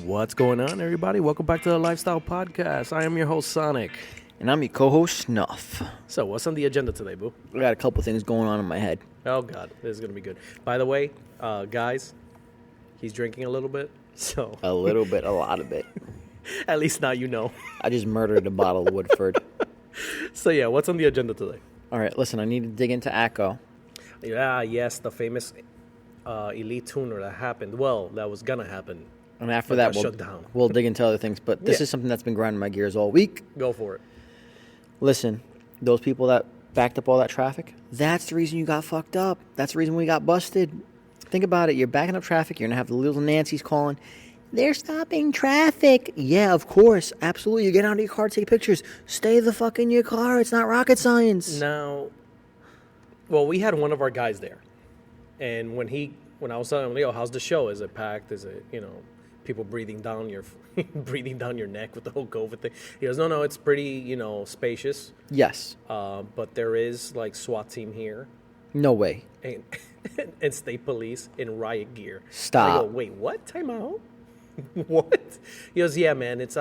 What's going on, everybody? Welcome back to the Lifestyle Podcast. I am your host, Sonic. And I'm your co-host, Snuff. So, what's on the agenda today, boo? I got a couple things going on in my head. Oh, God. This is going to be good. By the way, guys, he's drinking a little bit, so... A little bit, a lot of it. At least now you know. I just murdered a bottle of Woodford. So, yeah, what's on the agenda today? All right, listen, I need to dig into ACO. Yeah, yes, the famous elite tuner that happened. Well, that was going to happen. And after that, we'll dig into other things. But this is something that's been grinding my gears all week. Go for it. Listen, those people that backed up all that traffic, that's the reason you got fucked up. That's the reason we got busted. Think about it. You're backing up traffic. You're going to have the little Nancy's calling. They're stopping traffic. Yeah, of course. Absolutely. You get out of your car, take pictures. Stay the fuck in your car. It's not rocket science. Now, well, we had one of our guys there. And when I was telling him, yo, how's the show? Is it packed? Is it, people breathing down your neck with the whole COVID thing? He goes, no, it's pretty, spacious. Yes. But there is like SWAT team here. No way. And state police in riot gear. Stop. I go, wait, what? Time out? What? He goes, yeah, man, it's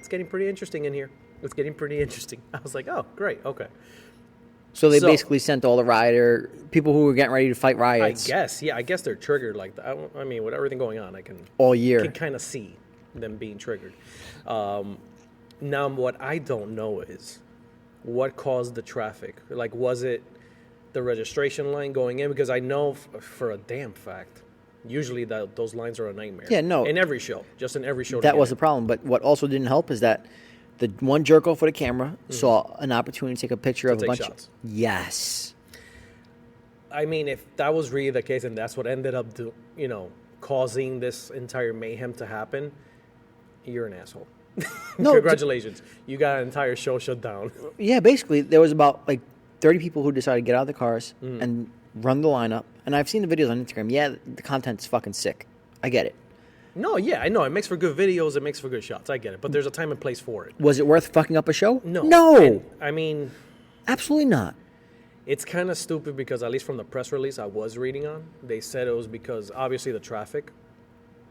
getting pretty interesting in here. It's getting pretty interesting. I was like, oh, great, okay. So they basically sent all the people who were getting ready to fight riots. I guess they're triggered like that. I mean, with everything going on, I can all year can kind of see them being triggered. Now, what I don't know is what caused the traffic. Like, was it the registration line going in? Because I know for a damn fact, usually those lines are a nightmare. Yeah, no. In every show, just in every show. That was the problem. But what also didn't help is that the one jerk off with a camera saw an opportunity to take a picture of a bunch shots. Yes. I mean, if that was really the case and that's what ended up causing this entire mayhem to happen, you're an asshole. No, congratulations. You got an entire show shut down. Yeah, basically, there was about 30 people who decided to get out of their cars and run the lineup. And I've seen the videos on Instagram. Yeah, the content's fucking sick. I get it. No, yeah, I know. It makes for good videos. It makes for good shots. I get it. But there's a time and place for it. Was it worth fucking up a show? No. No. And, I mean... Absolutely not. It's kind of stupid because at least from the press release I was reading on, they said it was because, obviously, the traffic.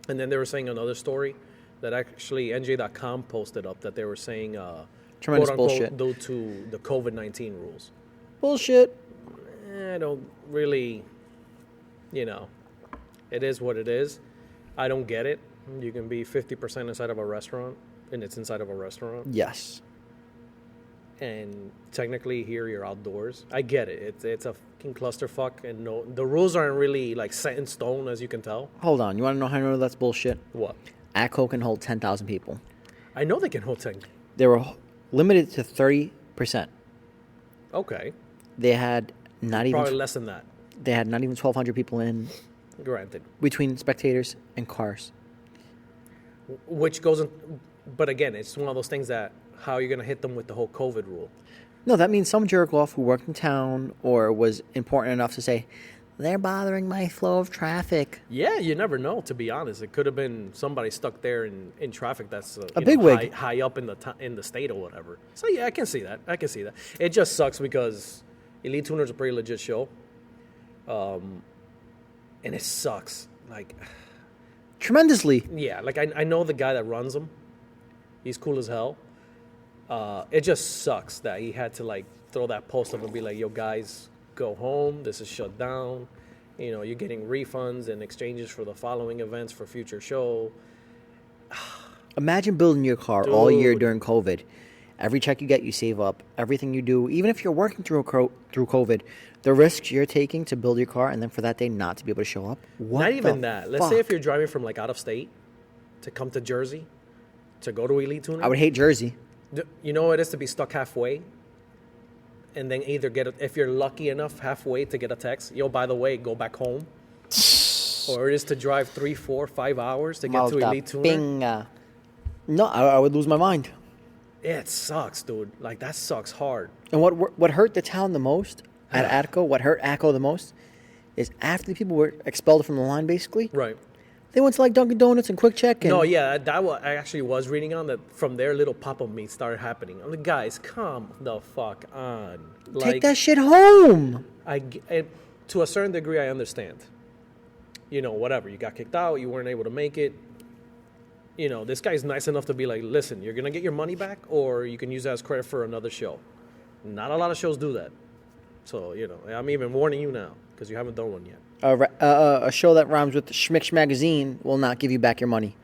And then they were saying another story that actually NJ.com posted up that they were saying, tremendous quote-unquote, bullshit, due to the COVID-19 rules. Bullshit. I don't really, it is what it is. I don't get it. You can be 50% inside of a restaurant, and it's inside of a restaurant. Yes. And technically here you're outdoors. I get it. It's a fucking clusterfuck, and the rules aren't really set in stone, as you can tell. Hold on. You want to know how I know that's bullshit? What? ACO can hold 10,000 people. I know they can hold 10. They were limited to 30%. Okay. They had probably less than that. They had not even 1,200 people in. Granted. Between spectators and cars. Which goes in, but again, it's one of those things that how are you going to hit them with the whole COVID rule? No, that means some jerk off who worked in town or was important enough to say, they're bothering my flow of traffic. Yeah, you never know, to be honest. It could have been somebody stuck there in traffic that's a big wig high up in the state or whatever. So yeah, I can see that. It just sucks because Elite Tuner's a pretty legit show. And it sucks. Tremendously. Yeah, I know the guy that runs them. He's cool as hell. It just sucks that he had to throw that post up and be like, yo, guys, go home. This is shut down. You're getting refunds and exchanges for the following events for future show. Imagine building your car all year during COVID. Every check you get, you save up. Everything you do, even if you're working through COVID, the risks you're taking to build your car and then for that day not to be able to show up. Not even that. Let's say if you're driving from out of state to come to Jersey to go to Elite Tuner. I would hate Jersey. You know what it is to be stuck halfway? And then either if you're lucky enough halfway to get a text, yo, by the way, go back home. Or it is to drive 3, 4, 5 hours to get to Elite Tuner. No, I would lose my mind. It sucks, dude. That sucks hard. And what hurt the town the most at ACO, what hurt ACO the most, is after the people were expelled from the line, basically. Right. They went to Dunkin' Donuts and Quick Check. No, yeah, I actually was reading on that from there, little pop-up meets started happening. I'm like, guys, come the fuck on. Take that shit home. To a certain degree, I understand. Whatever. You got kicked out. You weren't able to make it. this guy's nice enough to be like, listen, you're going to get your money back or you can use that as credit for another show. Not a lot of shows do that. So, I'm even warning you now because you haven't done one yet. A show that rhymes with Schmick's Magazine will not give you back your money.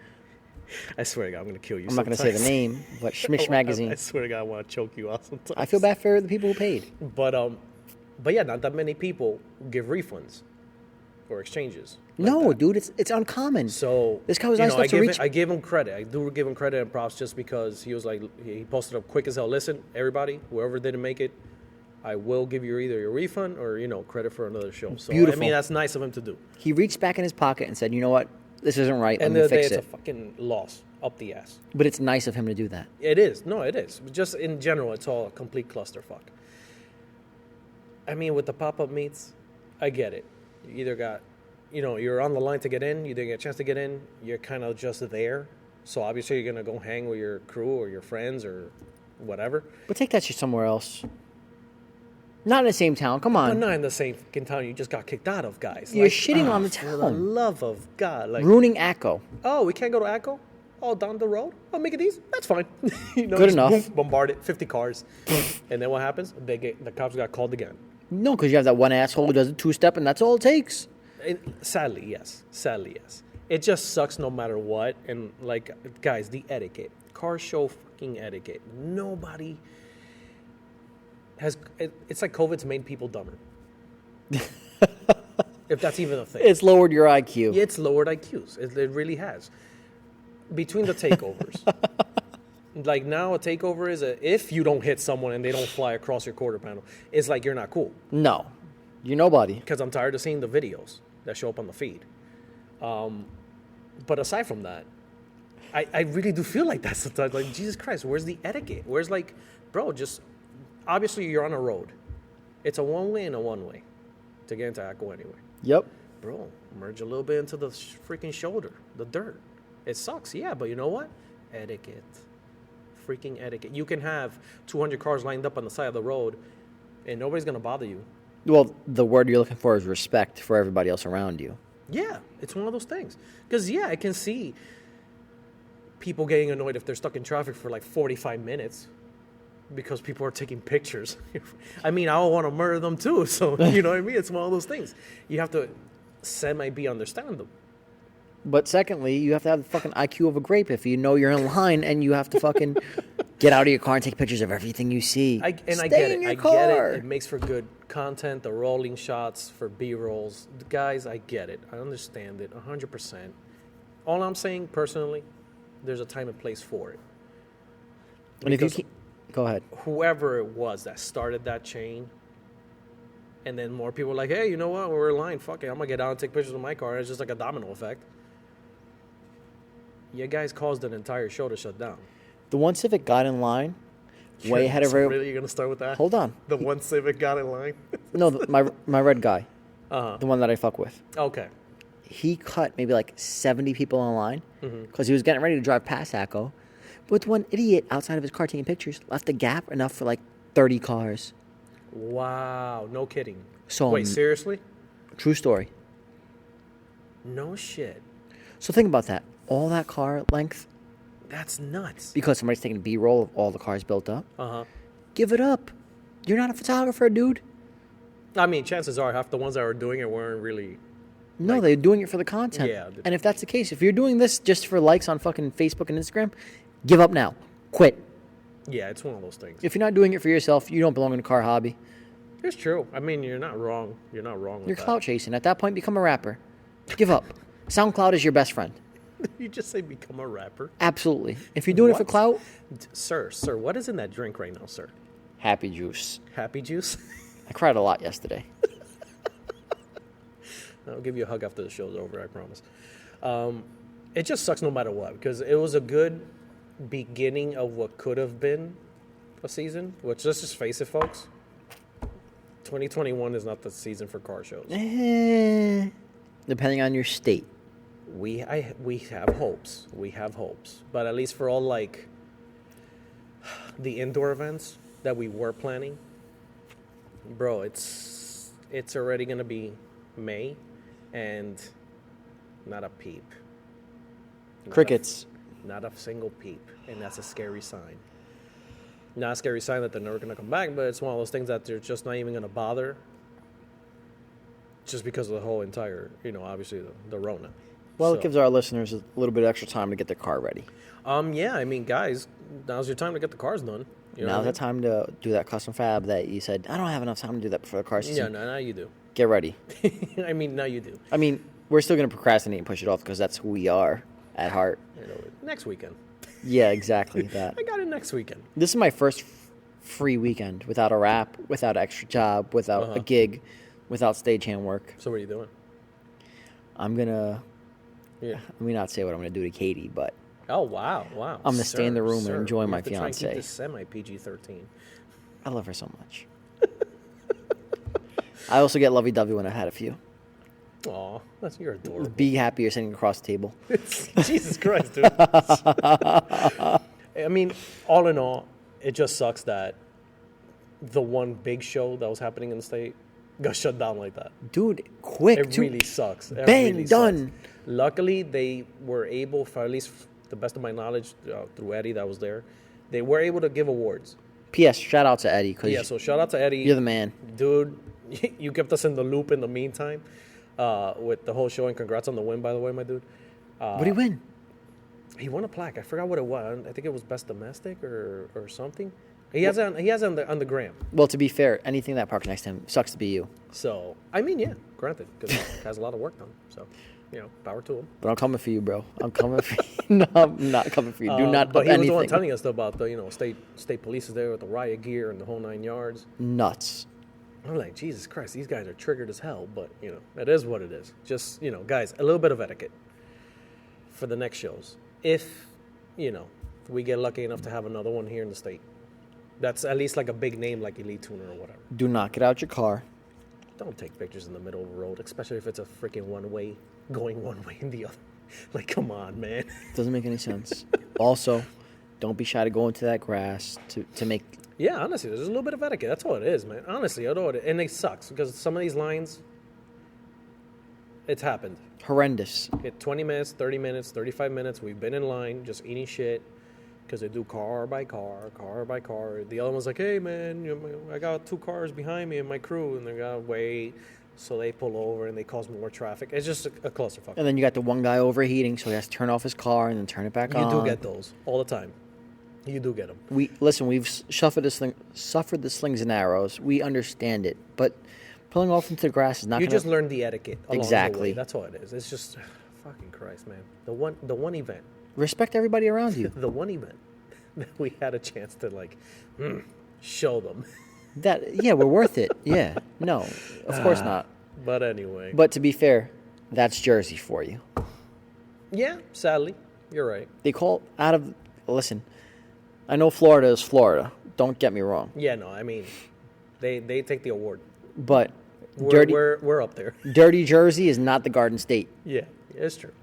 I swear to God, I'm going to kill you. I'm not going to say the name, but Schmick's Magazine. I swear to God, I want to choke you out sometimes. I feel bad for the people who paid. But yeah, not that many people give refunds or exchanges. No, dude, it's uncommon. So this guy was nice enough to reach. I gave him credit. I do give him credit and props just because he was like, he posted up quick as hell. Listen, everybody, whoever didn't make it, I will give you either your refund or credit for another show. So Beautiful. I mean, that's nice of him to do. He reached back in his pocket and said, "You know what? This isn't right. Let me fix it." It's a fucking loss up the ass. But it's nice of him to do that. It is. No, it is. Just in general, it's all a complete clusterfuck. I mean, with the pop-up meets, I get it. You either got, you're on the line to get in, you didn't get a chance to get in, you're kind of just there. So obviously you're going to go hang with your crew or your friends or whatever. But take that shit somewhere else. Not in the same town. Come on. But not in the same fucking town you just got kicked out of, guys. You're shitting on the town. For the love of God. Ruining ACO. Oh, we can't go to ACO? Oh, down the road? I'll make it easy. That's fine. Good enough. Boom, bombard it, 50 cars. And then what happens? The cops got called again. No, because you have that one asshole who does a two-step, and that's all it takes. Sadly, yes. It just sucks no matter what. And, guys, the etiquette. Car show fucking etiquette. Nobody has... It's like COVID's made people dumber. If that's even a thing. It's lowered your IQ. It's lowered IQs. It really has. Between the takeovers. Now a takeover is if you don't hit someone and they don't fly across your quarter panel, it's like you're not cool. No. You're nobody. Because I'm tired of seeing the videos that show up on the feed. But aside from that, I really do feel like that sometimes. Like, Jesus Christ, where's the etiquette? Where's bro, just, obviously you're on a road. It's a one-way and a one-way to get into ACO anyway. Yep. Bro, merge a little bit into the freaking shoulder, the dirt. It sucks, yeah, but you know what? Etiquette. Freaking etiquette. You can have 200 cars lined up on the side of the road, and nobody's going to bother you. Well, the word you're looking for is respect for everybody else around you. Yeah, it's one of those things. Because, I can see people getting annoyed if they're stuck in traffic for 45 minutes because people are taking pictures. I mean, I want to murder them too, so, you know what I mean? It's one of those things. You have to semi-be understandable. But secondly, you have to have the fucking IQ of a grape if you know you're in line and you have to fucking get out of your car and take pictures of everything you see. I get it. I get it. It makes for good content, the rolling shots for B-rolls. Guys, I get it. I understand it 100%. All I'm saying, personally, there's a time and place for it. And if you go ahead. Whoever it was that started that chain, and then more people were like, hey, you know what? We're in line. Fuck it. I'm going to get out and take pictures of my car. It's just like a domino effect. You guys caused an entire show to shut down. The one Civic got in line way ahead of everyone. Really? You're going to start with that? Hold on. The one Civic got in line? No, my red guy. Uh-huh. The one that I fuck with. Okay. He cut maybe 70 people in line because he was getting ready to drive past ACO. But one idiot outside of his car taking pictures left a gap enough for 30 cars. Wow. No kidding. So, wait, seriously? True story. No shit. So think about that. All that car length. That's nuts. Because somebody's taking a B-roll of all the cars built up. Uh-huh. Give it up. You're not a photographer, dude. I mean, chances are half the ones that were doing it weren't really... No, they're doing it for the content. Yeah. And if that's the case, if you're doing this just for likes on fucking Facebook and Instagram, give up now. Quit. Yeah, it's one of those things. If you're not doing it for yourself, you don't belong in a car hobby. It's true. I mean, you're not wrong. You're not wrong with You're that. clout chasing. At that point, become a rapper. Give up. SoundCloud is your best friend. You just say become a rapper? Absolutely. If you're doing it for clout... Sir, what is in that drink right now, sir? Happy juice. Happy juice? I cried a lot yesterday. I'll give you a hug after the show's over, I promise. It just sucks no matter what, because it was a good beginning of what could have been a season, which, let's just face it, folks, 2021 is not the season for car shows. Depending on your state. We have hopes. But at least for all, the indoor events that we were planning, bro, it's already going to be May, and not a peep. Crickets. Not a single peep. And that's a scary sign. Not a scary sign that they're never going to come back, but it's one of those things that they're just not even going to bother just because of the whole entire, obviously the Rona. Well, So, it gives our listeners a little bit of extra time to get their car ready. Yeah, I mean, guys, now's your time to get the cars done. You know Now's what I the time to do that custom fab that you said, I don't have enough time to do that before the car mean? Yeah, season. no, now you do. Get ready. I mean, now you do. I mean, we're still going to procrastinate and push it off because that's who we are at heart. Next weekend. Yeah, exactly that. I got it next weekend. This is my first free weekend without a rap, without an extra job, without a gig, without stagehand work. So what are you doing? I'm going to, Yeah. let me not say what I'm going to do to Katie, but Oh, wow. I'm gonna stay in the room and enjoy my fiance. Try and fiancée. keep this semi PG-13. I love her so much. I also get lovey-dovey when I've had a few. Aw, you're adorable. Be happy you're sitting across the table. Jesus Christ, dude. I mean, all in all, it just sucks that the one big show that was happening in the state got shut down like that. Dude, quick. It really sucks. It Bang, really done. Sucks. Luckily, they were able, for at least the best of my knowledge, through Eddie that was there, they were able to give awards. P.S. Shout out to Eddie. Yeah, so shout out to Eddie. You're the man. Dude, you kept us in the loop in the meantime with the whole show, and congrats on the win, by the way, my dude. What did he win? He won a plaque. I forgot what it was. I think it was Best Domestic or something. He has it on the gram. Well, to be fair, anything that parks next to him sucks to be you. So, I mean, yeah, granted, because he has a lot of work done. So, power to him. But I'm coming for you, bro. I'm coming for you. No, I'm not coming for you. Do not But up he was anything. the one telling us about the, state police is there with the riot gear and the whole 9 yards. Nuts. I'm like, Jesus Christ, these guys are triggered as hell. But, it is what it is. Just, guys, a little bit of etiquette for the next shows. If we get lucky enough to have another one here in the state. That's at least like a big name like Elite Tuner or whatever. Do not get out your car. Don't take pictures in the middle of the road, especially if it's a freaking one-way, going one way and the other. Like, come on, man. Doesn't make any sense. Also, don't be shy to go into that grass to make... Yeah, honestly, there's a little bit of etiquette. That's all it is, man. Honestly, I know it. And it sucks because some of these lines, it's happened. Horrendous. Get 20 minutes, 30 minutes, 35 minutes. We've been in line just eating shit because they do car by car. The other one's like, hey, man, I got 2 cars behind me and my crew, and they got to wait. So they pull over and they cause more traffic. It's just a clusterfuck. And then you got the one guy overheating, so he has to turn off his car and then turn it back on. You do get those all the time. You do get them. We've suffered the slings and arrows. We understand it, but pulling off into the grass is not. You just learn the etiquette along Exactly. the way. That's all it is. It's just fucking Christ, man. The one event. Respect everybody around you. The one event that we had a chance to show them. We're worth it. Yeah, no, of course not. But anyway. But to be fair, that's Jersey for you. Yeah, sadly, you're right. They call listen, I know Florida is Florida. Don't get me wrong. Yeah, no, I mean, they take the award. But we're up there. Dirty Jersey is not the Garden State. Yeah, it's true.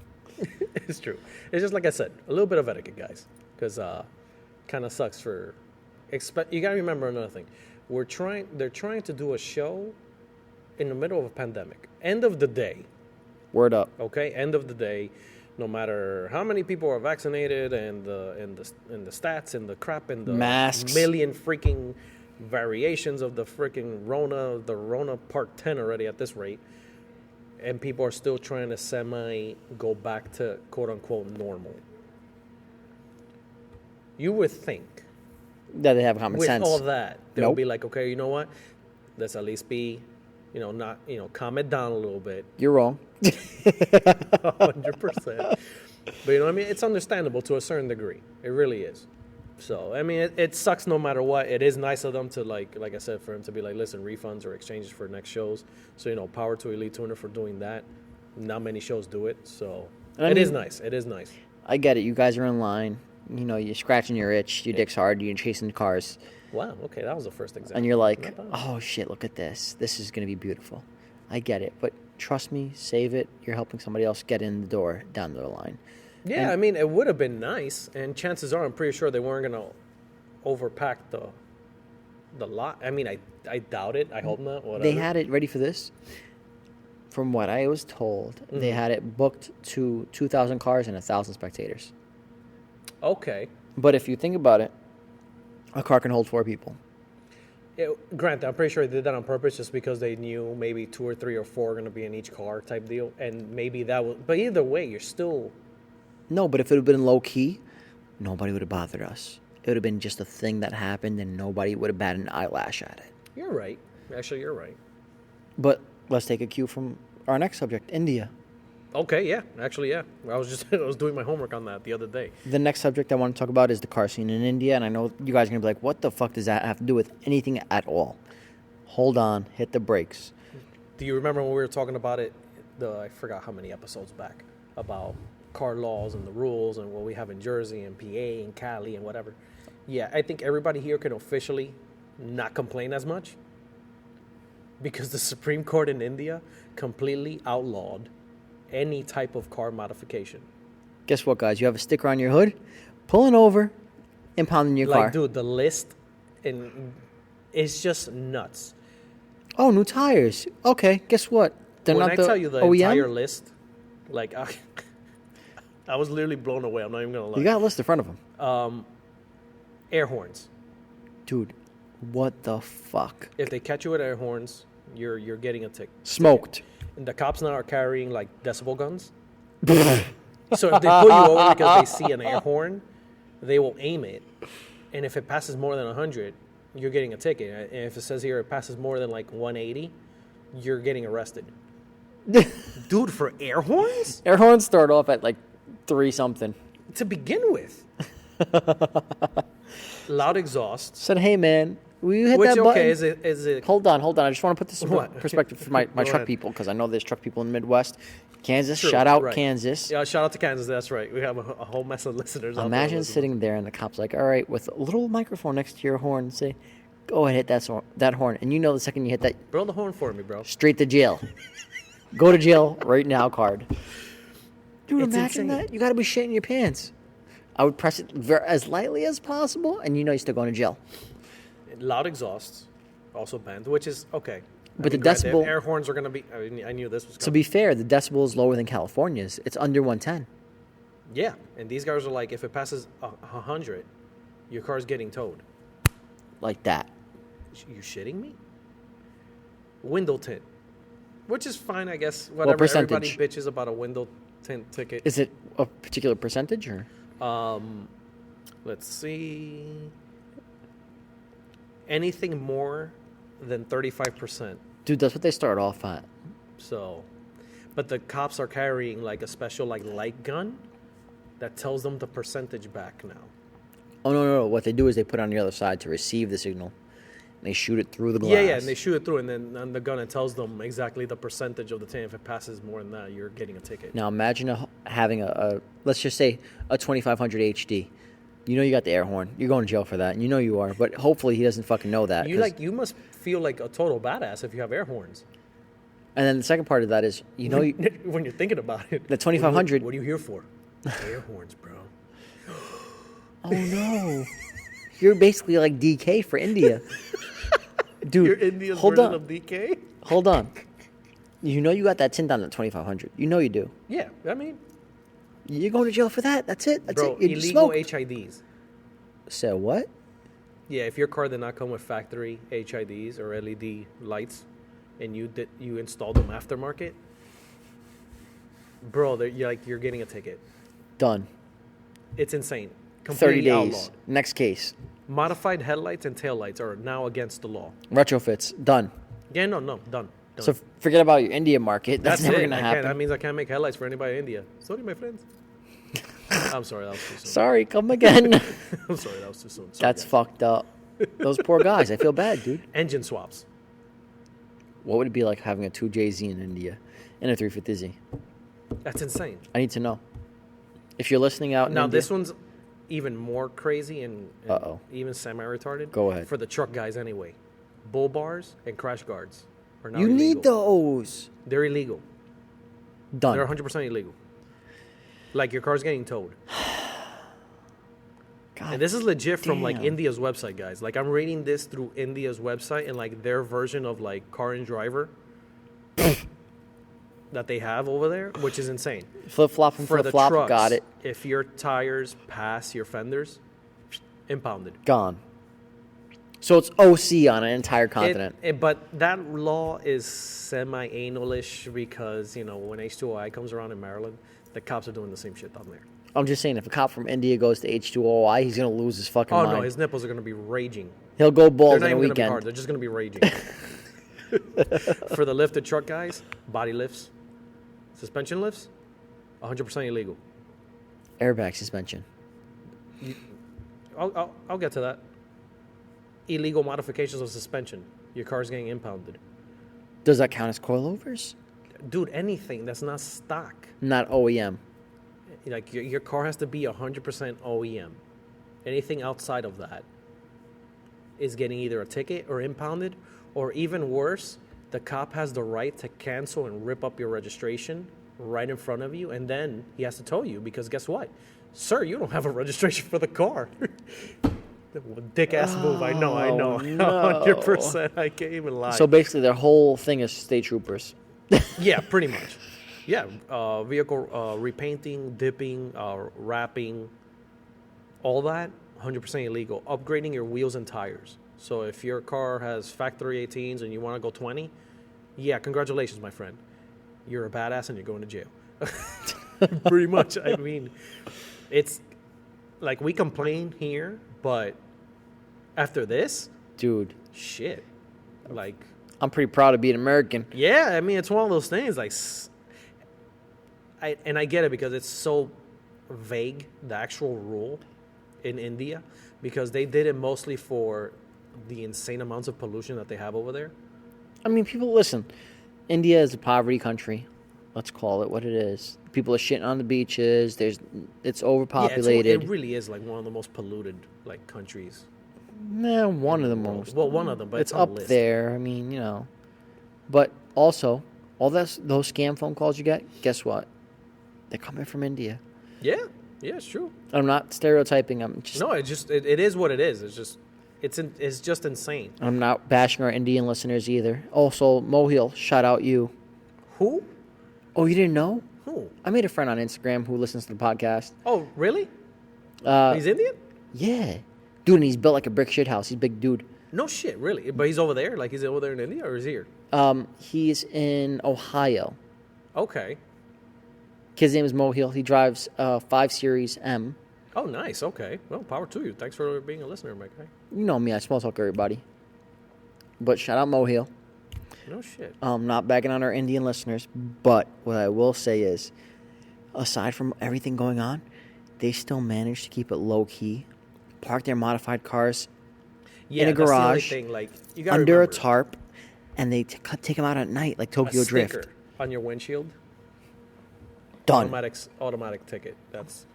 It's true. It's just like I said, a little bit of etiquette, guys, because kind of sucks for. You got to remember another thing. They're trying to do a show in the middle of a pandemic. End of the day. Word up. Okay, end of the day. No matter how many people are vaccinated and the stats and the crap and the masks, million freaking variations of the freaking Rona Part 10 already at this rate, and people are still trying to go back to quote unquote normal. You would think that they have common sense. With all that, they'll Nope. be like, okay, you know what? Let's at least be, calm it down a little bit. You're wrong. 100%. But you know what I mean? It's understandable to a certain degree. It really is. So, I mean, it sucks no matter what. It is nice of them to, like I said, for him to be like, listen, refunds or exchanges for next shows. So, power to Elite Tuner for doing that. Not many shows do it. So, it is nice. It is nice. I get it. You guys are in line. You're scratching your itch. Your dick's hard. You're chasing cars. Wow. Okay, that was the first example. And you're like, oh, shit, look at this. This is going to be beautiful. I get it. But trust me, save it. You're helping somebody else get in the door down the line. Yeah, and, I mean, it would have been nice. And chances are, I'm pretty sure they weren't going to overpack the lot. I mean, I doubt it. I hope not. Whatever. They had it ready for this. From what I was told, they had it booked to 2,000 cars and 1,000 spectators. Okay. But if you think about it, a car can hold 4 people. Granted, I'm pretty sure they did that on purpose just because they knew maybe 2 or 3 or 4 are going to be in each car type deal. And maybe that was... But either way, you're still... No, but if it would have been low key, nobody would have bothered us. It would have been just a thing that happened and nobody would have batted an eyelash at it. You're right. Actually, you're right. But let's take a cue from our next subject, India. Okay, yeah. Actually, yeah. I was doing my homework on that the other day. The next subject I want to talk about is the car scene in India, and I know you guys are going to be like, what the fuck does that have to do with anything at all? Hold on, hit the brakes. Do you remember when we were talking about it, I forgot how many episodes back, about car laws and the rules and what we have in Jersey and PA and Cali and whatever? Yeah, I think everybody here can officially not complain as much because the Supreme Court in India completely outlawed any type of car modification. Guess what, guys? You have a sticker on your hood, pulling over, impounding your car. Like, dude, the list is just nuts. Oh, new tires. Okay, guess what? They're When not I the tell you the OEM? entire list, like, I was literally blown away. I'm not even going to lie. You got a list in front of them. Air horns. Dude, what the fuck? If they catch you with air horns, you're getting a ticket. Smoked. And the cops now are carrying, like, decibel guns. So if they pull you over because they see an air horn, they will aim it. And if it passes more than 100, you're getting a ticket. And if it says here it passes more than, like, 180, you're getting arrested. Dude, for air horns? Air horns start off at like 3-something. To begin with. Loud exhaust. Said, hey, man, will you hit Which, that button? okay, is it... Hold on. I just want to put this in What? perspective for my Go truck ahead. people, because I know there's truck people in the Midwest. Kansas, True, shout out right. Kansas. Yeah, shout out to Kansas. That's right. We have a whole mess of listeners. out there Imagine listening. sitting there and the cop's like, all right, with a little microphone next to your horn and say, go ahead, hit that horn. And you know the second you hit that, Blow the horn for me, bro. straight to jail. Go to jail right now card. Dude, It's imagine insane. that. You got to be shitting your pants. I would press it as lightly as possible, and you know you're still going to jail. Loud exhausts, also banned, which is okay. But the granted, decibel- air horns are going to be... I knew this was coming. To be fair, the decibel is lower than California's. It's under 110. Yeah, and these guys are like, if it passes 100, your car's getting towed. Like that. You shitting me? Window tint, which is fine, I guess. Whatever. percentage? Everybody bitches about a window tint ticket. Is it a particular percentage or? Let's see. Anything more than 35%. Dude, that's what they start off at. So, but the cops are carrying like a special like light gun that tells them the percentage back now. Oh, no. What they do is they put it on the other side to receive the signal. And they shoot it through the glass. Yeah, and they shoot it through, and then on the gun it tells them exactly the percentage of the tint. If it passes more than that, you're getting a ticket. Now imagine having a, let's just say, a 2500 HD. You know you got the air horn. You're going to jail for that, and you know you are. But hopefully he doesn't fucking know that. You must feel like a total badass if you have air horns. And then the second part of that is, you know, When you're thinking about it. The 2500 What are you here for? Air horns, bro. oh no, you're basically like DK for India, dude. You're India's hold version on, of DK? hold on. You know you got that tint on the 2500. You know you do. Yeah, I mean, You're going to jail for that. That's it. That's bro, it. You're illegal smoked. HIDs. So what? Yeah, if your car did not come with factory HIDs or LED lights, and you installed them aftermarket, bro, you're getting a ticket. Done. It's insane. 30 Completely days. outlawed. Next case. Modified headlights and taillights are now against the law. Retrofits. Done. Yeah, no, done. So forget about your India market. That's never it. going to happen. That means I can't make headlights for anybody in India. Sorry, my friends. I'm sorry, that was too soon. Sorry, come again. I'm sorry, that was too soon. Sorry, That's guys. fucked up. Those poor guys. I feel bad, dude. Engine swaps. What would it be like having a 2JZ in India and a 350Z? That's insane. I need to know. If you're listening out in Now, India, this one's even more crazy and Uh-oh. even semi-retarded. Go ahead. For the truck guys anyway. Bull bars and crash guards are now you illegal. need those. They're illegal. Done. They're 100% illegal. Like, your car's getting towed. God And this is legit from, like, damn. India's website, guys. Like, I'm reading this through India's website and, like, their version of, like, Car and Driver. that they have over there, which is insane. Flip flop and For flip the flop, trucks, got it. if your tires pass your fenders, impounded. Gone. So it's OC on an entire continent. But that law is semi-anal-ish because, when H2OI comes around in Maryland, the cops are doing the same shit down there. I'm just saying, if a cop from India goes to H2OI, he's going to lose his fucking mind. Oh, no, his nipples are going to be raging. He'll go They're bald not in a even going to be weekend. hard. They're just going to be raging. For the lifted truck guys, body lifts, suspension lifts, 100% illegal. Airbag suspension. I'll get to that. Illegal modifications of suspension. Your car's getting impounded. Does that count as coilovers? Dude, anything that's not stock. Not OEM. Like, your car has to be 100% OEM. Anything outside of that is getting either a ticket or impounded, or even worse, the cop has the right to cancel and rip up your registration right in front of you, and then he has to tow you because guess what? Sir, you don't have a registration for the car. Dick ass move. I know. no. 100%. I can't even lie. So basically, their whole thing is state troopers. Yeah, pretty much. Yeah, vehicle repainting, dipping, wrapping, all that, 100% illegal. Upgrading your wheels and tires. So if your car has factory 18s and you want to go 20, yeah, congratulations, my friend. You're a badass and you're going to jail. Pretty much. I mean, it's like we complain here, but after this, Dude, shit. Like, I'm pretty proud of being American. yeah, I mean, it's one of those things. Like, I get it because it's so vague, the actual rule in India, because they did it mostly for the insane amounts of pollution that they have over there. I mean, people, listen, India is a poverty country. Let's call it what it is. People are shitting on the beaches. It's overpopulated. Yeah, it really is like one of the most polluted like countries. Nah, one of the most. Well, one of them, but It's on up the list. there. I mean, But also, all those scam phone calls you get, guess what? They're coming from India. Yeah, it's true. I'm not stereotyping. I'm just. No, it is what it is. It's just insane. I'm not bashing our Indian listeners either. Also, Mohil, shout out you. Who? Oh, you didn't know? Who? I made a friend on Instagram who listens to the podcast. Oh, really? Uh, He's Indian? Yeah. Dude, and he's built like a brick shit house. He's a big dude. No shit, really. But he's over there? Like, he's over there in India or is he here? He's in Ohio. Okay. His name is Mohil. He drives 5 Series M. Oh, nice. Okay. Well, power to you. Thanks for being a listener, my guy. You know me. I small talk everybody. But shout out Mohil. No shit. Not bagging on our Indian listeners. But what I will say is, aside from everything going on, they still manage to keep it low-key. Park their modified cars Yeah, in a that's the only garage thing. Like, you gotta under remember, a tarp, and they take them out at night like Tokyo a Drift. sticker on your windshield. Done. Automatic ticket. That's.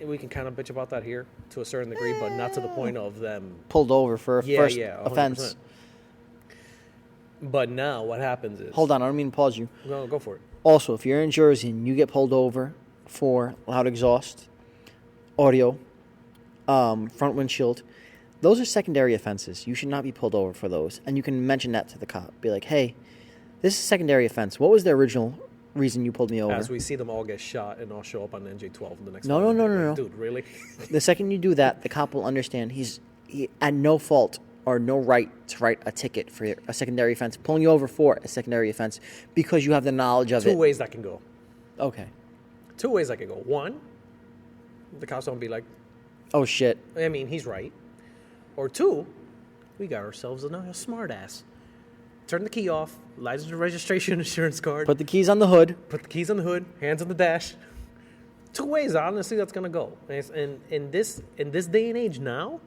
We can kind of bitch about that here to a certain degree, but not to the point of them. Pulled over for a first 100%. offense. But now what happens is. Hold on, I don't mean to pause you. No, go for it. Also, if you're in Jersey and you get pulled over for loud exhaust, audio, front windshield, those are secondary offenses. You should not be pulled over for those. And you can mention that to the cop. Be like, hey, this is a secondary offense. What was the original reason you pulled me over? As we see them all get shot and all show up on NJ12 the next No. Dude, really? The second you do that, the cop will understand he at no fault or no right to write a ticket for a secondary offense, pulling you over for a secondary offense because you have the knowledge of it. Two ways that can go. Okay. Two ways that can go. One, the cops don't be like, Oh, shit. I mean, he's right. Or two, we got ourselves a smart ass. Turn the key off, license and registration insurance card, Put the keys on the hood. put the keys on the hood, hands on the dash. Two ways, honestly, that's gonna go. And in this day and age now,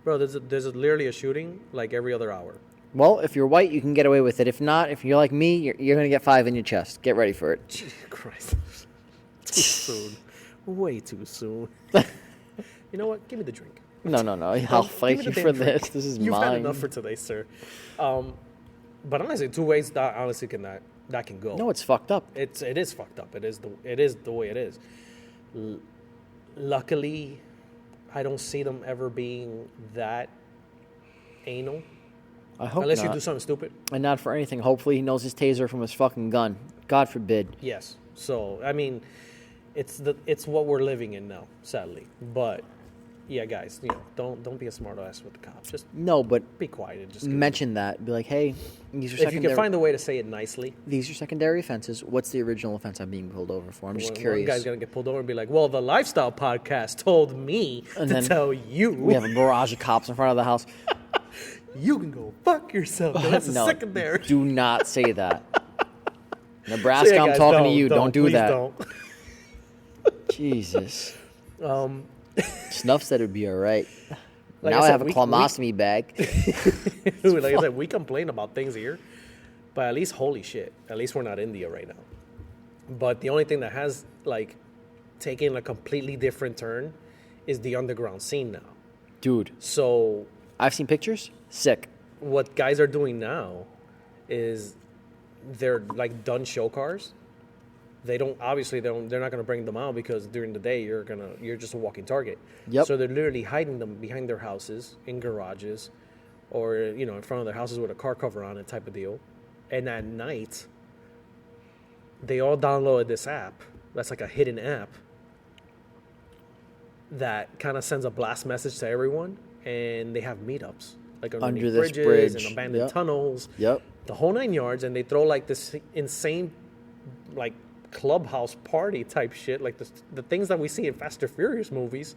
bro, there's literally a shooting like every other hour. Well, if you're white, you can get away with it. If not, if you're like me, you're going to get 5 in your chest. Get ready for it. Jesus Christ, too soon, way too soon. You know what? Give me the drink. No. I'll fight Give you me the for damn drink. this. This is You've mine. had enough for today, sir. But honestly, two ways that honestly that can go. No, it's fucked up. It is fucked up. It is the way it is. Luckily, I don't see them ever being that anal I hope Unless you not. do something stupid. And not for anything. Hopefully he knows his taser from his fucking gun. God forbid. Yes. So I mean, it's what we're living in now, sadly. But yeah, guys, don't be a smart ass with the cops. Just No, but be quiet and just mention that. Be like, hey, these are if you secondary. can find a way to say it nicely. These are secondary offenses. What's the original offense I'm being pulled over for? I'm just One curious. guy's gonna get pulled over and be like, "Well, the Lifestyle Podcast told me And to then tell you We have a barrage of cops in front of the house. you can go fuck yourself. 'Cause That's a No, secondary." do not say that. So Nebraska, yeah, I'm guys, talking to you. Don't do please that. Don't. Jesus. Snuff said it'd be all right. Like now I I said, have a colostomy bag. Dude, like I said, we complain about things here, but at least, holy shit, at least we're not India right now. But the only thing that has like taken a completely different turn is the underground scene now. Dude, So I've seen pictures. Sick. what guys are doing now is they're like done show cars. They're not gonna bring them out because during the day you're just a walking target. Yep. So they're literally hiding them behind their houses, in garages, or in front of their houses with a car cover on it, type of deal. And at night, they all downloaded this app. That's like a hidden app that kind of sends a blast message to everyone, and they have meetups like underneath Under this bridges bridge. and abandoned Yep. tunnels. Yep. The whole 9 yards, and they throw like this insane, like clubhouse party type shit, like the things that we see in Fast and Furious movies,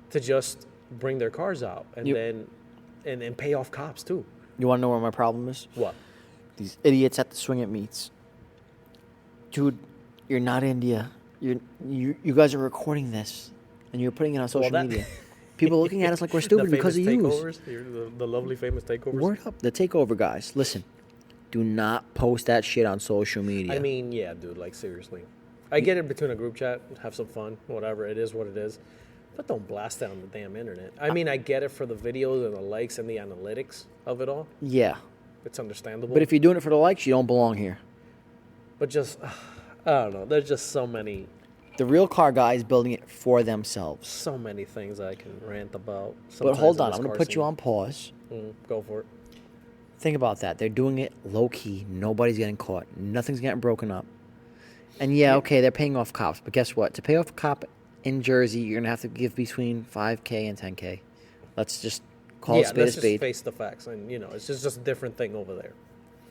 to just bring their cars out and Yep. then and pay off cops too. You want to know where my problem is? What? These idiots at the swing it meets. Dude, you're not India. You guys are recording this, and you're putting it on social media. People looking at us like we're stupid because of you. The lovely famous takeovers. Word up, the takeover guys. Listen, do not post that shit on social media. I mean, yeah, dude, like seriously. I get it between a group chat, have some fun, whatever, it is what it is. But don't blast it on the damn internet. I mean, I get it for the videos and the likes and the analytics of it all. yeah, It's understandable. but if you're doing it for the likes, you don't belong here. But just, I don't know. There's just so many The real car guy is building it for themselves. things I can rant about. But hold sometimes in on, this I'm going car to put you scene. on pause. Go for it. Think about that. They're doing it low key. Nobody's getting caught. Nothing's getting broken up. And yeah, okay, they're paying off cops. But guess what? To pay off a cop in Jersey, you're going to have to give between $5K and $10K. Let's just call it spade a let's just spade. face the facts. And, it's just a different thing over there.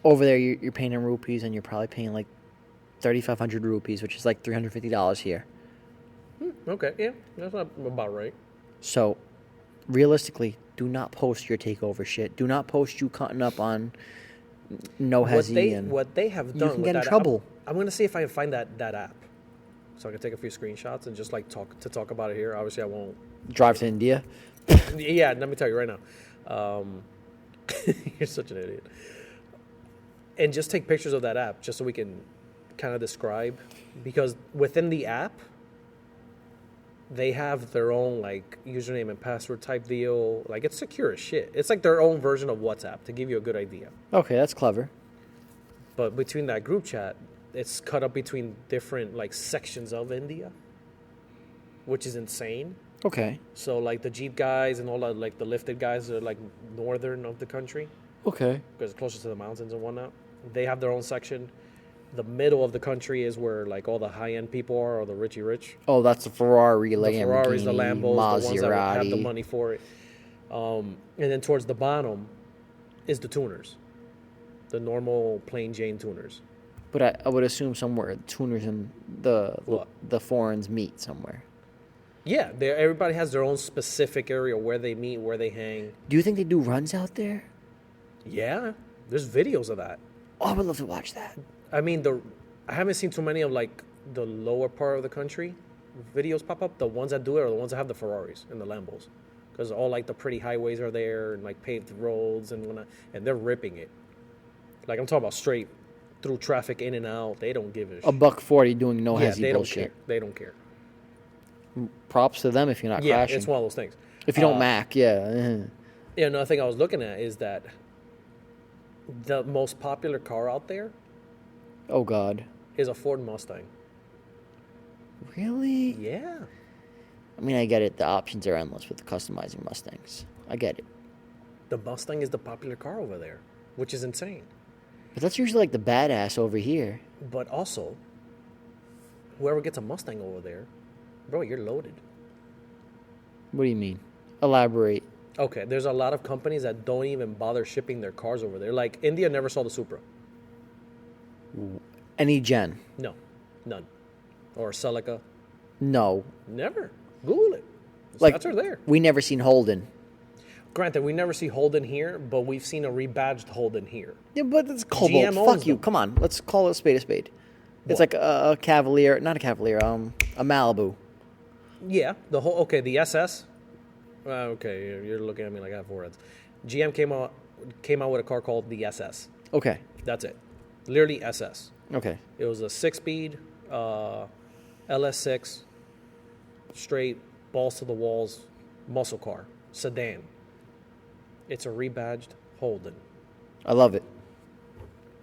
Over there, you're paying in rupees, and you're probably paying like 3,500 rupees, which is like $350 here. Okay, yeah, that's not about right. So, realistically, do not post your takeover shit. Do not post you cutting up on no hezzy. What they have done can with get in that trouble. I'm going to see if I can find that app. So I can take a few screenshots and just like talk about it here. Obviously, I won't. Drive to India. Yeah, let me tell you right now. You're such an idiot. And just take pictures of that app just so we can kind of describe. Because within the app, they have their own like username and password type deal. Like it's secure as shit. It's like their own version of WhatsApp to give you a good idea. Okay, that's clever. But between that group chat, it's cut up between different like sections of India, which is insane. Okay. So like the Jeep guys and all that, like the lifted guys are like northern of the country Okay. because it's closer to the mountains and whatnot. They have their own section. The middle of the country is where like all the high end people are, or the richy rich. Oh, that's the Ferrari, The Lamborghini, Ferraris, the Lambos, the ones that Maserati. have the money for it. And then towards the bottom is the tuners, the normal plain Jane tuners. But I would assume somewhere tuners and the What? foreigns meet somewhere. Yeah, everybody has their own specific area where they meet, where they hang. Do you think they do runs out there? Yeah, there's videos of that. Oh, I would love to watch that. I mean, I haven't seen too many of like the lower part of the country videos pop up. The ones that do it are the ones that have the Ferraris and the Lambos, because all like the pretty highways are there and like paved roads and whatnot, and they're ripping it. Like I'm talking about straight through traffic in and out. They don't give a shit. $140 doing no Yeah, hezzy they don't bullshit. care. They don't care. Props to them if you're not Yeah, crashing. it's one of those things. If you don't Mac, yeah. Yeah, another thing I was looking at is that the most popular car out there Oh God. is a Ford Mustang. Really? Yeah. I mean, I get it. The options are endless with the customizing Mustangs. I get it. The Mustang is the popular car over there, which is insane. But that's usually like the badass over here. But also, whoever gets a Mustang over there, bro, you're loaded. What do you mean? Elaborate. Okay, there's a lot of companies that don't even bother shipping their cars over there. Like, India never saw the Supra. Any gen? No, none. Or Celica. No. Never. Google it. The Like, stats are there. we never seen Holden. Granted, we never see Holden here, but we've seen a rebadged Holden here. Yeah, but it's Cobalt. GM owns Fuck you. them. Come on. Let's call it a spade a spade. It's What? like a Cavalier. Not a Cavalier. A Malibu. Yeah, the whole the SS. Okay, you're looking at me like I have four heads. GM came out with a car called the SS. Okay. That's it, literally SS. Okay. It was a 6-speed LS6, straight balls to the walls, muscle car, sedan. It's a rebadged Holden. I love it.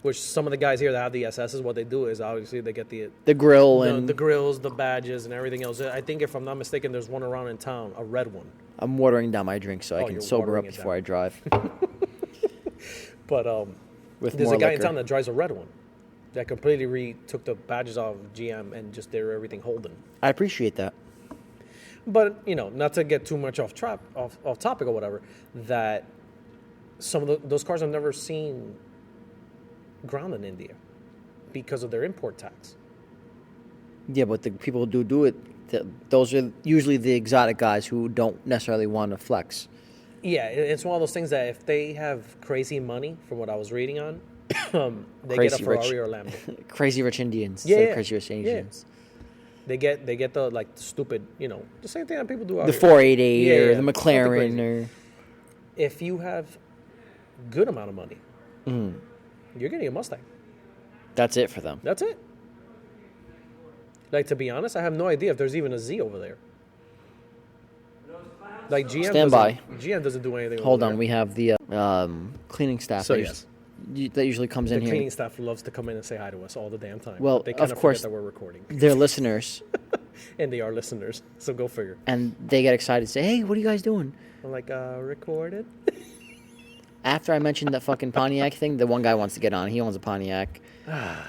Which some of the guys here that have the SSs, what they do is obviously they get The grill and the grills, the badges, and everything else. I think if I'm not mistaken, there's one around in town, a red one. I'm watering down my drink so I Oh, can you're sober up watering it before down. I drive. But With there's more a guy liquor. in town that drives a red one that completely took the badges off of GM and just did everything Holden. I appreciate that. But not to get too much off topic or whatever, that some of those cars I've never seen ground in India because of their import tax. Yeah, but the people who do it, those are usually the exotic guys who don't necessarily want to flex. Yeah, it's one of those things that if they have crazy money, from what I was reading on, they Crazy get a Ferrari rich. or Lambo. Crazy rich Indians. Yeah, instead of yeah, crazy rich yeah. Asians. They get the stupid, the same thing that people do out The here. 488 Yeah, or yeah, the something McLaren crazy. or... If you have good amount of money, you're getting a Mustang. That's it for them. That's it. Like, to be honest, I have no idea if there's even a Z over there. Like, Stand by. GM doesn't do anything Hold over on, there. we have the cleaning staff. So, that yes. that usually comes The in here. cleaning staff loves to come in and say hi to us all the damn time. Well, But they of kind of course. forget that we're recording. They're listeners, And they are listeners, so go figure. and they get excited and say, hey, what are you guys doing? I'm like, recorded? After I mentioned that fucking Pontiac thing, the one guy wants to get on. He owns a Pontiac.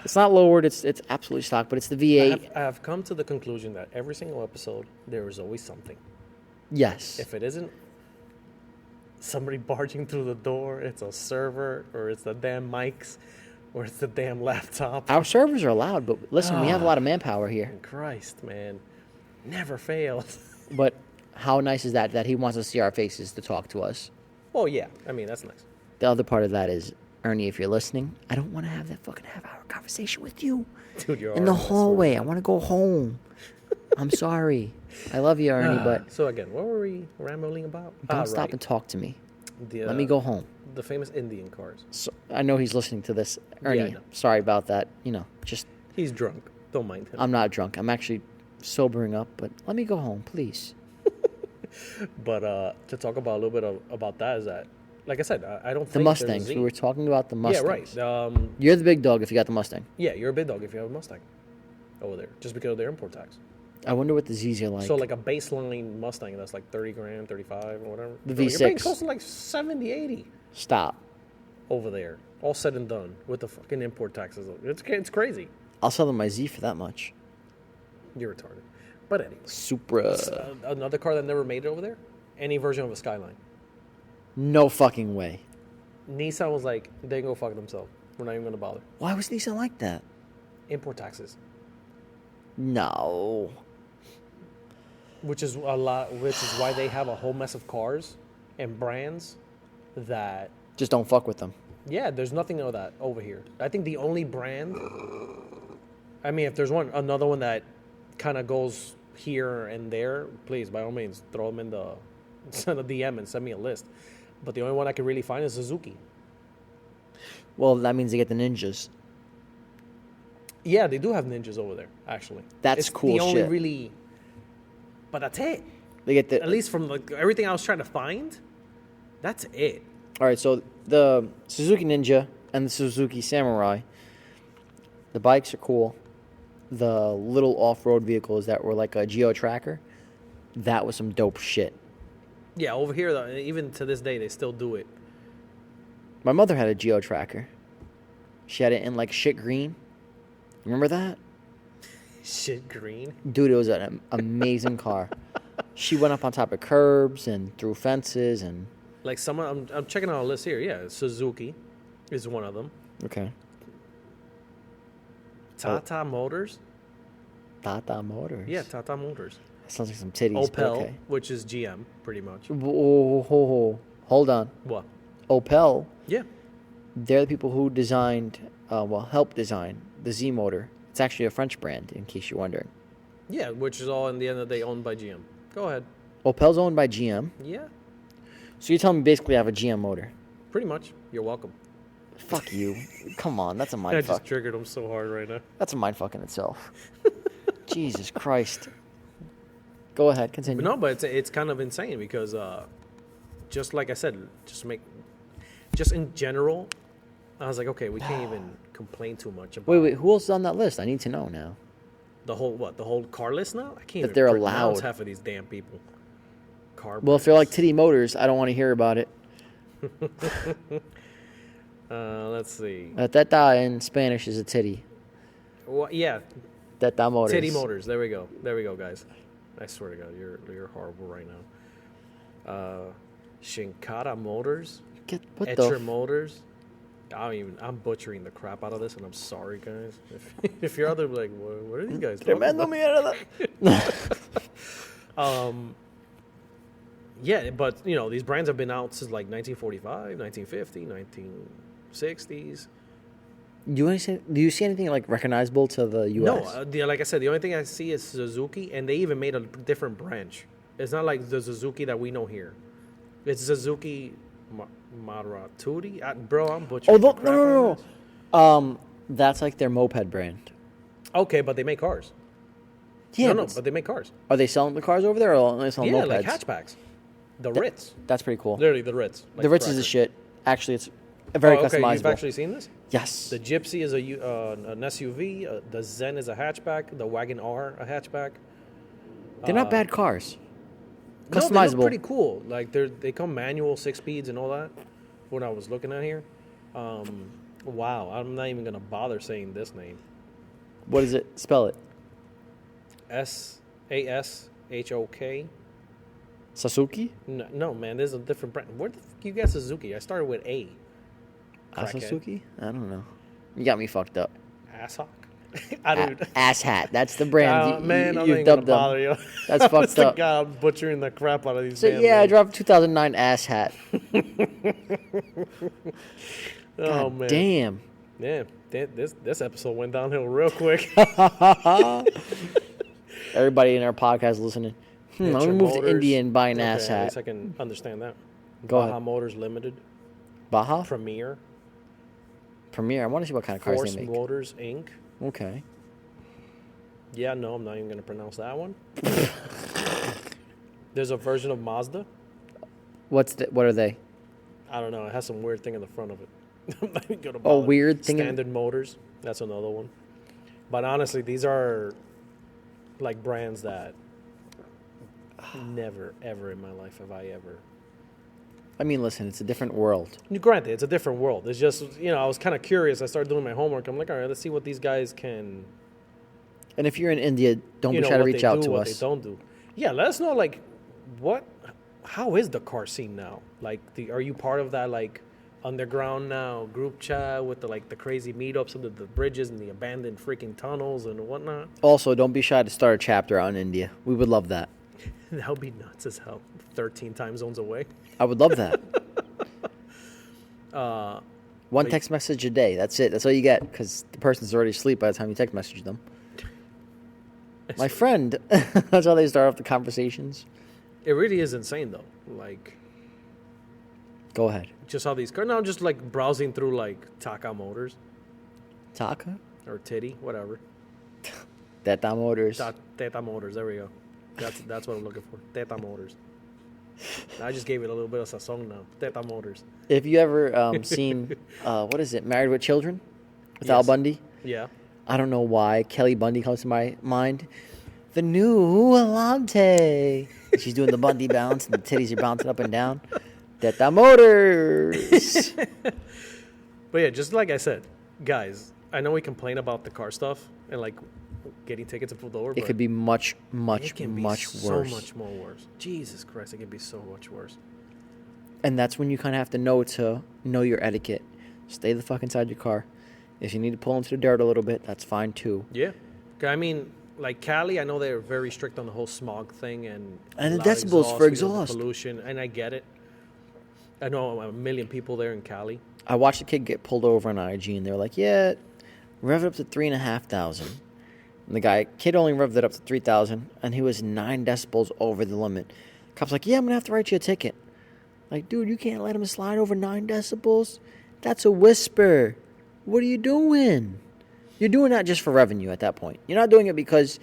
It's not lowered. It's absolutely stock, but it's the V8. I have come to the conclusion that every single episode, there is always something. Yes. If it isn't somebody barging through the door, it's a server, or it's the damn mics, or it's the damn laptop. Our servers are loud, but listen, we have a lot of manpower here. Christ, man. Never fails. But how nice is that he wants to see our faces to talk to us? Oh, yeah. I mean, that's nice. The other part of that is, Ernie, if you're listening, I don't want to have that fucking half-hour conversation with you Dude, you're in the already hallway. I want to go home. I'm sorry. I love you, Ernie, but So, again, what were we rambling about? don't stop right. and talk to me. The, Let me go home. The famous Indian cars. So, I know he's listening to this. Ernie, I know. sorry about that. Just He's drunk. Don't mind him. I'm not drunk. I'm actually sobering up, but let me go home, please. But to talk about a little bit about that is that, like I said, I don't The think Mustangs. there's a Z. We were talking about the Mustangs. Yeah, right. You're the big dog if you got the Mustang. Yeah, you're a big dog if you have a Mustang over there, just because of their import tax. I wonder what the Z's are like. So, like a baseline Mustang that's like 30 grand, 35 or whatever. The Bro, You're paying V6. close to like 70, 80 Stop. over there, all said and done with the fucking import taxes. It's crazy. I'll sell them my Z for that much. You're retarded. But anyway, Supra. another car that never made it over there, any version of a Skyline. No fucking way. Nissan was like, they can go fuck themselves. We're not even going to bother. Why was Nissan like that? Import taxes. No. Which is why they have a whole mess of cars and brands that, Just don't fuck with them. yeah, there's nothing of that over here. I think the only brand, I mean, if there's another one that kind of goes here and there, please, by all means, throw them in send a DM and send me a list. But the only one I can really find is Suzuki. Well, that means they get the Ninjas. Yeah, they do have Ninjas over there, actually. That's it's cool the only shit. really, but that's it. They get the... At least from everything I was trying to find, that's it. All right, so the Suzuki Ninja and the Suzuki Samurai, the bikes are cool. The little off-road vehicles that were like a Geo Tracker, that was some dope shit. Yeah, over here, though, even to this day, they still do it. My mother had a Geo Tracker. She had it in like shit green. Remember that? Shit green. Dude, it was an amazing car. She went up on top of curbs and through fences and... Like someone, I'm checking out a list here. Yeah, Suzuki is one of them. Okay. Tata Motors. Tata Motors. Yeah, Tata Motors. That sounds like some titties. Opel, Okay. which is GM, pretty much. Whoa. Hold on. What? Opel. Yeah. They're the people who designed, helped design the Z motor. It's actually a French brand, in case you're wondering. Yeah, which is all in the end of the day owned by GM. Go ahead. Opel's owned by GM. Yeah, So you're telling me basically I have a GM motor? pretty much. You're welcome. Fuck you. Come on, that's a I mind just fuck. triggered him so hard right now. That's a mind fuck in itself. Jesus Christ. Go ahead, continue. But no, but it's kind of insane because just like I said, just in general, I was like, okay, we can't even complain too much about Wait, who else is on that list? I need to know now. the whole car list now. I can't That even they're pronounce allowed. half of these damn people. Car. Well, if they're like brands. Titty Motors, I don't want to hear about it. Let's see. Teta in Spanish is a titty. Well, yeah, Teta Motors. Titty Motors. There we go, guys. I swear to God, you're horrible right now. Shinkara Motors, What Etcher the? Motors. I'm butchering the crap out of this, and I'm sorry, guys. If you're out there, like, what are these guys talking Tremendo about? mierda. Yeah, but these brands have been out since like 1945, 1950, 1960s. Do you see anything like recognizable to the U.S.? No, like I said, the only thing I see is Suzuki, and they even made a different branch. It's not like the Suzuki that we know here. It's Suzuki Maratudi. Bro, I'm butchering. Oh, the crap out of this. no. That's like their moped brand. Okay, but they make cars. Yeah, No, but they make cars. are they selling the cars over there, or are they selling Yeah, mopeds? like hatchbacks. The Ritz. That's pretty cool. Literally, the Ritz. Like The Ritz is cracker. the shit. Actually, it's very okay, customizable. you've actually seen this? Yes. The Gypsy is an SUV. The Zen is a hatchback. The Wagon R a hatchback. They're not bad cars. No, they Customizable. look pretty cool. Like they come manual 6 speeds and all that. What I was looking at here. Wow, I'm not even gonna bother saying this name. What is it? Spell it. Sashok. Sasuke? No, man, there's a different brand. Where the fuck you got Suzuki? I started with A. Crackhead. Sasuke? I don't know. You got me fucked up. Asshawk. I don't. Ass hat. That's the brand. Man, I'm you not even gonna dubbed them. bother you. That's Honest fucked to up. God, I'm butchering the crap out of these. So damn yeah, I names. dropped 2009 ass hat. Oh God man. damn. Yeah, this episode went downhill real quick. Everybody in our podcast listening. I'm gonna move to India and buy an ass Okay, at hat. least I can understand that. Go Baja ahead. Motors Limited, Baja? Premier, Premier. I want to see what kind of cars Force they make. Motors Inc. Okay. Yeah, no, I'm not even gonna pronounce that one. There's a version of Mazda. What are they? I don't know. It has some weird thing in the front of it. I'm not even gonna Oh, bother. weird thing in- Standard Motors. That's another one. But honestly, these are like brands that never, ever in my life have I ever. I mean, listen, it's a different world. Granted, it's a different world. It's just, I was kind of curious. I started doing my homework. I'm like, all right, let's see what these guys can. And if you're in India, don't be trying to what reach they out do, to what us. they don't do. Yeah, let us know. Like, how is the car scene now? Like, are you part of that like underground now group chat with the crazy meetups of the bridges and the abandoned freaking tunnels and whatnot? Also, don't be shy to start a chapter on India. We would love that. That would be nuts as hell. 13 time zones away. I would love that. One but- text message a day. That's it. That's all you get because the person's already asleep by the time you text message them. My friend. That's how they start off the conversations. It really is insane though. Like, Go ahead. just how these cars. No, I'm just like browsing through like Taka Motors Taka? or Titty, whatever. Teta Motors. Teta Motors. There we go. That's what I'm looking for. Teta Motors. I just gave it a little bit of sazon now. Teta Motors. If you ever seen, what is it, Married with Children? With Al Yes. Bundy? Yeah. I don't know why Kelly Bundy comes to my mind. The new Alante. She's doing the Bundy bounce and the titties are bouncing up and down. Teta Motors. But yeah, just like I said, guys, I know we complain about the car stuff and like getting tickets and pulled over, It but could be much, it much, can be much so worse. much more worse. Jesus Christ, it can be so much worse. And that's when you kind of have to know your etiquette. Stay the fuck inside your car. If you need to pull into the dirt a little bit, that's fine too. Yeah. I mean, like Cali, I know they're very strict on the whole smog thing and the loud decibels for because of the exhaust. pollution, and I get it. I know a million people there in Cali. I watched a kid get pulled over on IG, and they were like, "Yeah, rev it up to 3,500." And the kid only revved it up to 3,000, and he was 9 decibels over the limit. Cop's like, "Yeah, I'm gonna have to write you a ticket." Like, dude, you can't let him slide over 9 decibels. That's a whisper. What are you doing? You're doing that just for revenue at that point. You're not doing it because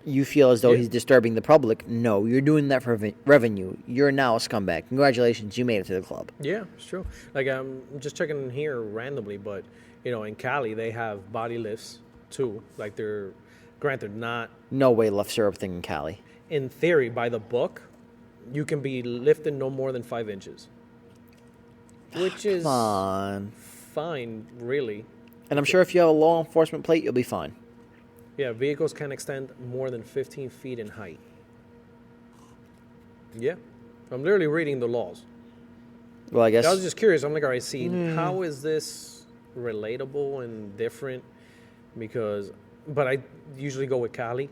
you feel as though he's disturbing the public. No, you're doing that for revenue. You're now a scumbag. Congratulations, you made it to the club. Yeah, it's true. Like I'm just checking here randomly, but in Cali they have body lifts too. Like they're granted not No way left syrup thing in Cali. in theory by the book. You can be lifted no more than 5 inches, which is Come on. fine, really. And I'm sure if you have a law enforcement plate, you'll be fine. Yeah, vehicles can extend more than 15 feet in height. Yeah, I'm literally reading the laws. Well, I guess. I was just curious. I'm like, all right, see, how is this relatable and different? But I usually go with Cali,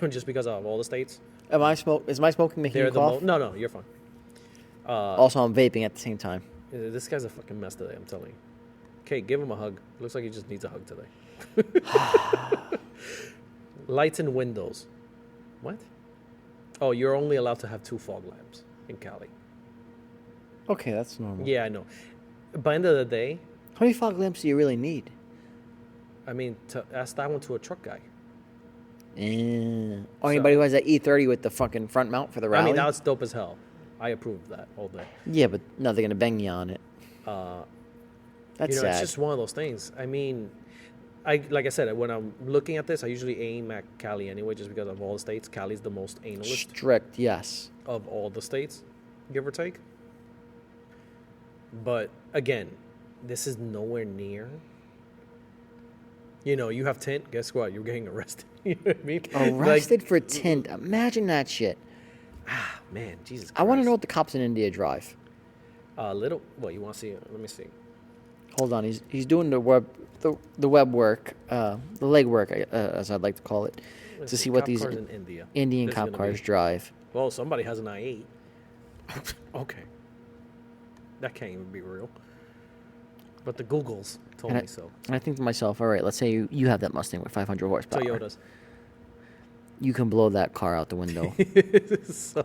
just because of all the states. Is my smoking making you cough? No, you're fine. Also, I'm vaping at the same time. This guy's a fucking mess today, I'm telling you. Okay, give him a hug. Looks like he just needs a hug today. Lights and windows. What? Oh, you're only allowed to have 2 fog lamps in Cali. Okay, that's normal. Yeah, I know. By the end of the day, How many fog lamps do you really need? I mean, to ask that one to a truck guy. Or anybody who has that E30 with the fucking front mount for the rally? I mean, that's dope as hell. I approve of that all day. Yeah, but no, they're going to bang you on it. That's sad. It's just one of those things. I mean, like I said, when I'm looking at this, I usually aim at Cali anyway, just because of all the states. Cali's the most analist Strict, yes. of all the states, give or take. But again, this is nowhere near. You have tint. Guess what? You're getting arrested. You know what I mean? Arrested for tint. Imagine that shit. Man, Jesus Christ. I want to know what the cops in India drive. What, you want to see? Let me see. Hold on, he's doing the web work, the leg work, as I'd like to call it, to see what Cop these cars in India. Indian This is cop gonna cars be- drive. Well, somebody has an I-8. Okay. That can't even be real. But the Googles told me so. And I think to myself, all right, let's say you have that Mustang with 500 horsepower. Toyotas. You can blow that car out the window. So,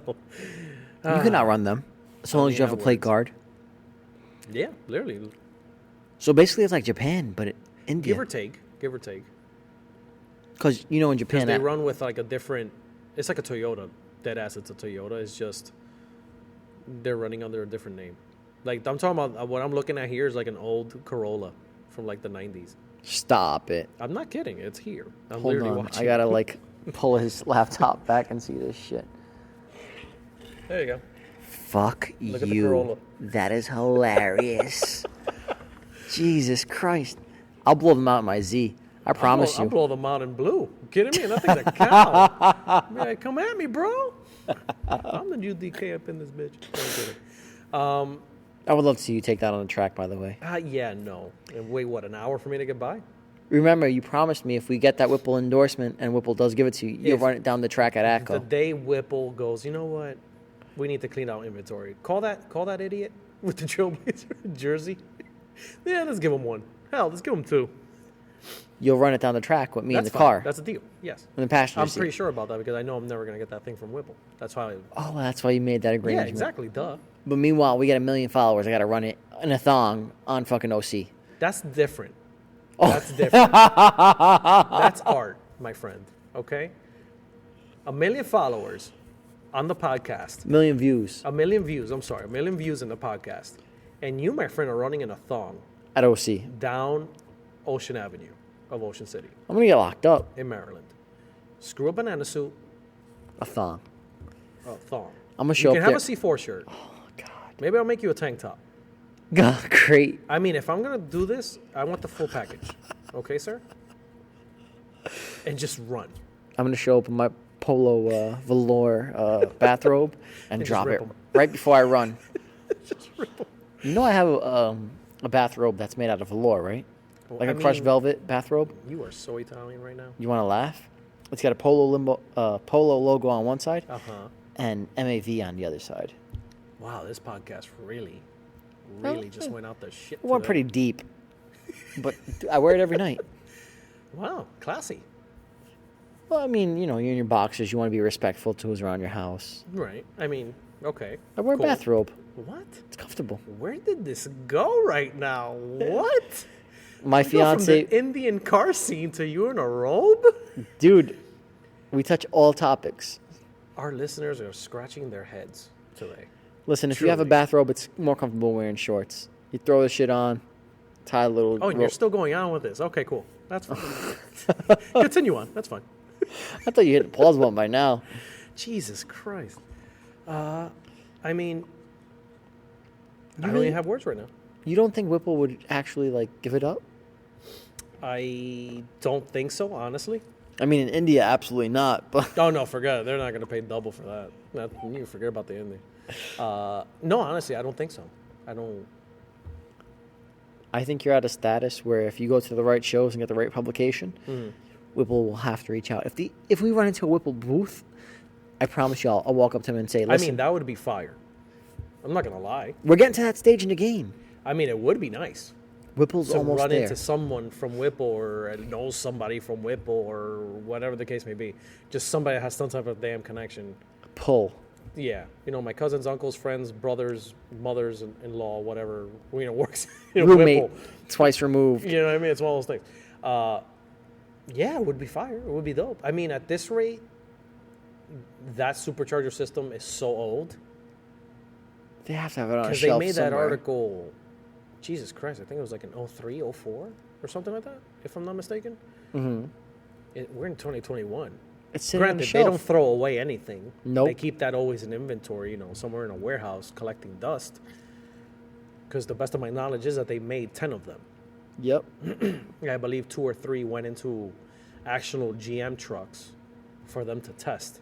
You can outrun them, as long as you have a plate works. guard. yeah, literally. So basically, it's like Japan, but India. Give or take. Because in Because Japan, they run with like a different. It's like a Toyota. Dead ass, it's a Toyota. It's just they're running under a different name. Like I'm talking about what I'm looking at here is like an old Corolla from like the 90s. stop it. I'm not kidding. It's here. I'm Hold literally on, watching. I gotta like pull his laptop back and see this shit. There you go. Fuck Look at the you. Corolla. That is hilarious. Jesus Christ. I'll blow them out in my Z. I promise I'll you. blow them out in blue. You kidding me? Nothing's a cow. Man, come at me, bro. I'm the new DK up in this bitch. No, I'm kidding. I would love to see you take that on the track, by the way. Yeah, no. And wait, what, an hour for me to get by? Remember, you promised me if we get that Whipple endorsement and Whipple does give it to you, you'll run it down the track at The ACO. day Whipple goes, you know what? We need to clean out inventory. Call that idiot with the Trailblazer jersey. Yeah, let's give him one. Hell, let's give him 2. You'll run it down the track with me in That's the fine. car. That's a deal. Yes. In the passenger I'm seat. pretty sure about that because I know I'm never going to get that thing from Whipple. That's why. Oh, that's why you made that Yeah, agreement. exactly. Duh. But meanwhile, we got 1 million followers. I got to run it in a thong on fucking OC. That's different. Oh. That's different. That's art, my friend. Okay? 1 million followers on the podcast. 1 million views 1 million views. I'm sorry. 1 million views in the podcast. And you, my friend, are running in a thong at OC. down Ocean Avenue of Ocean City I'm going to get locked up. in Maryland. Screw a banana suit, A thong. a thong. I'm going to show You up can there. have a C4 shirt. Oh, God. Maybe I'll make you a tank top. God, great. I mean, if I'm gonna do this, I want the full package. Okay, sir? And just run. I'm going to show up in my polo velour bathrobe and And just drop rip it 'em. right before I run. Just rip 'em. You know I have a bathrobe that's made out of velour, right? Well, Like I a crushed mean, velvet bathrobe. You are so Italian right now. You want to laugh? It's got a polo logo on one side Uh-huh. and MAV on the other side. Wow, this podcast really just went out the shit. It went today. pretty deep, but I wear it every night. Wow, classy. Well, I mean, you're in your boxers. You want to be respectful to who's around your house. Right. I mean, okay. I wear cool. a bathrobe. What? It's comfortable. Where did this go right now? What? My You go from fiance, the Indian car scene to you in a robe? dude, we touch all topics. Our listeners are scratching their heads today. Listen, if you have a Truly. bathrobe, it's more comfortable wearing shorts. You throw the shit on, tie a little. Oh, and you're still going on with this. Okay, cool. That's fine. Continue on. That's fine. I thought you hit the pause button by now. Jesus Christ. I mean, I don't really- even have words right now. You don't think Whipple would actually give it up? I don't think so, honestly. I mean, in India, absolutely not. But Oh, no, forget it. They're not going to pay double for that. You forget about the ending. No, honestly, I don't think so. I don't. I think you're at a status where if you go to the right shows and get the right publication, Whipple will have to reach out. If we run into a Whipple booth, I promise you, I'll walk up to him and say, I "Listen, mean, that would be fire. I'm not going to lie. we're getting to that stage in the game. I mean, it would be nice Whipple's to almost run there." into someone from Whipple or knows somebody from Whipple or whatever the case may be. Just somebody that has some type of damn connection. Pull. Yeah, my cousins, uncles, friends, brothers, mothers-in-law, whatever, works Roommate, Whipple. twice removed. You know what I mean? It's one of those things. Yeah, it would be fire. It would be dope. I mean, at this rate, that supercharger system is so old. They have to have it on a Because they shelf made somewhere. that article, Jesus Christ, I think it was like in 03, 04 or something like that, if I'm not mistaken. Mm-hmm. We're in 2021. It's sitting on Granted, the they shelf. don't throw away anything. Nope. They keep that always in inventory, somewhere in a warehouse collecting dust. Because the best of my knowledge is that they made 10 of them. Yep. I believe 2 or 3 went into actual GM trucks for them to test,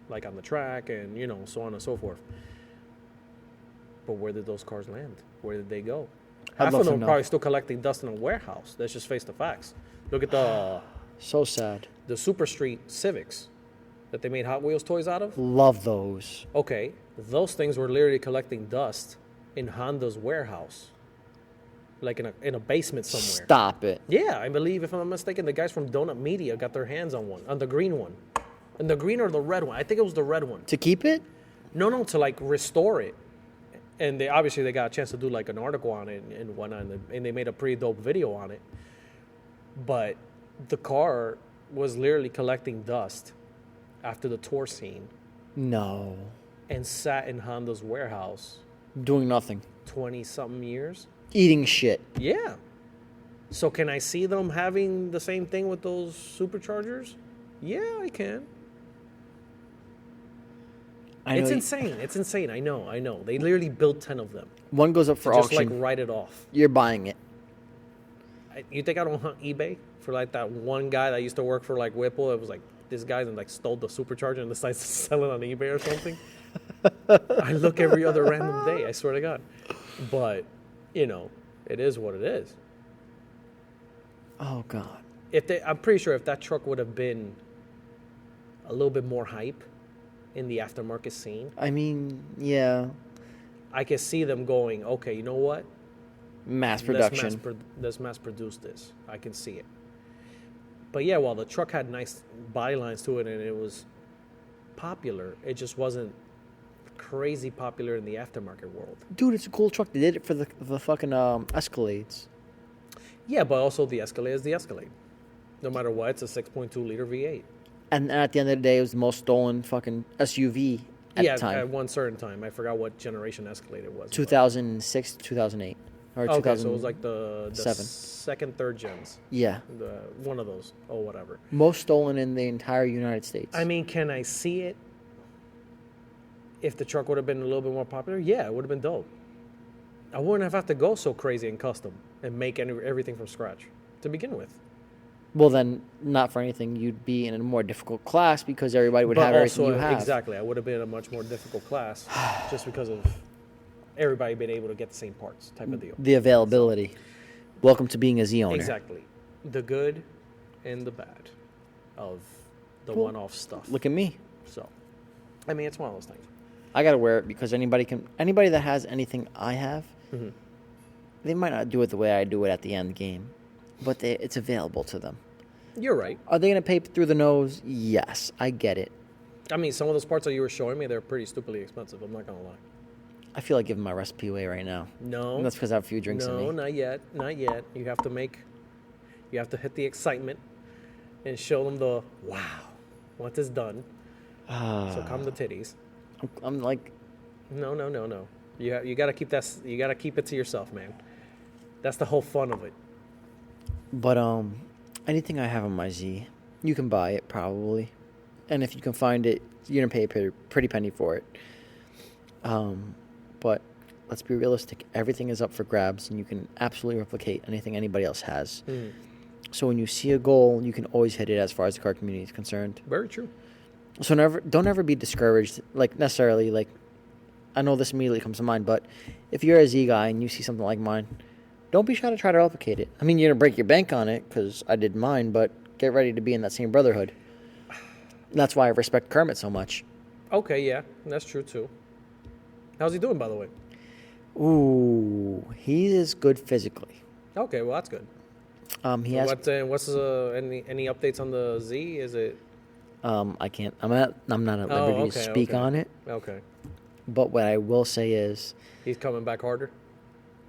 like on the track and, so on and so forth. But where did those cars land? Where did they go? I'd Half love of to them know. probably still collecting dust in a warehouse. Let's just face the facts. Look at the So sad. Super Street Civics that they made Hot Wheels toys out of. Love those. Okay, those things were literally collecting dust in Honda's warehouse, like in a basement somewhere. Stop it. Yeah, I believe, if I'm not mistaken, the guys from Donut Media got their hands on one, on the green one. And the green or the red one? I think it was the red one. To keep it? No, to restore it. And they obviously got a chance to do an article on it and whatnot, and they made a pretty dope video on it. But the car was literally collecting dust after the tour scene No. and sat in Honda's warehouse Doing nothing. 20-something years. Eating shit. Yeah. So can I see them having the same thing with those superchargers? Yeah, I can. It's insane. It's insane. I know. They literally built 10 of them. One goes up for Just auction. write it off. You're buying it. You think I don't hunt eBay for that one guy that used to work for Whipple? It was this guy that stole the supercharger and decides to sell it on eBay or something. I look every other random day. I swear to God. But it is what it is. Oh, God. I'm pretty sure if that truck would have been a little bit more hype in the aftermarket scene, I mean, yeah. I could see them going, okay, you know what? Mass production. Let's mass produce this. I can see it. But yeah, while the truck had nice body lines to it and it was popular, it just wasn't crazy popular in the aftermarket world. Dude, it's a cool truck. They did it for the fucking Escalades. Yeah, but also the Escalade is the Escalade. No matter what, it's a 6.2 liter V8. And at the end of the day, it was the most stolen fucking SUV at the time. At one certain time. I forgot what generation Escalade it was. 2006, 2008. Or Okay, 2007. so it was the second, third gens. Yeah. One of those, or whatever. Most stolen in the entire United States. I mean, can I see it? If the truck would have been a little bit more popular, yeah, it would have been dope. I wouldn't have to go so crazy and custom and make everything from scratch to begin with. Well, then, not for anything, you'd be in a more difficult class because everybody would But have everything also, you have. exactly, I would have been in a much more difficult class just because of everybody being able to get the same parts type of deal. The availability. Welcome to being a Z owner. Exactly. The good and the bad of the one-off stuff. Look at me. So, I mean, it's one of those things. I gotta wear it because anybody that has anything I have, they might not do it the way I do it at the end game, but it's available to them. You're right. Are they gonna pay through the nose? Yes, I get it. I mean, some of those parts that you were showing me, they're pretty stupidly expensive. I'm not gonna lie. I feel like giving my recipe away right now. No. And that's because I have a few drinks in me. No, not yet. Not yet. You have to hit the excitement and show them the wow. Once it's done. So come the titties. I'm like, No. You gotta keep that. You gotta keep it to yourself, man. That's the whole fun of it. but anything I have on my Z, you can buy it probably, and if you can find it, you're gonna pay a pretty penny for it. But let's be realistic. Everything is up for grabs, and you can absolutely replicate anything anybody else has. So when you see a goal, you can always hit it as far as the car community is concerned. Very true. So don't ever be discouraged, like necessarily. Like, I know this immediately comes to mind, but if you're a Z guy and you see something like mine, don't be shy to try to replicate it. I mean, you're gonna break your bank on it because I did mine, but get ready to be in that same brotherhood. And that's why I respect Kermit so much. Okay, yeah, that's true too. How's he doing, by the way? Ooh, he is good physically. Okay, well that's good. He has. What's any updates on the Z? Is it? I can't. I'm not at liberty to speak on it. Okay. But what I will say is, He's coming back harder.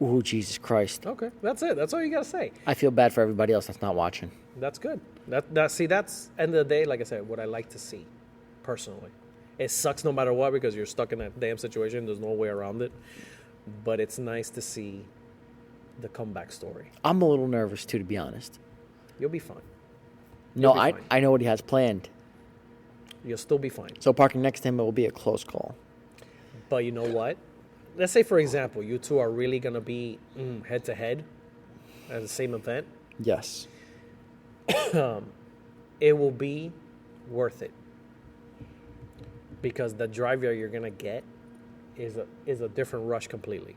ooh, Jesus Christ! Okay, that's it. That's all you gotta say. I feel bad for everybody else that's not watching. That's good. That's end of the day. Like I said, what I like to see, personally. It sucks no matter what because you're stuck in that damn situation. There's no way around it. But it's nice to see the comeback story. I'm a little nervous too, to be honest. You'll be fine. No, be I fine. I know what he has planned. You'll still be fine. So parking next to him, it will be a close call. But you know what? Let's say, for example, you two are really going to be head to head at the same event. Yes. It will be worth it. Because the drive you're going to get is a different rush completely.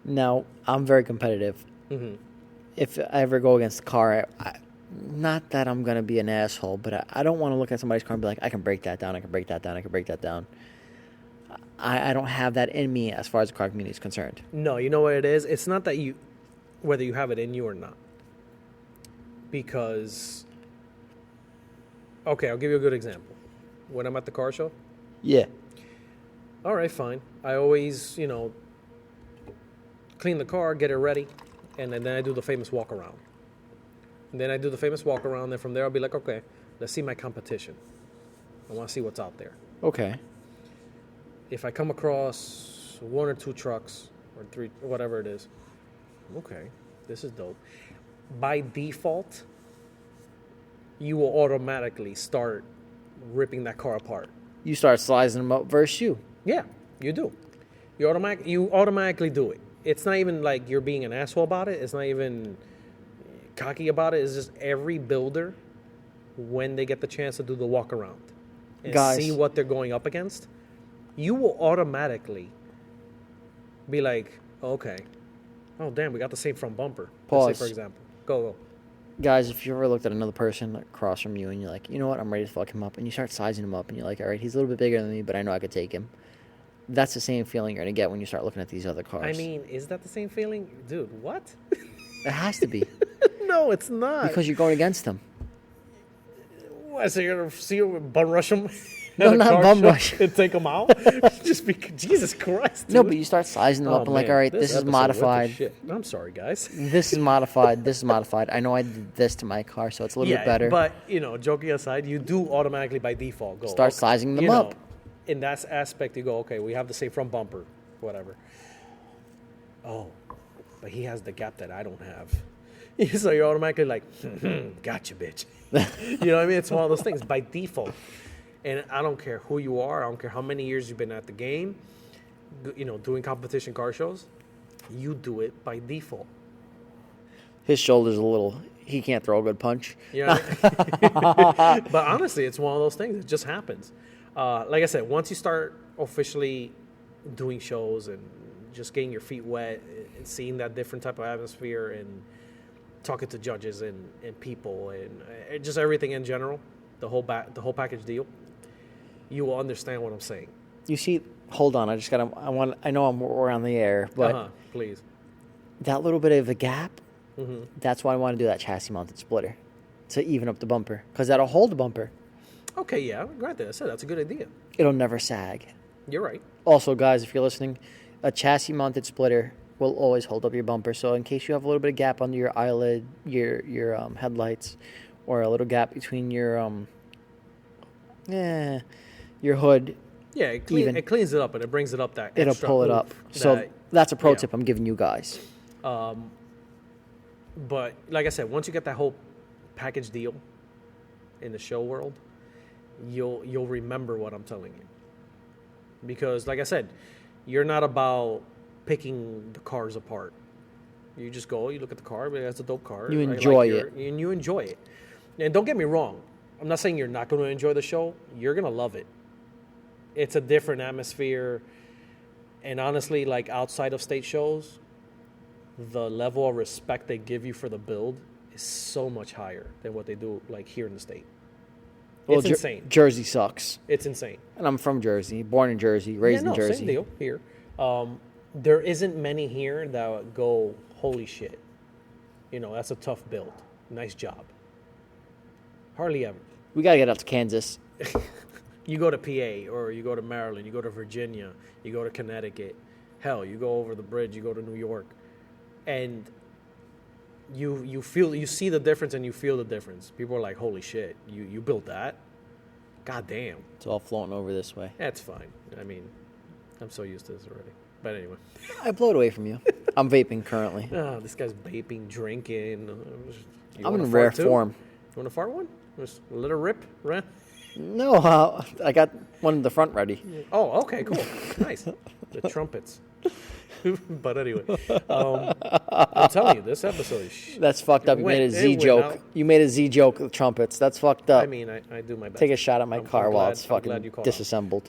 Now, I'm very competitive. If I ever go against the car, not that I'm going to be an asshole, but I don't want to look at somebody's car and be like, I can break that down, I can break that down, I can break that down. I don't have that in me as far as the car community is concerned. No, you know what it is? It's not that whether you have it in you or not. Because, okay, I'll give you a good example. When I'm at the car show, Yeah. all right, fine. I always, clean the car, get it ready, and then I do the famous walk around. And then I do the famous walk around, and from there I'll be like, okay, let's see my competition. I want to see what's out there. Okay. If I come across one or two trucks, or three, whatever it is, okay, this is dope. By default, you will automatically start ripping that car apart. You start slicing them up versus you. Yeah, you do. You automatically do it. It's not even like you're being an asshole about it. It's not even cocky about it. It's just every builder, when they get the chance to do the walk around and see what they're going up against, you will automatically be like, okay, oh damn, we got the same front bumper. Pause. Let's say, for example, go. Guys, if you ever looked at another person across from you and you're like, you know what, I'm ready to fuck him up, and you start sizing him up and you're like, all right, he's a little bit bigger than me, but I know I could take him. That's the same feeling you're going to get when you start looking at these other cars. I mean, is that the same feeling? Dude, what? It has to be. No, it's not. Because you're going against them. What, so you're going to see him bum rush him? No, not bum rush. And take them out? Just because, Jesus Christ, dude. No, but you start sizing them up and like, all right, this is episode went to modified. shit. I'm sorry, guys. This is modified. This is modified. I know I did this to my car, so it's a little bit better. But, joking aside, you do automatically by default go. Start sizing them up. In that aspect, you go, okay, we have the same front bumper, whatever. Oh, but he has the gap that I don't have. So you're automatically like, gotcha, bitch. You know what I mean? It's one of those things by default. And I don't care who you are. I don't care how many years you've been at the game, doing competition car shows. You do it by default. His shoulder's a little. He can't throw a good punch. You know what I mean? But honestly, it's one of those things. It just happens. Like I said, once you start officially doing shows and just getting your feet wet and seeing that different type of atmosphere and talking to judges and people and just everything in general, the whole package deal, you will understand what I'm saying. You see, hold on. I know we're on the air, but Please. that little bit of a gap, Mm-hmm. that's why I want to do that chassis mounted splitter to even up the bumper, because that'll hold the bumper. Okay, yeah, granted, I said that's a good idea. It'll never sag. You're right. Also, guys, if you're listening, a chassis mounted splitter will always hold up your bumper. So in case you have a little bit of gap under your eyelid, your headlights, or a little gap between your hood, Yeah, it cleans it up and it brings it up that it'll extra pull it up. So that's a pro tip I'm giving you guys. But like I said, once you get that whole package deal in the show world, you'll remember what I'm telling you. Because like I said, you're not about picking the cars apart. You just go, you look at the car, but that's a dope car. You enjoy it. And you enjoy it. And don't get me wrong, I'm not saying you're not going to enjoy the show. You're going to love it. It's a different atmosphere. And honestly, like outside of state shows, the level of respect they give you for the build is so much higher than what they do like here in the state. Well, It's insane. Jersey sucks. It's insane. And I'm from Jersey, born in Jersey, raised in Jersey. Same deal here. There isn't many here that go, holy shit. You know, that's a tough build. Nice job. Hardly ever. We got to get out to Kansas. You go to PA or you go to Maryland, you go to Virginia, you go to Connecticut. Hell, you go over the bridge, you go to New York. And you see the difference and you feel the difference. People are like, holy shit, you built that? God damn. It's all floating over this way. That's fine. I mean, I'm so used to this already. But anyway. I blow it away from you. I'm vaping currently. Oh, this guy's vaping, drinking. I'm in rare form. You want to fart one? Just a little rip, right? No, I got one in the front ready. Oh, okay, cool. Nice. The trumpets. But anyway, I'm telling you, this episode is... That's fucked up. You made a Z joke. You made a Z joke with trumpets. That's fucked up. I mean, I do my best. Take a shot at my car while it's fucking disassembled.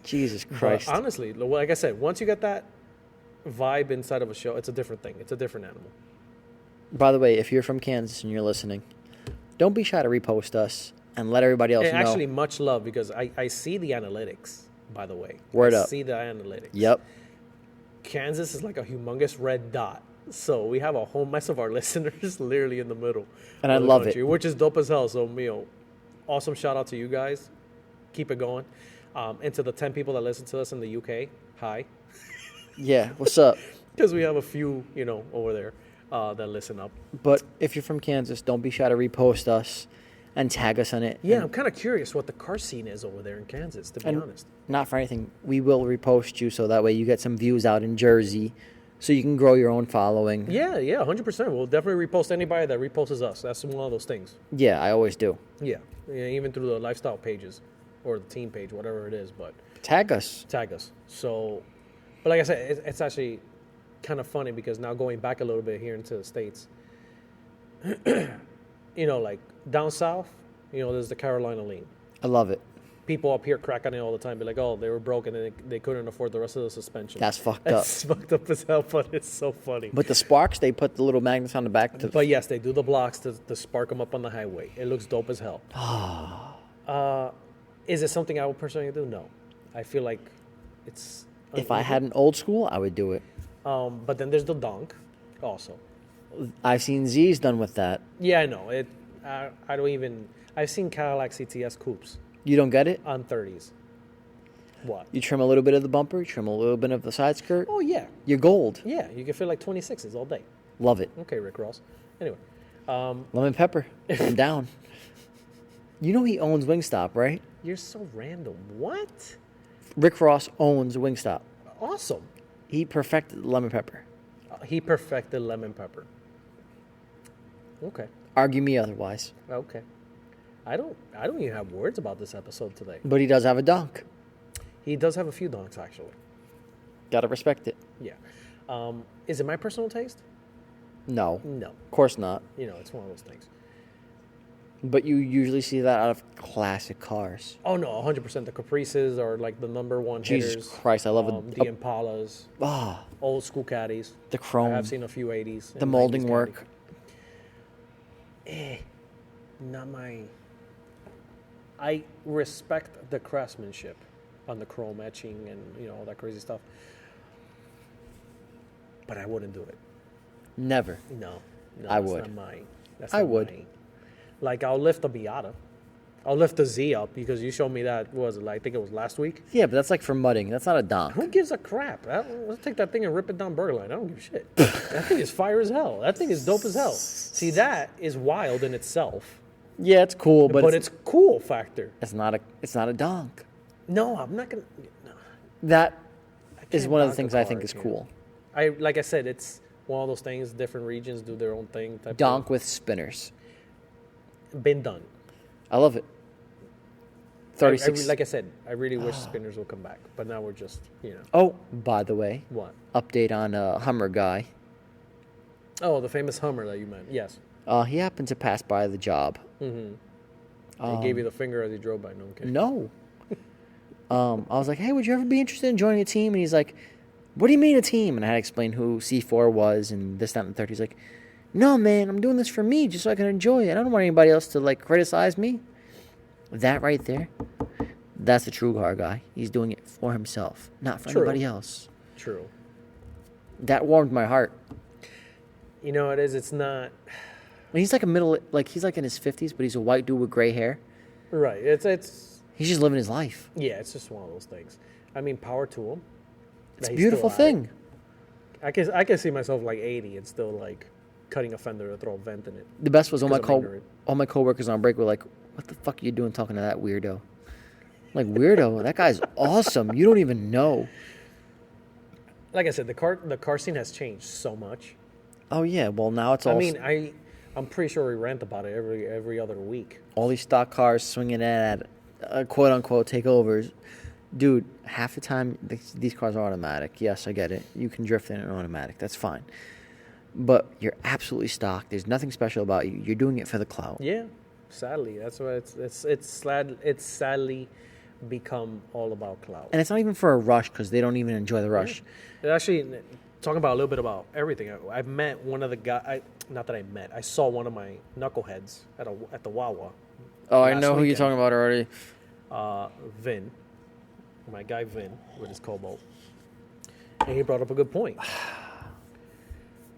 Jesus Christ. But honestly, like I said, once you get that vibe inside of a show, it's a different thing. It's a different animal. By the way, if you're from Kansas and you're listening, don't be shy to repost us and let everybody else know. Actually, much love, because I see the analytics, by the way. Word up. I see the analytics. Yep. Kansas is like a humongous red dot. So we have a whole mess of our listeners literally in the middle. And I love it. Which is dope as hell. So, awesome shout out to you guys. Keep it going. And to the 10 people that listen to us in the UK, hi. Yeah, what's up? Because we have a few, over there that listen up. But if you're from Kansas, don't be shy to repost us and tag us on it. Yeah, I'm kind of curious what the car scene is over there in Kansas, to be honest. Not for anything. We will repost you so that way you get some views out in Jersey so you can grow your own following. Yeah, 100%. We'll definitely repost anybody that reposts us. That's one of those things. Yeah, I always do. Yeah, even through the lifestyle pages or the team page, whatever it is. But tag us. So, but like I said, it's actually kind of funny because now going back a little bit here into the States, like down south, there's the Carolina lean. I love it. People up here crack on it all the time. Be like, oh, they were broke and they couldn't afford the rest of the suspension. That's fucked up. That's fucked up as hell, but it's so funny. But the sparks, they put the little magnets on the back. But yes, they do the blocks to spark them up on the highway. It looks dope as hell. Is it something I would personally do? No. I feel like it's... If I had an old school, I would do it. But then there's the donk also. I've seen Z's done with that. Yeah, I know. I don't even... I've seen Cadillac CTS coupes. You don't get it? On 30s. What? You trim a little bit of the bumper, you trim a little bit of the side skirt. Oh, yeah. You're gold. Yeah, you can feel like 26s all day. Love it. Okay, Rick Ross. Anyway. Lemon pepper. I'm down. You know he owns Wingstop, right? You're so random. What? Rick Ross owns Wingstop. Awesome. He perfected lemon pepper. He perfected lemon pepper. Okay. Argue me otherwise. Okay. I don't even have words about this episode today. But he does have a dunk. He does have a few donks, actually. Gotta respect it. Yeah. Is it my personal taste? No, No. of course not. You know, it's one of those things. But you usually see that out of classic cars. Oh no, 100%. The Caprices are like the number one Jesus hitters. Christ, I love the Impalas, Ah, old school caddies. the I chrome, have seen a few 80s. the and molding 90s work. caddies. Not my. I respect the craftsmanship on the chrome etching and all that crazy stuff, but I wouldn't do it. Never. No, I that's would. Not mine. That's I not would. mine. Like I'll lift a Miata. I'll lift the Z up because you showed me that. What was it? Like, I think it was last week. Yeah, but that's like for mudding. That's not a donk. Who gives a crap? Let's take that thing and rip it down burger line. I don't give a shit. That thing is fire as hell. That thing is dope as hell. See, that is wild in itself. Yeah, it's cool, but it's cool factor. it's not a donk. No, I'm not gonna. No. That is can't one of the donk a things I car, think is yeah. cool. Like I said, it's one of those things. Different regions do their own thing. Type Donk with spinners. thing. Been done. I love it. 36. Like I said, I really wish spinners will come back, but now we're just Oh, by the way, what? update on Hummer guy. Oh, the famous Hummer that you meant. Yes. He happened to pass by the job. He gave you the finger as he drove by. No, I'm kidding. No. I was like, hey, would you ever be interested in joining a team? And he's like, what do you mean a team? And I had to explain who C4 was and this, that, and the third. He's like, no, man, I'm doing this for me just so I can enjoy it. I don't want anybody else to, like, criticize me. That right there, that's the true car guy. He's doing it for himself, not for anybody else. True. That warmed my heart. You know, it is. It's not... And he's like he's like in his 50s, but he's a white dude with gray hair. Right. It's He's just living his life. yeah, it's just one of those things. I mean, power to him. It's a beautiful thing. I can see myself like 80 and still like cutting a fender to throw a vent in it. The best was all my 'Cause I'm ignorant. coworkers on break were like, what the fuck are you doing talking to that weirdo? I'm like, weirdo? That guy's awesome. You don't even know. Like I said, the car scene has changed so much. Oh, yeah. Well, now it's all... I mean, I'm pretty sure we rant about it every other week. all these stock cars swinging in at quote-unquote takeovers. Dude, half the time, these cars are automatic. Yes, I get it. You can drift in an automatic. That's fine. But you're absolutely stock. There's nothing special about you. You're doing it for the clout. Yeah, sadly, that's why it's sadly become all about clout. And it's not even for a rush because they don't even enjoy the rush. Yeah. Actually, talking about a little bit about everything. I've met one of the guys. Not that I met. I saw one of my knuckleheads at the Wawa. Oh, I last know who you're weekend. talking about already. Vin, my guy Vin with his Cobalt, and he brought up a good point.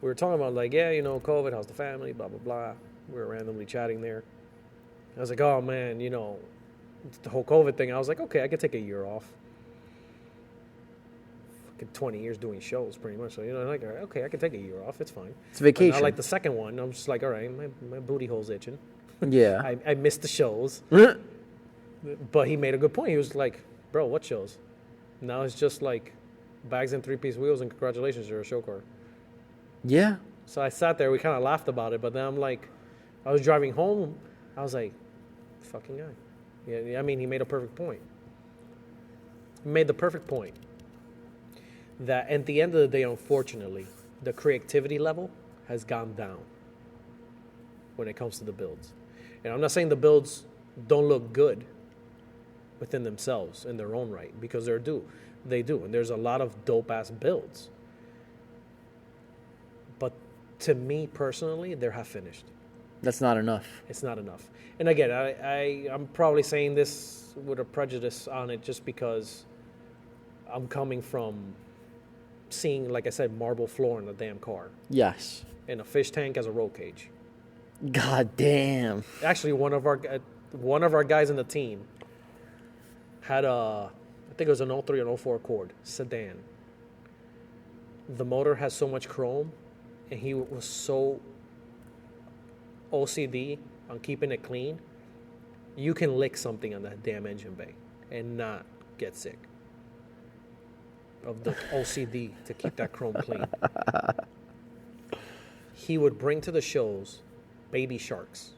We were talking about like, yeah, COVID, how's the family, blah blah blah. We were randomly chatting there. I was like, oh man, the whole COVID thing. I was like, okay, I could take a year off. Fucking 20 years doing shows, pretty much. So like, okay, I can take a year off. It's fine. It's vacation. But not like the second one. I'm just like, all right, my booty hole's itching. Yeah. I missed the shows. But he made a good point. He was like, bro, what shows? Now it's just like bags and 3-piece wheels and congratulations, you're a show car. Yeah. So I sat there, we kind of laughed about it, but then I'm like, I was driving home, I was like, fucking guy. Yeah, I mean, he made a perfect point. He made the perfect point that at the end of the day, unfortunately, the creativity level has gone down when it comes to the builds. And I'm not saying the builds don't look good within themselves in their own right, because they do, and there's a lot of dope ass builds. But to me personally, they're half finished. That's not enough. It's not enough. And again, I'm probably saying this with a prejudice on it just because I'm coming from seeing, like I said, marble floor in a damn car Yes. and a fish tank as a roll cage. God damn. Actually, one of our guys in the team had I think it was an 03 or 04 Accord sedan. The motor has so much chrome, and he was so OCD on keeping it clean. You can lick something on that damn engine bay and not get sick of the OCD to keep that chrome clean. He would bring to the shows baby sharks.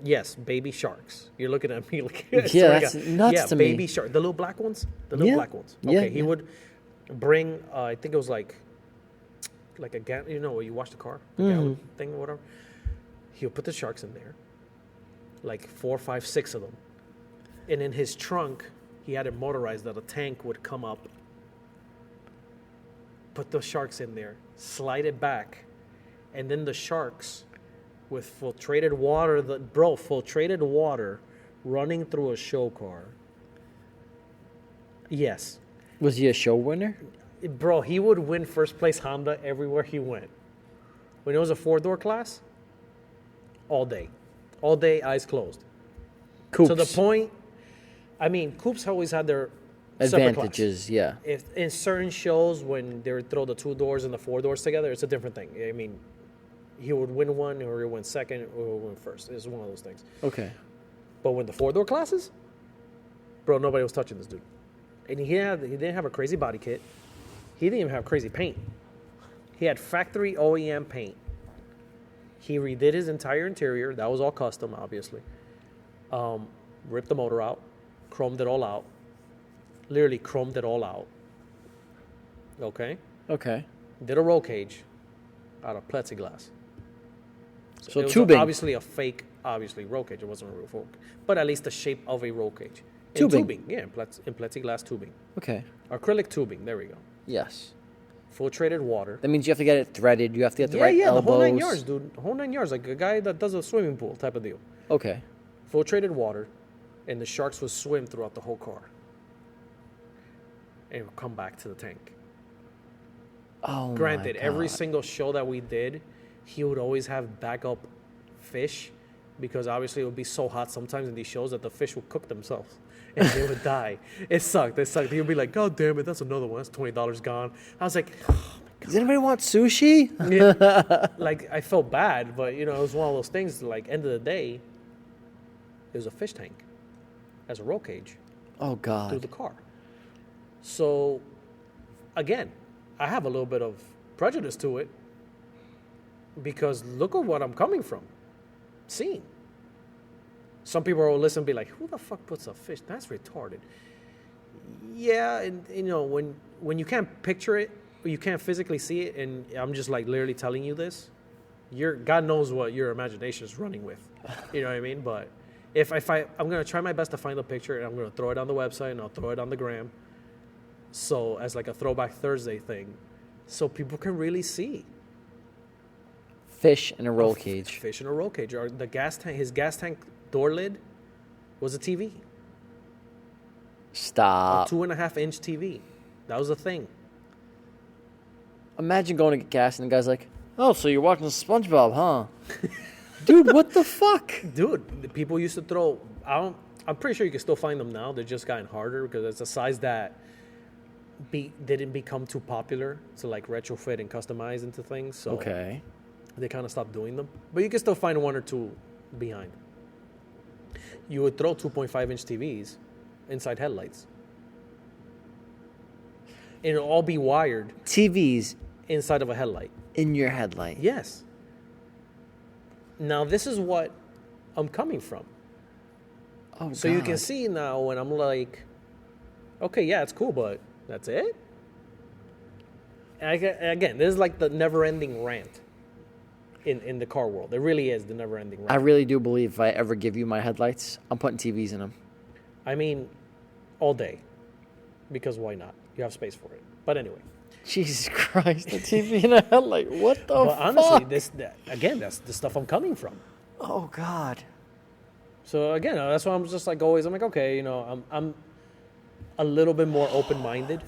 Yes, baby sharks. You're looking at me like Yeah, that's nuts to me. baby shark. The little black ones? The little black ones. Okay, Yeah, he yeah. would bring, I think it was like a gallon, where you wash the car, the gallon thing or whatever. He'll put the sharks in there, like 4, 5, 6 of them. And in his trunk, he had it motorized that a tank would come up, put the sharks in there, slide it back, and then the sharks with filtrated water running through a show car. Yes. Was he a show winner? Bro, he would win first place Honda everywhere he went. When it was a 4-door class, all day, eyes closed. Coupes. To the point, coupes always had their separate class. Advantages, yeah. If in certain shows, when they would throw the 2 doors and the 4 doors together, it's a different thing. He would win one, or he would win second, or he would win first. It's one of those things. Okay. But when the 4-door classes, bro, nobody was touching this dude. And he didn't have a crazy body kit. He didn't even have crazy paint. He had factory OEM paint. He redid his entire interior. That was all custom, obviously. Ripped the motor out, chromed it all out. Literally chromed it all out. Okay? Okay. Did a roll cage out of plexiglass. So it was tubing. Obviously a fake, roll cage. It wasn't a real roll cage. But at least the shape of a roll cage. Tubing. Yeah, in plexiglass tubing. Okay. Acrylic tubing. There we go. Yes. Filtrated water. That means you have to get it threaded. You have to get the right elbows. The whole 9 yards, dude. The whole 9 yards, like a guy that does a swimming pool type of deal. Okay. Filtrated water, and the sharks would swim throughout the whole car. And it would come back to the tank. Oh, Granted, my every God. single show that we did, he would always have backup fish, because obviously it would be so hot sometimes in these shows that the fish would cook themselves and they would die. It sucked. He would be like, God damn it, that's another one. That's $20 gone. I was like, Does anybody want sushi? yeah. Like, I felt bad, but, it was one of those things, like, end of the day, it was a fish tank as a roll cage Oh, through God. the car. So, again, I have a little bit of prejudice to it, because look at what I'm coming from. Seeing. Some people will listen and be like, who the fuck puts a fish? That's retarded. Yeah, and when you can't picture it, or you can't physically see it, and I'm just like literally telling you this, God knows what your imagination is running with. You know what I mean? But I'm gonna try my best to find a picture, and I'm gonna throw it on the website, and I'll throw it on the gram. So as like a Throwback Thursday thing, so people can really see. Fish in a roll cage. Fish in a roll cage. Or his gas tank door lid was a TV. Stop. A 2.5-inch TV. That was a thing. Imagine going to get gas and the guy's like, oh, so you're watching SpongeBob, huh? Dude, what the fuck? Dude, the people used to throw... I'm pretty sure you can still find them now. They're just gotten harder because it's a size that didn't become too popular to like retrofit and customize into things. So Okay. they kind of stopped doing them. But you can still find 1 or 2 behind. You would throw 2.5-inch TVs inside headlights. And it'll all be wired TVs inside of a headlight. in your headlight. Yes. Now, this is what I'm coming from. Oh, So God. you can see now when I'm like, okay, yeah, it's cool, but that's it? And again, this is like the never-ending rant in the car world. It really is the never-ending rant. I really do believe if I ever give you my headlights, I'm putting TVs in them. I mean, all day. Because why not? You have space for it. But anyway. Jesus Christ, the TV in a headlight. What the But fuck? honestly, that's the stuff I'm coming from. Oh, God. So again, that's why I'm just like always. I'm like, okay, I'm a little bit more open-minded,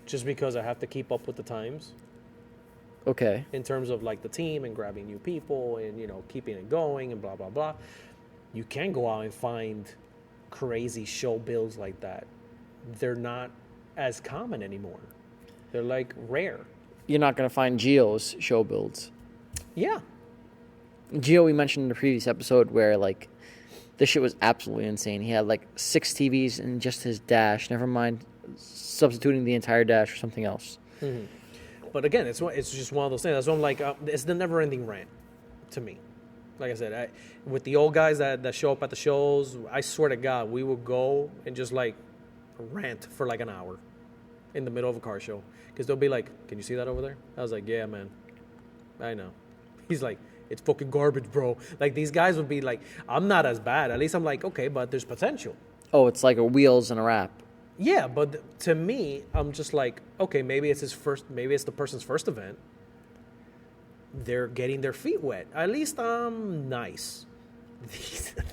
just because I have to keep up with the times Okay. in terms of like the team and grabbing new people and keeping it going and blah blah blah. You can go out and find crazy show builds like that. They're not as common anymore. They're like rare. You're not going to find Gio's show builds. Yeah. Gio, we mentioned in the previous episode where, like, this shit was absolutely insane. He had, like, 6 TVs in just his dash, never mind substituting the entire dash for something else. Mm-hmm. But again, it's just one of those things. That's why I'm like, it's the never-ending rant to me. Like I said, with the old guys that show up at the shows, I swear to God, we would go and just, like, rant for, like, an hour. in the middle of a car show because they'll be like, "Can you see that over there?" I was like, "Yeah, man, I know." He's like, "It's fucking garbage, bro." Like these guys would be like, "I'm not as bad." At least I'm like, "Okay, but there's potential." Oh, it's like a wheels and a wrap. Yeah, but to me, I'm just like, okay, maybe it's maybe it's the person's first event. They're getting their feet wet. At least I'm nice.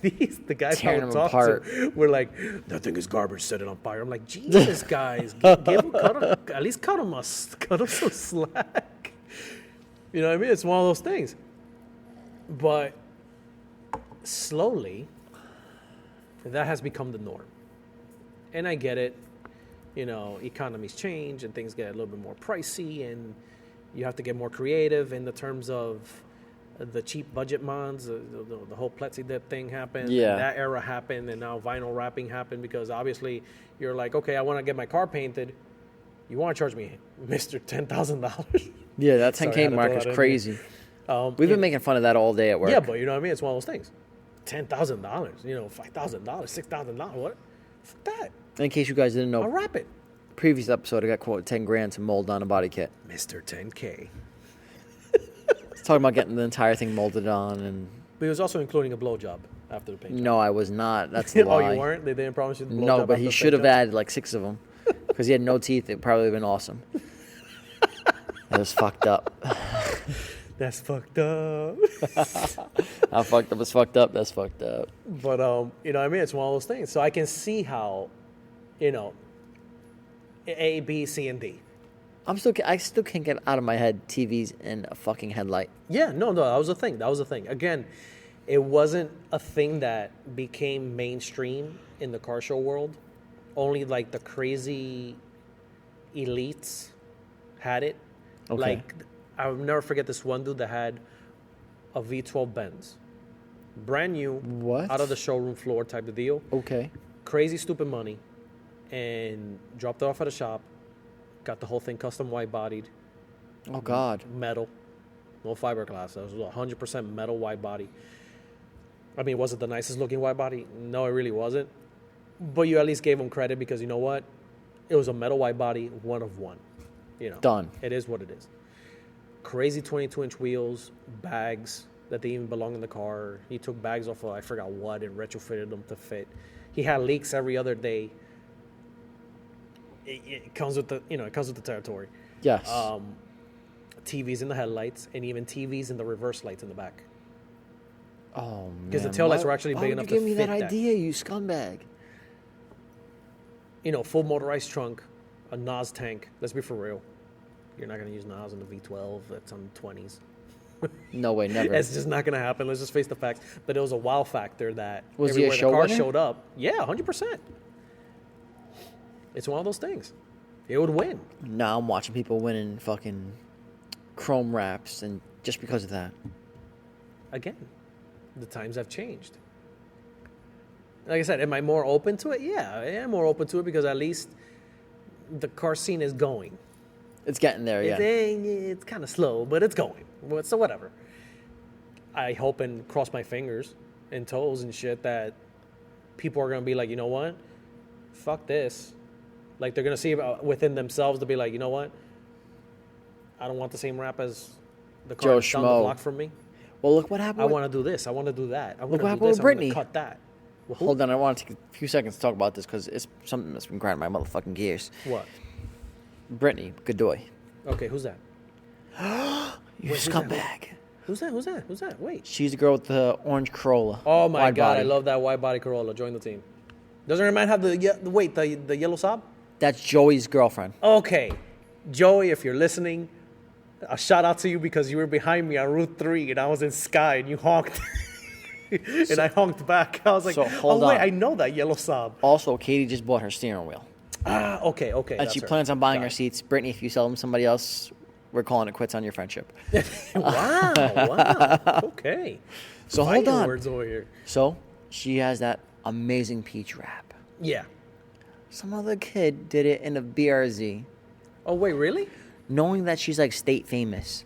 The guys Tearing I would them talk apart. to were like, "That thing is garbage. Set it on fire." I'm like, Jesus, guys, at least cut them some slack. You know what I mean? It's one of those things. But slowly, that has become the norm. And I get it. You know, economies change and things get a little bit more pricey, and you have to get more creative in the terms of the cheap budget mons. The whole Plexi dip thing happened. Yeah. And that era happened, and now vinyl wrapping happened because obviously you're like, okay, I want to get my car painted. You want to charge me, Mr. $10,000? Yeah, that Sorry, I 10K had to mark throw is that in crazy. there. We've been making fun of that all day at work. Yeah, but you know what I mean? It's one of those things. $10,000, you know, $5,000, $6,000. What? Fuck that. In case you guys didn't know, I'll wrap it. previous episode I got quoted 10 grand to mold on a body kit. Mr. 10K. It's talking about getting the entire thing molded on, and But he was also including a blowjob after the paint job. no, I was not. That's a lie. Oh, you weren't? They didn't promise you the blowjob No, but after he the should paint have job? added like 6 of them because he had no teeth. It probably would have been awesome. That was fucked up. That's fucked up. How fucked up is fucked up. That's fucked up. But, you know what I mean? It's one of those things. So I can see how, you know, A, B, C, and D. I still can't get out of my head TVs and a fucking headlight. Yeah, no, that was a thing. That was a thing. Again, it wasn't a thing that became mainstream in the car show world. Only like the crazy elites had it. Okay. Like, I'll never forget this one dude that had a V12 Benz. Brand new. What? Out of the showroom floor type of deal. Okay. Crazy stupid money. And dropped it off at a shop. Got the whole thing custom white bodied. Oh God. Metal. No fiberglass. It was 100% metal wide body. I mean, was it the nicest looking wide body? No, it really wasn't. But you at least gave him credit because you know what? It was a metal wide body, one of one. You know, Done. It is what it is. Crazy 22-inch wheels, bags that didn't even belong in the car. He took bags off of I forgot what and retrofitted them to fit. He had leaks every other day. It comes with the it comes with the territory. Yes. TVs in the headlights and even TVs in the reverse lights in the back. Oh man. Because the taillights were actually big enough to fit Why would you give me that that. idea, you scumbag? You know, full motorized trunk, a NOS tank. Let's be for real. You're not going to use NOS in the V12. That's on the 20s. No way, never. It's just not going to happen. Let's just face the facts. But it was a wow factor that Was he a everywhere show the car winner? showed up. Yeah, 100%. It's one of those things. It would win. Now I'm watching people winning fucking chrome wraps, and just because of that. Again, the times have changed. Like I said, am I more open to it? Yeah, I am more open to it because at least the car scene is going. It's getting there, yeah. It's kind of slow, but it's going. So whatever. I hope and cross my fingers and toes and shit that people are going to be like, you know what? Fuck this. Like they're going to see within themselves to be like, you know what? I don't want the same rap as the car Joe that's down the Schmo. block from me. Well, look what happened. I want to do this. I want to do that. I want Look to what do happened this. with I'm going Britney. to cut that. Well, Hold on, I want to take a few seconds to talk about this because it's something that's been grinding my motherfucking gears. What? Brittany Godoy. Okay, who's that? You Wait, who's that? scumbag. Who's that? Wait. She's the girl with the orange Corolla. Oh my wide God, body. I love that wide body Corolla. Join the team. Doesn't her man have the yellow Saab? That's Joey's girlfriend. Okay, Joey, if you're listening, a shout out to you because you were behind me on Route 3 and I was in Sky and you honked. And I honked back. I was like, So, hold wait, on. I know that yellow Saab. Also, Katie just bought her steering wheel. Ah, okay. And that's she her. plans on buying Got her it. seats. Brittany, if you sell them to somebody else, we're calling it quits on your friendship. Wow. Okay. So hold Fighting on. words over here. So, she has that amazing peach wrap. Yeah. Some other kid did it in a BRZ, Oh, wait, really? knowing that she's like state famous.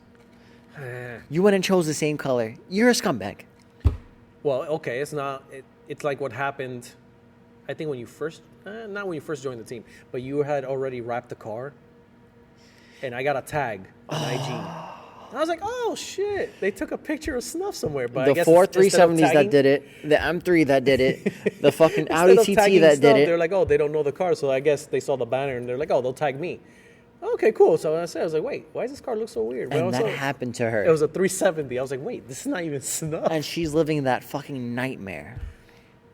You went and chose the same color. You're a scumbag. Well, okay, it's not. It's like what happened. I think when you first not when you first joined the team, but you had already wrapped the car, and I got a tag on IG. I was like, oh shit! They took a picture of Snuff somewhere, but The I guess four instead of 370s that tagging- did it, the M3 that did it, the fucking Audi instead of TT tagging that Snuff, did they're it. like, oh, they don't know the car, so I guess they saw the banner and they're like, oh, they'll tag me. Okay, cool. So I was like, wait, why does this car look so weird? But And that also, happened to her. it was a 370. I was like, wait, this is not even Snuff. And she's living that fucking nightmare.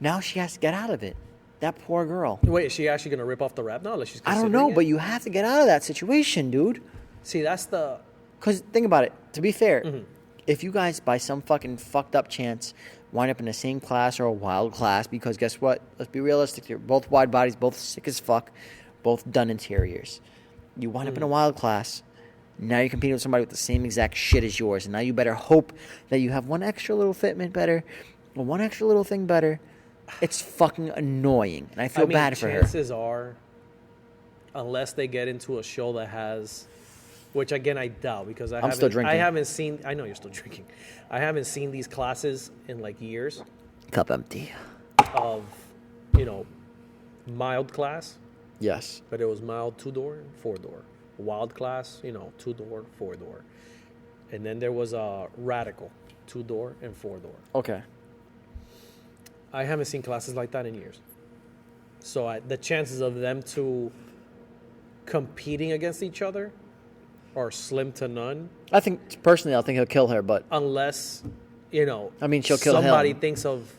Now she has to get out of it. That poor girl. Wait, is she actually gonna rip off the wrap now? Like she's I don't considering know, it? but you have to get out of that situation, dude. See, that's the Because think about it. To be fair, Mm-hmm. if you guys, by some fucking fucked up chance, wind up in the same class or a wild class, because guess what? Let's be realistic here. Both wide bodies, both sick as fuck, both done interiors. You wind up in a wild class. Now you're competing with somebody with the same exact shit as yours. And now you better hope that you have one extra little fitment better or one extra little thing better. It's fucking annoying. And I feel bad for her. Chances are, unless they get into a show that has, which again I doubt because I'm still drinking. I haven't seen. I know you're still drinking. I haven't seen these classes in like years Cup empty. of, mild class, Yes. but it was mild 2-door, 4-door. Wild class, 2-door, 4-door, and then there was a radical 2-door and 4-door. Okay. I haven't seen classes like that in years. So the chances of them two competing against each other are slim to none, I think, personally, I think he'll kill her, but unless, I mean, she'll kill somebody him. thinks of,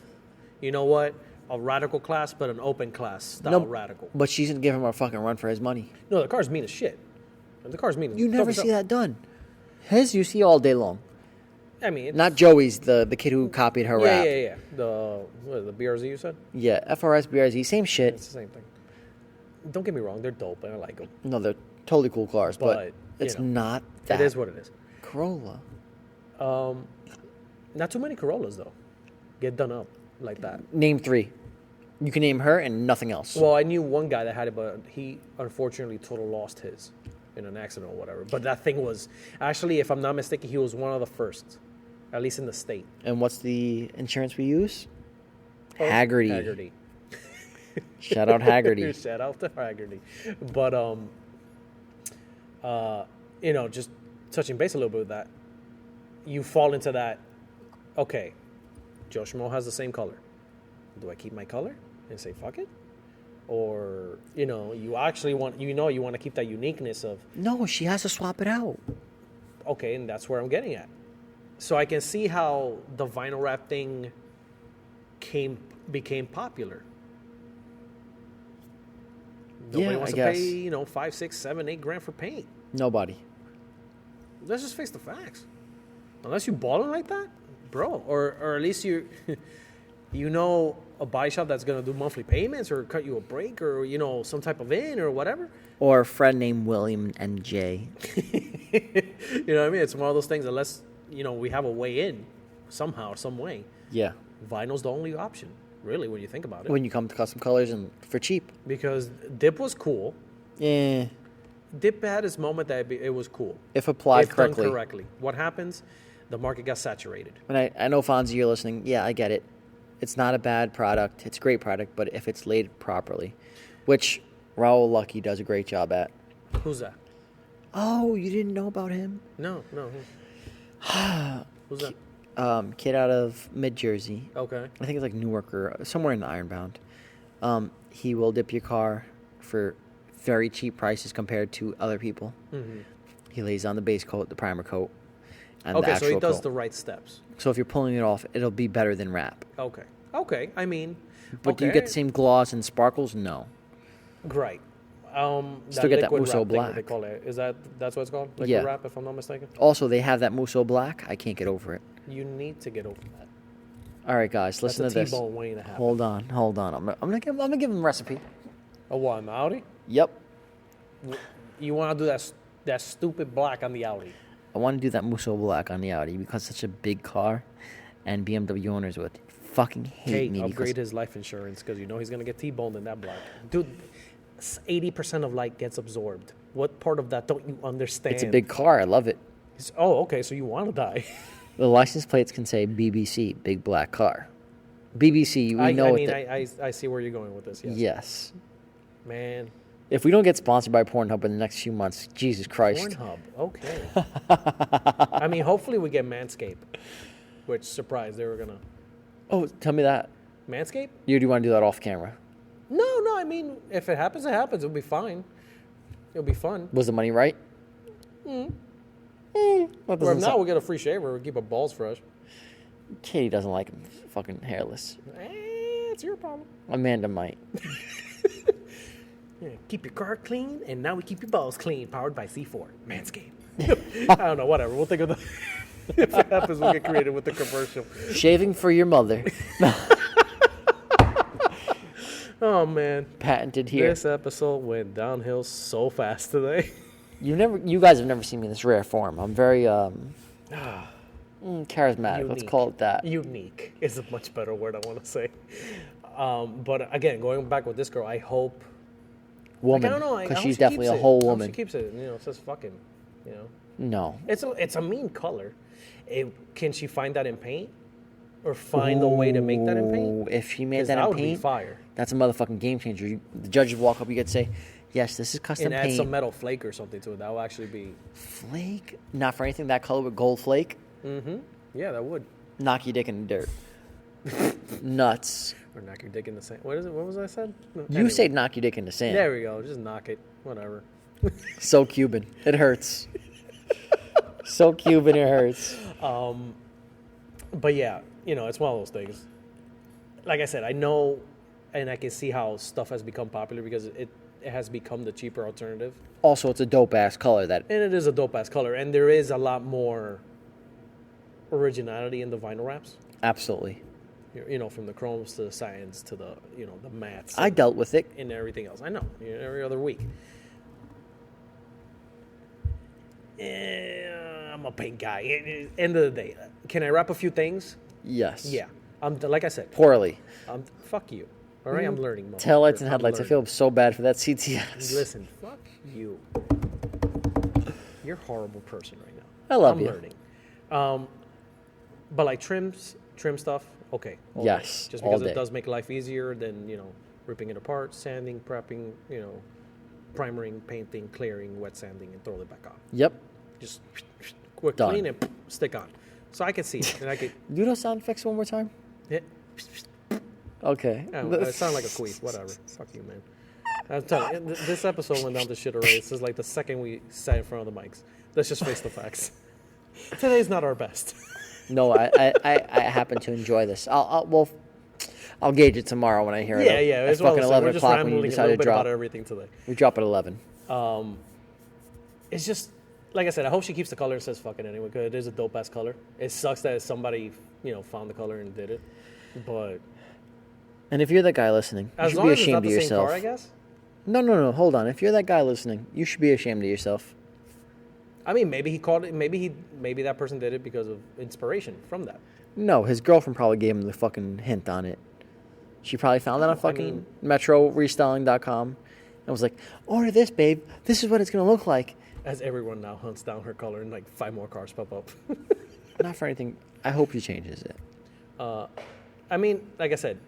you know what, a radical class, but an open class style radical. But she's going to give him a fucking run for his money. No, the car's mean as shit. The car's mean as You never dope as see hell. that done. His, you see all day long. I mean, Not Joey's, the kid who copied her rap. yeah. The BRZ you said? Yeah, FRS, BRZ, same shit. It's the same thing. Don't get me wrong, they're dope and I like them. No, they're totally cool cars, but But, it's not that. It is what it is. Corolla. Not too many Corollas though get done up like that. Name 3. You can name her and nothing else. Well, I knew one guy that had it, but he unfortunately total lost his in an accident or whatever. But that thing was actually, if I'm not mistaken, he was one of the first, at least in the state. And what's the insurance we use? Haggerty. Haggerty. Shout out Haggerty. Shout out to Haggerty. But just touching base a little bit with that, you fall into that. Okay, Joe Schmo has the same color. Do I keep my color and say fuck it? Or, you actually want, you want to keep that uniqueness of, No, she has to swap it out. okay, and that's where I'm getting at. So I can see how the vinyl wrap thing became popular. Nobody Yeah, wants I to guess. pay, $5, 6, 7, 8 grand for paint. Nobody. Let's just face the facts. Unless you balling like that, bro, or at least a body shop that's gonna do monthly payments or cut you a break or some type of in or whatever. Or a friend named William and Jay. You know what I mean? It's one of those things. Unless we have a way in somehow, some way. Yeah. Vinyl's the only option, really, when you think about it. When you come to custom colors and for cheap. Because Dip was cool. Yeah. Dip had its moment that it was cool. If applied If correctly. done correctly. What happens? The market got saturated. And I know, Fonzie, you're listening. Yeah, I get it. It's not a bad product. It's a great product, but if it's laid properly, which Raul Lucky does a great job at. Who's that? Oh, you didn't know about him? No. Who's that? Kid out of mid-Jersey. Okay. I think it's like Newark or somewhere in Ironbound. He will dip your car for very cheap prices compared to other people. Mm-hmm. He lays on the base coat, the primer coat, and the Okay, actual so he does coat. the right steps. So if you're pulling it off, it'll be better than wrap. Okay. I mean, But do you get the same gloss and sparkles? No. Great. Still get that liquid Musso wrap thing black. They call it. That's what it's called? Liquid Yeah. wrap, if I'm not mistaken. Also, they have that Musso black. I can't get over it. You need to get over that. All right, guys, listen That's to a this. T-bone waiting to happen. Hold on. I'm gonna give him a recipe. A what, an Audi? Yep. You want to do that stupid black on the Audi. I want to do that Musso black on the Audi because it's such a big car, and BMW owners would fucking hate me upgrade because his life insurance because he's going to get T-boned in that black. Dude, 80% of light gets absorbed. What part of that don't you understand? it's a big car. I love it. Oh, okay, so you want to die. The license plates can say BBC, big black car. BBC, we know I what mean, the- I see where you're going with this, yes. Yes. Man, If we don't get sponsored by Pornhub in the next few months, Jesus Christ. Pornhub. Okay. I mean, hopefully we get Manscaped. Which, surprise, they were going to... Oh, tell me that. Manscaped? You do want to do that off camera? No, I mean, if it happens, it happens. It'll be fine. It'll be fun. Was the money right? Or if not, we'll get a free shaver. We'll keep our balls fresh. Katie doesn't like him fucking hairless. It's your problem. Amanda might. Yeah, keep your car clean, and now we keep your balls clean. Powered by C4. Manscaped. I don't know, whatever. We'll think of the... If it happens, we'll get creative with the commercial. Shaving for your mother. Oh, man. Patented here. This episode went downhill so fast today. You guys have never seen me in this rare form. I'm very charismatic. Unique. Let's call it that. Unique is a much better word I want to say. But again, going back with this girl, I hope... Woman, I don't know. because she's definitely a whole woman. She keeps it, it says fucking, No. It's a mean color. Can she find that in paint? Or find a way to make that in paint? If she made that that in would be paint, fire. that's a motherfucking game changer. The judges walk up, you get to say, yes, this is custom And add paint. some metal flake or something to it. That will actually be... Flake? Not for anything that color, but gold flake? Mm-hmm. Yeah, that would. Knock your dick in the dirt. Nuts. Or knock your dick in the sand. What is it? What was I said? You say knock your dick in the sand. There we go. Just knock it. Whatever. So Cuban. It hurts. So Cuban, it hurts. But yeah, it's one of those things. Like I said, I know and I can see how stuff has become popular because it has become the cheaper alternative. Also, it's a dope-ass color. And it is a dope-ass color. And there is a lot more originality in the vinyl wraps. Absolutely. From the chromes to the cyans to the, the mattes. I dealt with it. And everything else. I know. Every other week. I'm a paint guy. End of the day. Can I wrap a few things? Yes. Yeah. Like I said. Poorly. Fuck you. All right? I'm learning. Taillights and headlights. I feel so bad for that CTS. Listen, fuck you. You're a horrible person right now. I love you. I'm learning. But like trim stuff, okay. Yes, day. Just all because day. it does make life easier than, ripping it apart, sanding, prepping, primering, painting, clearing, wet sanding, and throw it back on. Yep. Just quick Done. clean and stick on. So I can see it. And I could... Do those sound effects one more time? Yeah. Okay. I sound like a queef. Whatever. Fuck you, man. I'm telling you, this episode went down to shit already. This is like the second we sat in front of the mics. Let's just face the facts. Today's not our best. No, I happen to enjoy this. I'll gauge it tomorrow when I hear it. Yeah. It's well fucking 11 o'clock when you decide to drop. About everything today. We drop at 11. It's just, like I said, I hope she keeps the color and says fuck it anyway, because it is a dope-ass color. It sucks that somebody, found the color and did it. But... And if you're that guy listening, you should be ashamed of yourself. Car, I guess? No. Hold on. If you're that guy listening, you should be ashamed of yourself. I mean, maybe he called it. Maybe that person did it because of inspiration from that. No, his girlfriend probably gave him the fucking hint on it. She probably found that on fucking MetroRestyling.com and was like, "Order this, babe. This is what it's gonna look like." As everyone now hunts down her color and like 5 more cars pop up. Not for anything. I hope he changes it. I mean, like I said,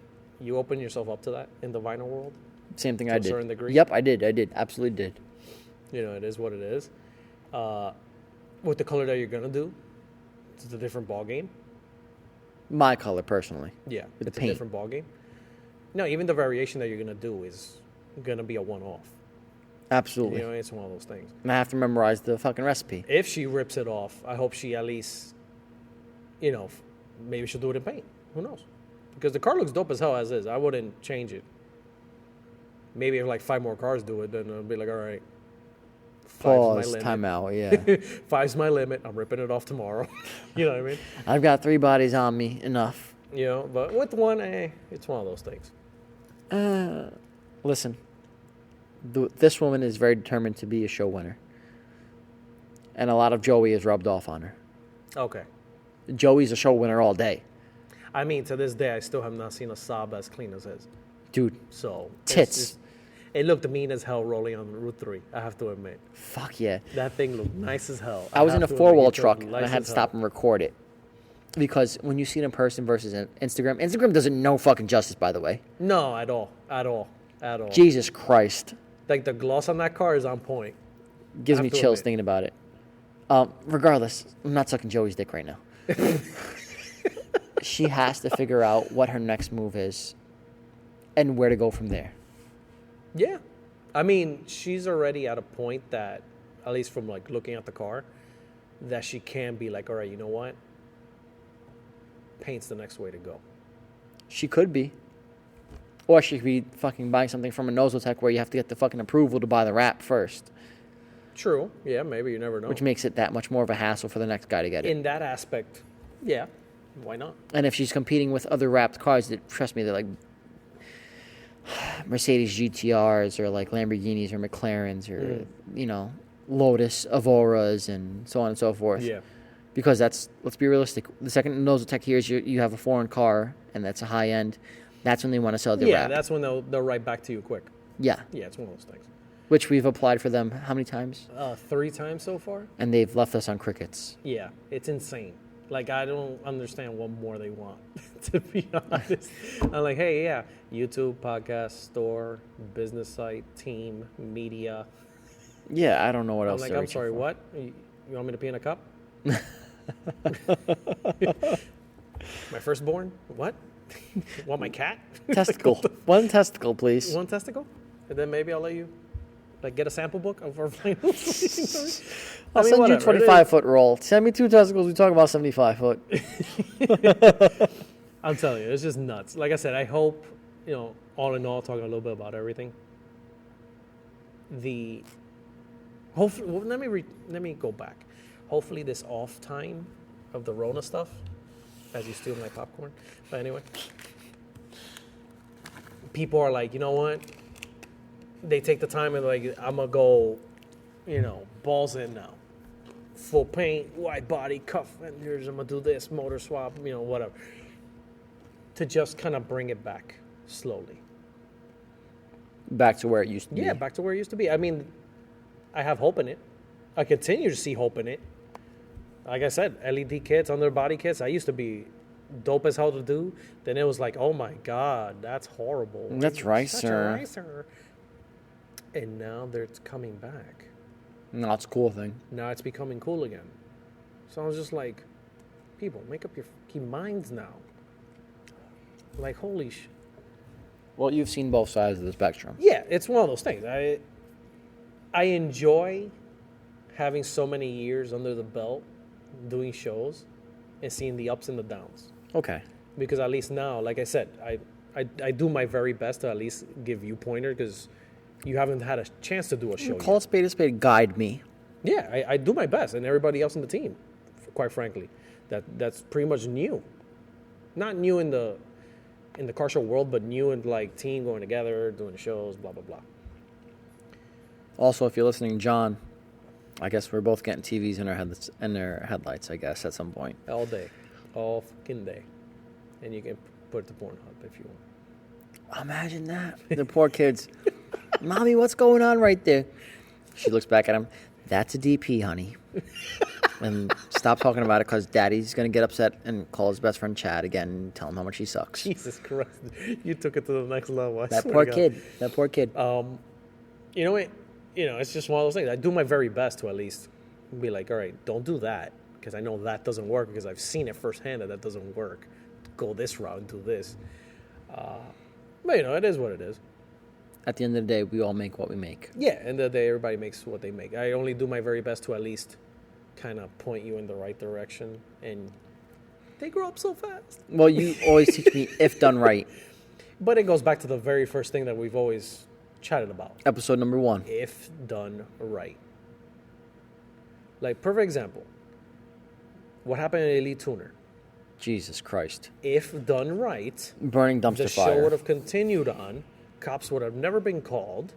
you open yourself up to that in the vinyl world. Same thing To I a did. certain degree? Yep, I did. Absolutely did. It is what it is. With the color that you're gonna do, it's a different ball game. My color, personally. Yeah, With it's the paint. a different ball game. No, even the variation that you're gonna do is gonna be a one-off. Absolutely. It's one of those things. And I have to memorize the fucking recipe. If she rips it off, I hope she at least, maybe she'll do it in paint. Who knows? Because the car looks dope as hell as is. I wouldn't change it. Maybe if like 5 more cars do it, then I'll be like, all right. 5's my Pause, limit. time out, yeah. 5's my limit. I'm ripping it off tomorrow. You know what I mean? I've got 3 bodies on me, enough. But with one, it's one of those things. Listen, this woman is very determined to be a show winner. And a lot of Joey is rubbed off on her. Okay. Joey's a show winner all day. I mean, to this day, I still have not seen a Saab as clean as his. Dude, So tits. It looked mean as hell rolling on Route 3, I have to admit. Fuck yeah. That thing looked nice as hell. I was in a have to admit, 4-wheel it truck, looked and I nice had as to stop hell. and record it. Because when you see it in person versus Instagram doesn't know fucking justice, by the way. No, at all. At all. at all. Jesus Christ. Like the gloss on that car is on point. Gives me Have to chills admit. thinking about it. Regardless, I'm not sucking Joey's dick right now. She has to figure out what her next move is and where to go from there. Yeah. I mean, she's already at a point that, at least from like looking at the car, that she can be like, all right, you know what? Paint's the next way to go. She could be. Or she could be fucking buying something from a Nosotech where you have to get the fucking approval to buy the wrap first. True. Yeah, maybe. You never know. Which makes it that much more of a hassle for the next guy to get it. In that aspect, yeah. Why not? And if she's competing with other wrapped cars that, trust me, they're like Mercedes GTRs or like Lamborghinis or McLarens or, you know, Lotus Avoras and so on and so forth. Yeah. Because let's be realistic. The second Nosotech hears you have a foreign car and that's a high end, that's when they want to sell their wrap. That's when they'll write back to you quick. Yeah. Yeah, it's one of those things. Which we've applied for them how many times? 3 times so far. And they've left us on crickets. Yeah, it's insane. Like, I don't understand what more they want, to be honest. I'm like, hey, yeah, YouTube, podcast, store, business site, team, media. Yeah, I don't know what I'm else like, they're I'm reaching sorry, for. what? You want me to pee in a cup? My firstborn? What? Want my cat? Testicle. One testicle, please. One testicle? And then maybe I'll let you, like, get a sample book of our finals. I'll send you a 25-foot roll. Send me 2 testicles. We talk about 75 foot. I'm telling you, it's just nuts. Like I said, I hope, you know, all in all, talking a little bit about everything. Hopefully, well, let me go back. Hopefully, this off time of the Rona stuff, as you steal my popcorn. But anyway, people are like, you know what? They take the time and like, I'm gonna go, you know, balls in now. Full paint, wide body, cuff fenders. I'm gonna do this, motor swap, you know, whatever. To just kind of bring it back slowly. Back to where it used to be. Yeah, back to where it used to be. I mean, I have hope in it. I continue to see hope in it. Like I said, LED kits, underbody kits. I used to be dope as hell to do. Then it was like, oh my God, that's horrible. That's right, Such sir. a ricer. And now they're coming back. No, it's a cool thing. Now it's becoming cool again. So I was just like, people, make up your fucking minds now. Like, holy sh... Well, you've seen both sides of the spectrum. Yeah, it's one of those things. I enjoy having so many years under the belt doing shows and seeing the ups and the downs. Okay. Because at least now, like I said, I do my very best to at least give you pointer because you haven't had a chance to do a show Call yet. a spade a spade. Guide me. Yeah, I do my best, and everybody else in the team, quite frankly, that's pretty much new. Not new in the car show world, but new in like team going together, doing shows, blah blah blah. Also, if you're listening, John, I guess we're both getting TVs in our headlights, I guess, at some point. All day, all fucking day, and you can put it to Pornhub if you want. Imagine that. The poor kids. Mommy, what's going on right there? She looks back at him. That's a DP, honey. And stop talking about it because Daddy's going to get upset and call his best friend Chad again and tell him how much he sucks. Jesus Christ, you took it to the next level. That poor kid. That poor kid. You know what? You know, it's just one of those things. I do my very best to at least be like, all right, don't do that because I know that doesn't work because I've seen it firsthand that doesn't work. Go this route and do this. But, you know, it is what it is. At the end of the day, we all make what we make. Yeah, end of the day, everybody makes what they make. I only do my very best to at least kind of point you in the right direction. And they grow up so fast. Well, you always teach me if done right. But it goes back to the very first thing that we've always chatted about. Episode number 1. If done right. Like, perfect example. What happened in Elite Tuner? Jesus Christ. If done right, Burning dumpster the fire. show would have continued on. Cops would have never been called.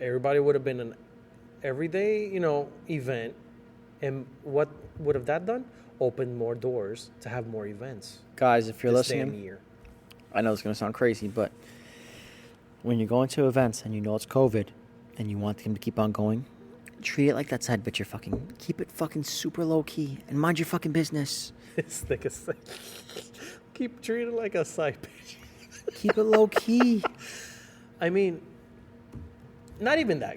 Everybody would have been an everyday, you know, event. And what would have that done? Opened more doors to have more events. Guys, if you're this damn listening, year. I know it's going to sound crazy, but when you're going to events and you know it's COVID and you want them to keep on going, treat it like that side bitch. You're fucking keep it fucking super low key and mind your fucking business. It's like keep treating it like a side bitch. Keep it low key. I mean, not even that.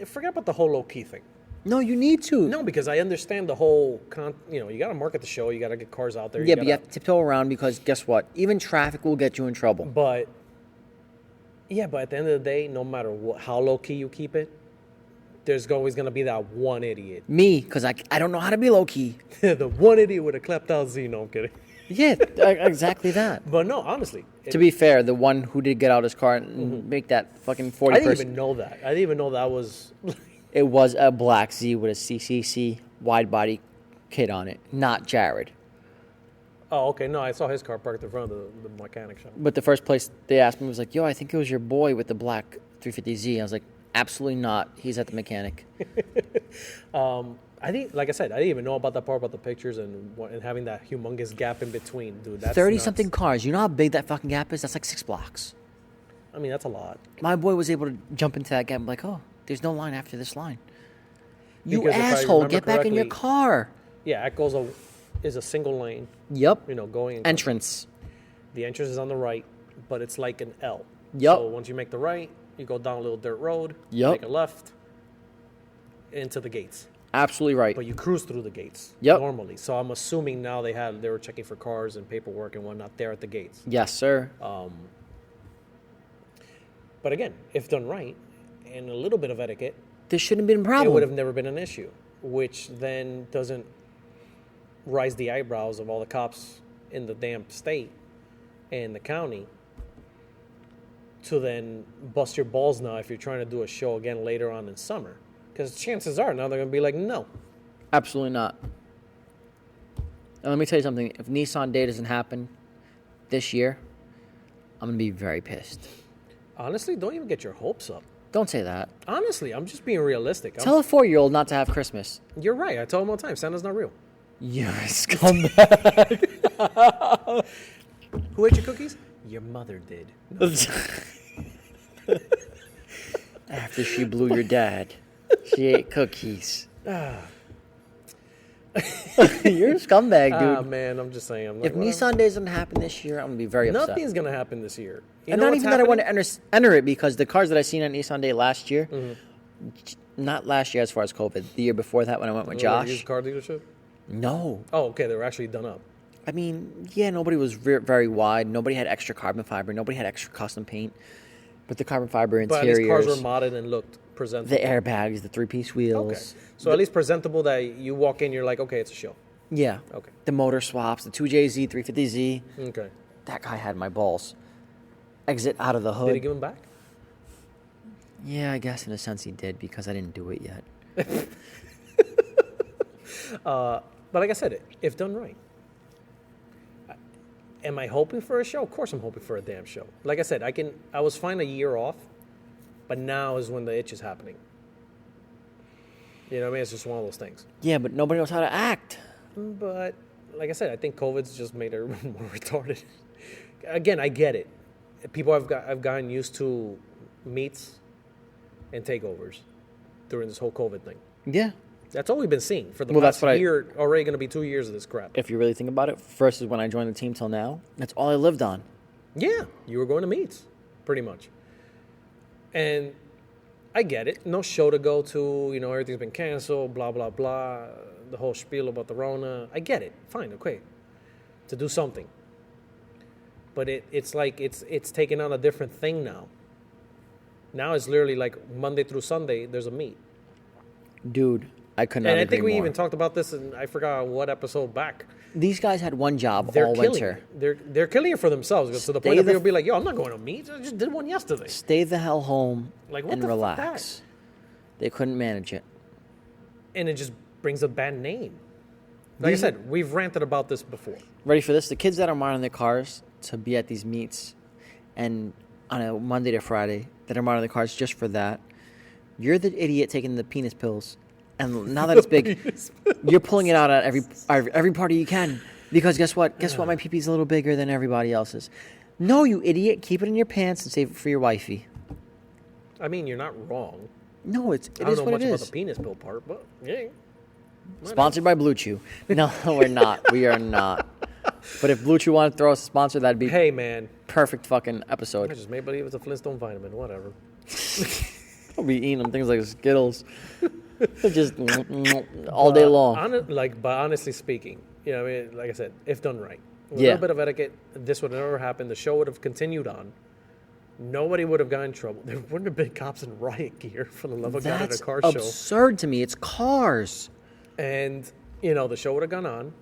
Forget about the whole low key thing. No, you need to. No, because I understand the whole, you got to market the show. You got to get cars out there. Yeah, but you have to tiptoe around because guess what? Even traffic will get you in trouble. But at the end of the day, no matter how low key you keep it, there's always going to be that one idiot. Me, because I don't know how to be low key. The one idiot with a clapped out Z. No, I'm kidding. Yeah, exactly that. But no, honestly. To be fair, the one who did get out his car and make that fucking 40 I didn't even know that. I didn't even know that was... It was a black Z with a CCC wide body kit on it, not Jared. Oh, okay. No, I saw his car parked in front of the mechanic shop. But the first place they asked me was like, yo, I think it was your boy with the black 350Z. I was like, absolutely not. He's at the mechanic. I think, like I said, I didn't even know about that part, about the pictures and having that humongous gap in between, dude. That's 30-something cars. You know how big that fucking gap is? That's like 6 blocks. I mean, that's a lot. My boy was able to jump into that gap and be like, oh, there's no line after this line. You Because if I asshole, remember get back in your correctly- car. Yeah, it is a single lane, Yep. going... Entrance. The entrance is on the right, but it's like an L. Yep. So once you make the right, you go down a little dirt road, Yep. make a left, into the gates. Absolutely right. But you cruise through the gates Yep. normally. So I'm assuming now they were checking for cars and paperwork and whatnot there at the gates. Yes, sir. But again, if done right and a little bit of etiquette, This shouldn't have been a it problem. would have never been an issue, which then doesn't raise the eyebrows of all the cops in the damn state and the county to then bust your balls now if you're trying to do a show again later on in summer. Because chances are now they're going to be like, no. Absolutely not. And let me tell you something. If Nissan Day doesn't happen this year, I'm going to be very pissed. Honestly, don't even get your hopes up. Don't say that. Honestly, I'm just being realistic. Tell a 4-year-old not to have Christmas. You're right. I tell him all the time, Santa's not real. You're a scumbag. Who ate your cookies? Your mother did. After she blew your dad, she ate cookies. You're a scumbag, dude. Ah, man, I'm just saying. I'm If like, Nissan Day doesn't happen this year, I'm going to be very upset. nothing's going to happen this year. You And know not what's even that I want to happening? enter it, because the cars that I seen on Nissan Day last year, not last year as far as COVID, the year before that when I went with Were they a Josh. used car dealership? No. Oh, okay. They were actually done up. I mean, yeah, nobody was very wide. Nobody had extra carbon fiber. Nobody had extra custom paint. But the carbon fiber But at interiors, least cars were modded and looked presentable. the airbags, the 3-piece wheels. Okay. So at least presentable that you walk in, you're like, okay, it's a show. Yeah. Okay. The motor swaps, the 2JZ, 350Z. Okay. That guy had my balls. Exit out of the hood. Did he give them back? Yeah, I guess in a sense he did, because I didn't do it yet. But like I said, if done right. Am I hoping for a show? Of course I'm hoping for a damn show. Like I said, I was fine a year off, but now is when the itch is happening. You know what I mean? It's just one of those things. Yeah, but nobody knows how to act. But like I said, I think COVID's just made everyone more retarded. Again, I get it. People have gotten used to meets and takeovers during this whole COVID thing. Yeah. That's all we've been seeing for the Well, past that's what year. Already going to be 2 years of this crap. If you really think about it, versus when I joined the team till now, that's all I lived on. Yeah, you were going to meets, pretty much. And I get it. No show to go to. You know, everything's been canceled, blah, blah, blah. The whole spiel about the Rona. I get it. Fine, okay. To do something. But it's like it's taking on a different thing now. Now it's literally like Monday through Sunday, there's a meet. Dude, I could not And I agree think we more. even talked about this, and I forgot what episode back. These guys had one job They're all killing winter. it. They're killing it for themselves. To the Stay point that the people be like, yo, I'm not going to meet. I just did one yesterday. Stay the hell home Like, what and the fuck relax. They couldn't manage it. And it just brings a bad name. Like I said, we've ranted about this before. Ready for this? The kids that are modeling their cars to be at these meets and on a Monday to Friday that are modeling their cars just for that, you're the idiot taking the penis pills. And now that it's big, you're pulling it out at every party you can. Because guess what? Guess what? My pee-pee's a little bigger than everybody else's. No, you idiot. Keep it in your pants and save it for your wifey. I mean, you're not wrong. No, it I don't is know what much it about is. the penis pill part, but yeah. Sponsored by Blue Chew. No, we're not. We are not. But if Blue Chew wanted to throw us a sponsor, that'd be Hey, man. perfect fucking I episode. just made believe it's a Flintstone vitamin. Whatever. I'll be eating them things like Skittles. They're just all day long. But honestly speaking, you know, I mean, like I said, if done right, with a Yeah. little bit of etiquette, this would never happen. The show would have continued on. Nobody would have gotten in trouble. There wouldn't have been cops in riot gear for the love of God at That's a car show. absurd to me. It's cars. And, you know, the show would have gone on.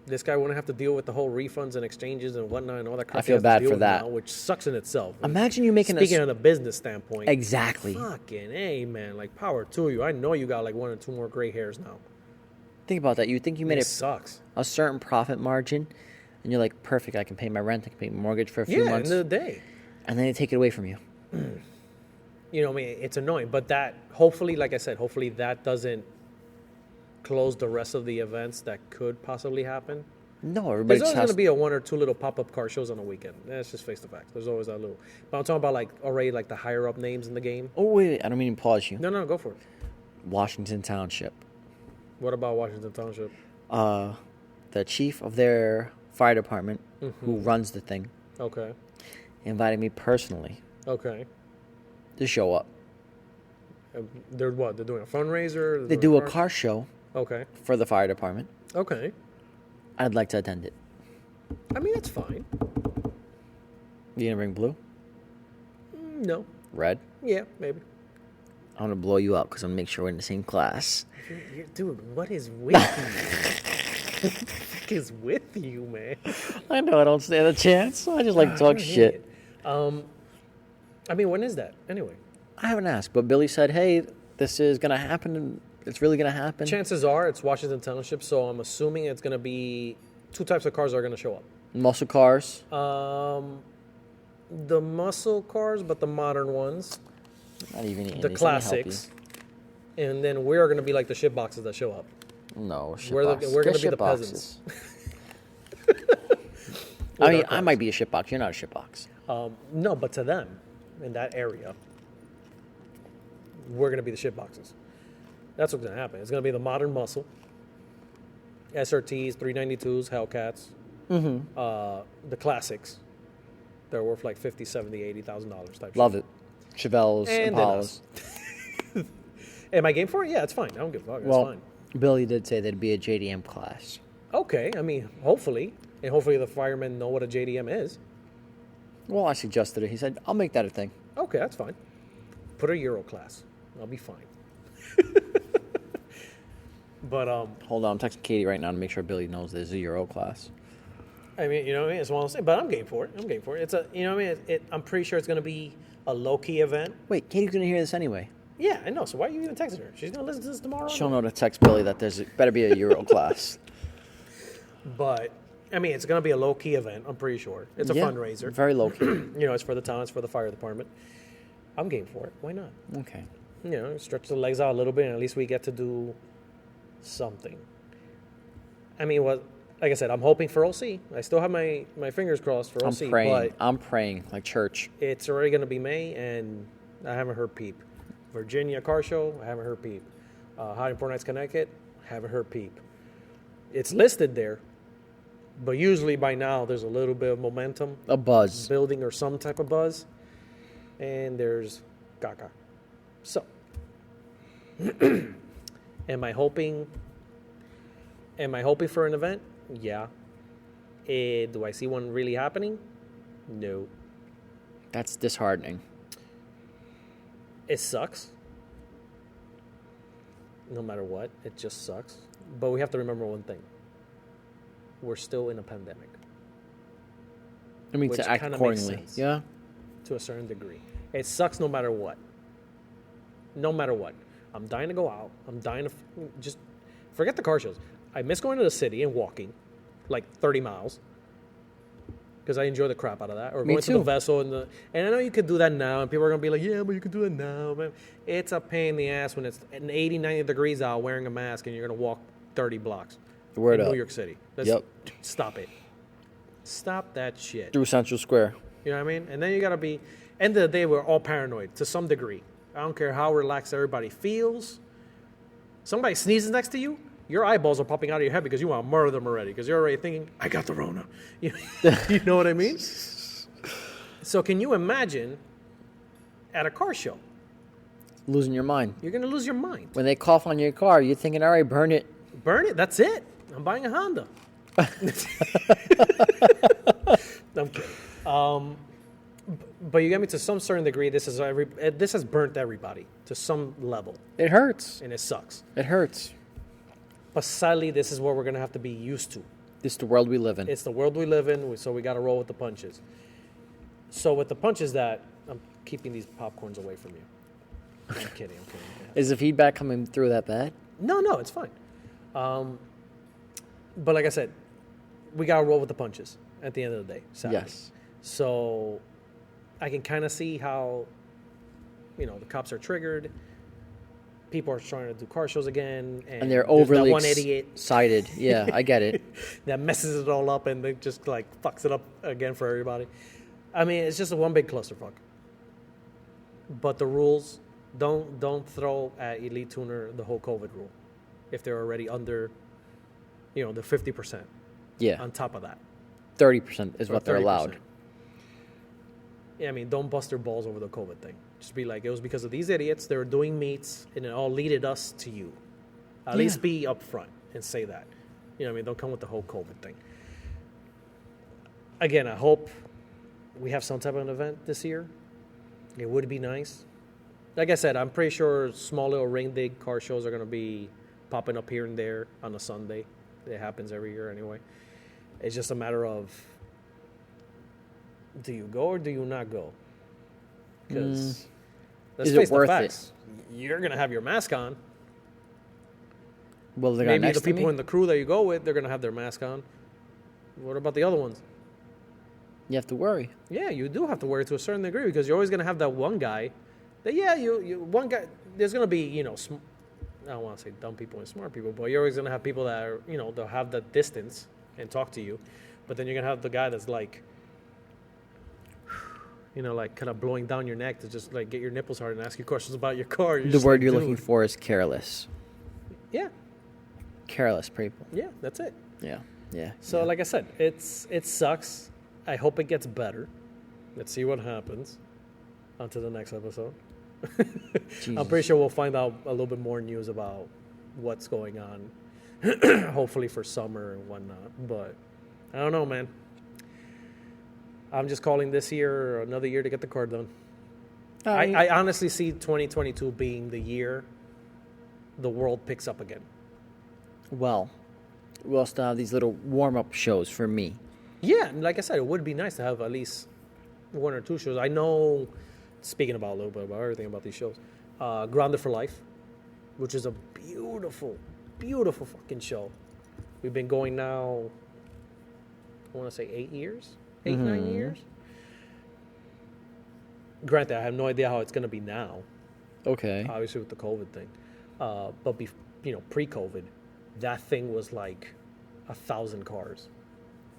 This guy wouldn't have to deal with the whole refunds and exchanges and whatnot and all that crap. I feel he has to bad deal for with that. now, which sucks in itself. Imagine you making Speaking on a business standpoint. Exactly. Fucking A, man. Like, power to you. I know you got like 1 or 2 more gray hairs now. Think about that. You think you made It sucks. a certain profit margin, and you're like, perfect, I can pay my rent, I can pay my mortgage for a few Yeah, months. end of the day. And then they take it away from you. You know, I mean, it's annoying. But that, hopefully, like I said, hopefully that doesn't close the rest of the events that could possibly happen. No, everybody There's just always going has to be a 1 or 2 little pop-up car shows on a weekend. That's just face the facts. There's always that little. But I'm talking about like already like the higher up names in the game. Oh, wait, I don't mean to pause you. No, go for it. Washington Township. What about Washington Township? The chief of their fire department, who runs the thing, Okay. invited me personally Okay. to show up. They're what? They're doing a fundraiser? They do a car show Okay. for the fire department. Okay. I'd like to attend it. I mean, that's fine. You gonna bring blue? No. Red? Yeah, maybe. I'm gonna blow you up because I'm gonna make sure we're in the same class. Dude, what is with you? What the fuck is with you, man? I know I don't stand a chance. I just like to talk I hate shit. it. I mean, when is that? Anyway. I haven't asked, but Billy said, hey, this is gonna happen and it's really gonna happen. Chances are it's Washington Township, so I'm assuming it's going to be 2 types of cars are going to show up. Muscle cars. The muscle cars, but the modern ones, Not even eating the these. Let me help classics, and then we're going to be like the shit boxes that show up. you. No, shit We're boxes. gonna Get be the shit boxes. I mean, I cars. might be a shit box. You're not a shit box. No, but to them, in that area, we're going to be the shit boxes. That's what's going to happen. It's going to be the modern muscle, SRTs, 392s, Hellcats, the classics. They're worth like $50, $70, $80,000 type. Love it. Chevelles, And then Impalas. us. Am I game for it? Yeah, it's fine. I don't give a fuck. It's Well, fine. Billy did say there'd be a JDM class. Okay, I mean, hopefully. And hopefully the firemen know what a JDM is. Well, I suggested it. He said, I'll make that a thing. Okay, that's fine. Put a Euro class. I'll be fine. But, Hold on, I'm texting Katie right now to make sure Billy knows there's a Euro class. I mean, you know what I mean? It's one of those things. But I'm game for it. It's a, you know what I mean? I'm pretty sure it's going to be a low-key event. Wait, Katie's going to hear this anyway. Yeah, I know. So why are you even texting her? She's going to listen to this tomorrow. She'll know to text Billy that there's better be a Euro class. But, I mean, it's going to be a low-key event. I'm pretty sure. It's a fundraiser. Very low key. You know, it's for the town. It's for the fire department. I'm game for it. Why not? Okay. You know, stretch the legs out a little bit, and at least we get to do something. I mean, like I said, I'm hoping for OC. I still have my fingers crossed for OC. But I'm praying like church. it's already going to be May, and I haven't heard peep. Virginia car show, I haven't heard peep. Hot and Four Nights, Connecticut, haven't heard peep. It's listed there, but usually by now there's a little bit of momentum, A buzz. building or some type of buzz, and there's gaga. So, am I hoping for an event? Yeah. Do I see one really happening? No. That's disheartening. It sucks. No matter what, it just sucks. But we have to remember one thing. We're still in a pandemic. I mean, Which to act kinda makes accordingly. sense. Yeah. To a certain degree. It sucks no matter what. No matter what. I'm dying to go out. I'm dying to just forget the car shows. I miss going to the city and walking like 30 miles because I enjoy the crap out of that. Or Me going to too. the vessel and I know you could do that now, and people are gonna be like, yeah, but you can do it now. Man. It's a pain in the ass when it's 80, 90 degrees out wearing a mask and you're gonna walk 30 blocks Word in up. New York City. Yep. Stop it. Stop that shit. Through Central Square. You know what I mean? And then you gotta be. End of the day, we're all paranoid to some degree. I don't care how relaxed everybody feels. Somebody sneezes next to you, your eyeballs are popping out of your head because you want to murder them already because you're already thinking, I got the Rona. You know what I mean? So can you imagine at a car show? Losing your mind. You're going to lose your mind. When they cough on your car, you're thinking, all right, burn it. Burn it. That's it. I'm buying a Honda. I'm kidding. But you get me, to some certain degree, this has burnt everybody to some level. It hurts. And it sucks. It hurts. But sadly, this is what we're going to have to be used to. This is the world we live in. It's the world we live in, so we got to roll with the punches. So with the punches that, I'm keeping these popcorns away from you. I'm kidding. Is the feedback coming through that bad? No, it's fine. But like I said, we got to roll with the punches at the end of the day, sadly. Yes. So I can kind of see how, the cops are triggered. People are trying to do car shows again. And they're overly that one idiot excited. Yeah, I get it. that messes it all up and they just fucks it up again for everybody. I mean, it's just a one big clusterfuck. But the rules, don't throw at Elite Tuner the whole COVID rule if they're already under, the 50%. Yeah. On top of that. 30% is what they're 30%. allowed. Yeah, I mean, don't bust their balls over the COVID thing. Just be like, it was because of these idiots. They were doing meets, and it all leaded us to you. At least be upfront and say that. Don't come with the whole COVID thing. Again, I hope we have some type of an event this year. It would be nice. Like I said, I'm pretty sure small little ring dig car shows are going to be popping up here and there on a Sunday. It happens every year anyway. It's just a matter of, do you go or do you not go? Because let's face the facts. You're going to have your mask on. Well, the guy maybe next the people to me? in the crew that you go with, they're going to have their mask on. What about the other ones? You have to worry. Yeah, you do have to worry to a certain degree because you're always going to have that one guy. That one guy. There's going to be I don't want to say dumb people and smart people, but you're always going to have people that are they'll have that distance and talk to you, but then you're going to have the guy that's kind of blowing down your neck to just get your nipples hard and ask you questions about your car. The word you're looking for is careless. Yeah. Careless people. Yeah, that's it. Yeah. So like I said, it sucks. I hope it gets better. Let's see what happens. On to the next episode. I'm pretty sure we'll find out a little bit more news about what's going on. Hopefully for summer and whatnot. But I don't know, man. I'm just calling this year another year to get the car done. I honestly see 2022 being the year the world picks up again. Well, we'll still have these little warm-up shows for me. Yeah, and like I said, it would be nice to have at least one or two shows. I know, speaking about a little bit about everything about these shows, Grounded for Life, which is a beautiful, beautiful fucking show. We've been going now, I want to say 8 years, 9 years. Granted, I have no idea how it's going to be now. Okay. Obviously with the COVID thing. But pre-COVID, that thing was 1,000 cars.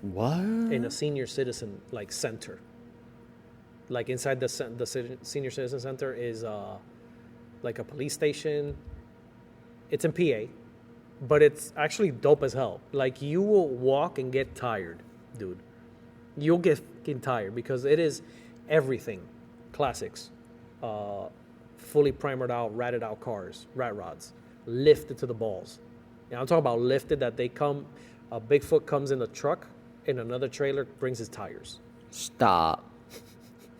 What? In a senior citizen center. Inside the senior citizen center is a police station. It's in PA, but it's actually dope as hell. You will walk and get tired, dude. You'll get fucking tired because it is everything. Classics. Fully primered out, ratted out cars, rat rods, lifted to the balls. I'm talking about lifted that they come, a Bigfoot comes in a truck and another trailer brings his tires. Stop.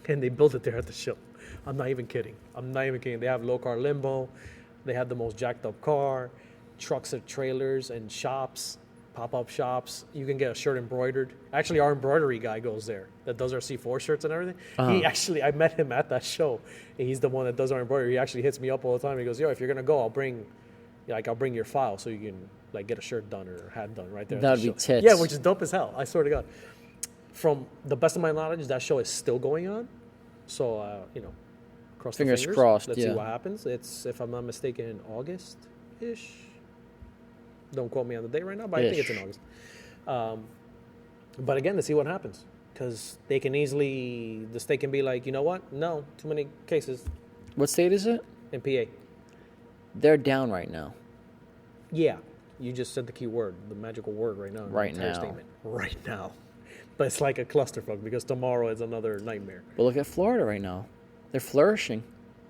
And they built it there at the show. I'm not even kidding. They have low car limbo. They have the most jacked up car, trucks and trailers and shops, pop-up shops. You can get a shirt embroidered. Actually, our embroidery guy goes there that does our C4 shirts and everything. I met him at that show. And he's the one that does our embroidery. He actually hits me up all the time. He goes, yo, if you're going to go, I'll bring your file so you can get a shirt done or hat done right there. That'd be tits. Yeah, which is dope as hell. I swear to God. From the best of my knowledge, that show is still going on. So, cross the fingers. Crossed, Let's see what happens. It's, if I'm not mistaken, August-ish. Don't quote me on the date right now, but I think it's in August. But again, let's see what happens. Because the state can be like, you know what? No, too many cases. What state is it? In PA. They're down right now. Yeah. You just said the key word, the magical word right now. Right entire now. Statement. Right now. But it's like a clusterfuck because tomorrow is another nightmare. But look at Florida right now. They're flourishing.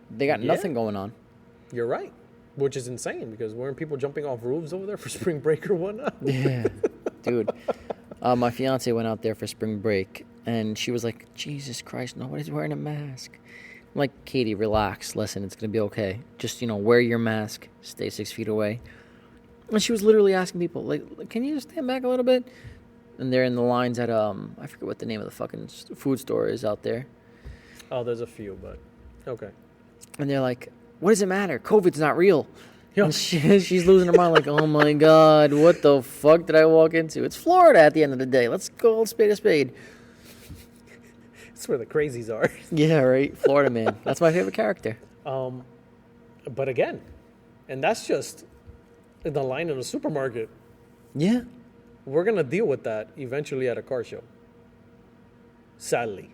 They got nothing going on. You're right. Which is insane because weren't people jumping off roofs over there for spring break or whatnot? Yeah. Dude. My fiance went out there for spring break, and she was like, Jesus Christ, nobody's wearing a mask. I'm like, Katie, relax. Listen, it's going to be okay. Just, wear your mask. Stay 6 feet away. And she was literally asking people, like, can you just stand back a little bit? And they're in the lines at, I forget what the name of the fucking food store is out there. Oh, there's a few, but okay. And they're like, what does it matter? COVID's not real. Yo. And she's losing her mind like, oh my God, what the fuck did I walk into? It's Florida at the end of the day. Let's call a spade a spade. That's where the crazies are. Yeah, right. Florida man. That's my favorite character. But again, and that's just the line in the supermarket. Yeah. We're going to deal with that eventually at a car show. Sadly.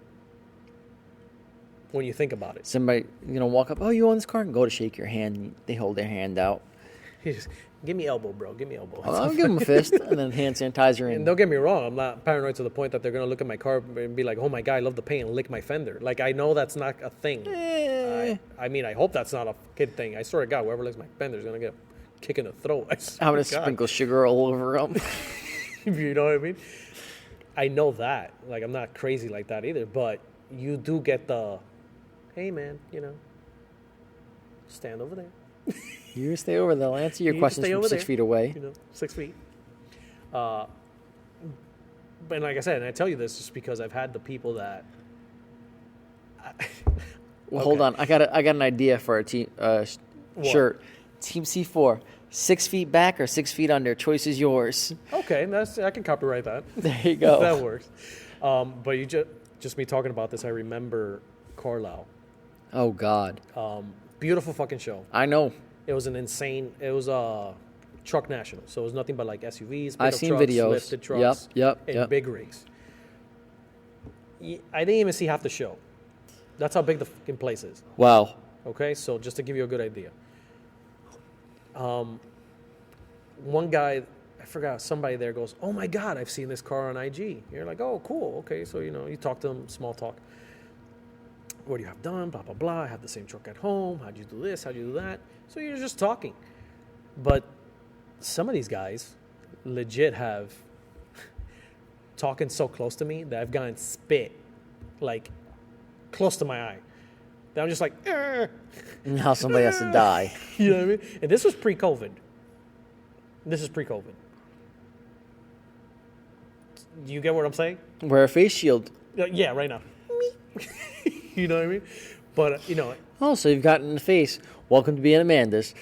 When you think about it. Somebody, walk up, oh, you own this car? And go to shake your hand. They hold their hand out. Just, give me elbow, bro. Give me elbow. I'll give them a fist and then hand sanitizer in. And don't get me wrong. I'm not paranoid to the point that they're going to look at my car and be like, oh, my God, I love the paint and lick my fender. Like, I know that's not a thing. I mean, I hope that's not a kid thing. I swear to God, whoever licks my fender is going to get a kick in the throat. I'm going to sprinkle sugar all over them. You know what I mean? I know that. Like, I'm not crazy like that either. But you do get the, hey, man, stand over there. You stay over there. I'll answer your questions from 6 feet away. 6 feet. But like I said, and I tell you this just because I've had the people that. Well, hold on. I got an idea for a team shirt. Team C4. 6 feet back or 6 feet under. Choice is yours. Okay, I can copyright that. There you go. That works. But you just me talking about this, I remember Carlisle. Oh God. Beautiful fucking show. I know. It was a truck national, so it was nothing but like SUVs, I've seen trucks, videos. lifted trucks, Yep. big rigs. I didn't even see half the show. That's how big the fucking place is. Wow. Okay, so just to give you a good idea. One guy, I forgot, somebody there goes, oh my God, I've seen this car on IG. You're like, oh, cool. Okay, so, you talk to them, small talk. What do you have done? Blah, blah, blah. I have the same truck at home. How'd you do this? How'd you do that? So you're just talking. But some of these guys legit have talking so close to me that I've gotten spit, like, close to my eye. That I'm just like, Now somebody has to die. You know what I mean? And this was pre-COVID. This is pre-COVID. Do you get what I'm saying? Wear a face shield. Yeah, right now. You know what I mean? But, Oh, so you've gotten in the face. Welcome to being Amanda's.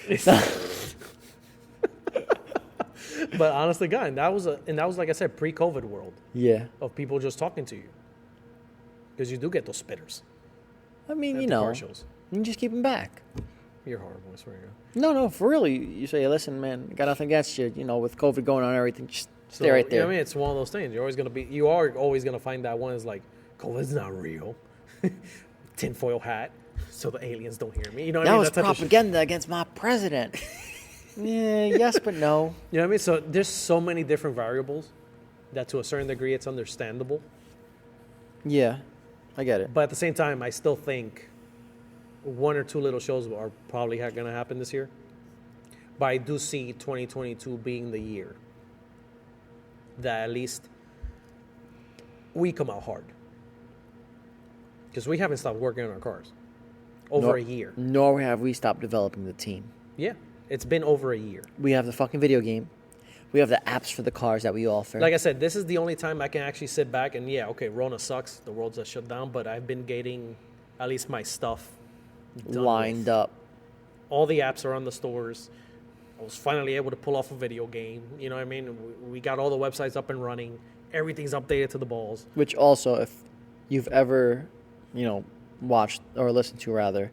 But honestly, God, and that was like I said, pre-COVID world. Yeah. Of people just talking to you. Because you do get those spitters. I mean, at the car shows. you can just keep them back. You're horrible, I swear to God. No, for real. You say, listen, man, got nothing against you. With COVID going on and everything, just stay right there. You know what I mean? It's one of those things. You are always going to find that one is like, COVID's not real. Tinfoil hat, so the aliens don't hear me. You know what I mean? That was propaganda against my president. Yeah, yes, but no. You know what I mean? So there's so many different variables that to a certain degree it's understandable. Yeah, I get it. But at the same time, I still think one or two little shows are probably going to happen this year. But I do see 2022 being the year that at least we come out hard. Because we haven't stopped working on our cars. Over a year. Nor have we stopped developing the team. Yeah. It's been over a year. We have the fucking video game. We have the apps for the cars that we offer. Like I said, this is the only time I can actually sit back and, Rona sucks. The world's shut down. But I've been getting at least my stuff lined up. All the apps are on the stores. I was finally able to pull off a video game. You know what I mean? We got all the websites up and running. Everything's updated to the balls. Which also, if you've ever, watched or listened to, rather,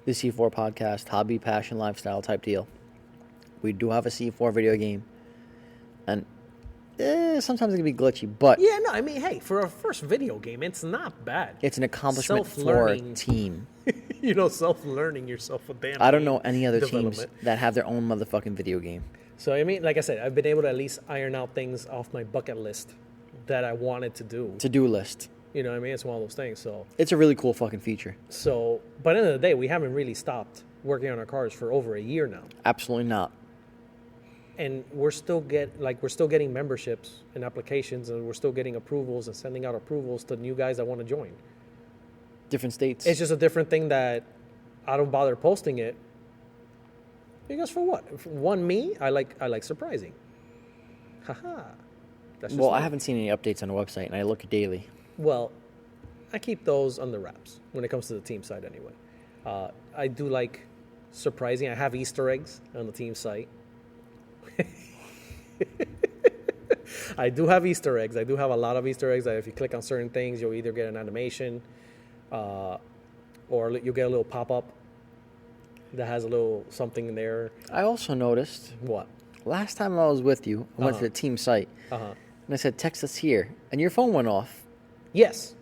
the C4 podcast, hobby, passion, lifestyle type deal. We do have a C4 video game. And sometimes it can be glitchy, but... Yeah, no, I mean, hey, for a first video game, it's not bad. It's an accomplishment for a team. Self-learning yourself a damn I don't know any other teams that have their own motherfucking video game. So, I mean, like I said, I've been able to at least iron out things off my bucket list that I wanted to do. To-do list. You know what I mean? It's one of those things. It's a really cool fucking feature. So, but at the end of the day, we haven't really stopped working on our cars for over a year now. Absolutely not. And we're still getting memberships and applications, and we're still getting approvals and sending out approvals to new guys that want to join. Different states. It's just a different thing that I don't bother posting it. Because for what? For one, me, I like surprising. Haha. Well, I haven't seen any updates on the website, and I look daily. Well, I keep those under wraps when it comes to the team site anyway. I do like surprising. I have Easter eggs on the team site. I do have Easter eggs. I do have a lot of Easter eggs that if you click on certain things, you'll either get an animation or you'll get a little pop-up that has a little something in there. I also noticed... What? Last time I was with you, I went to the team site, and I said, text us here, and your phone went off. Yes.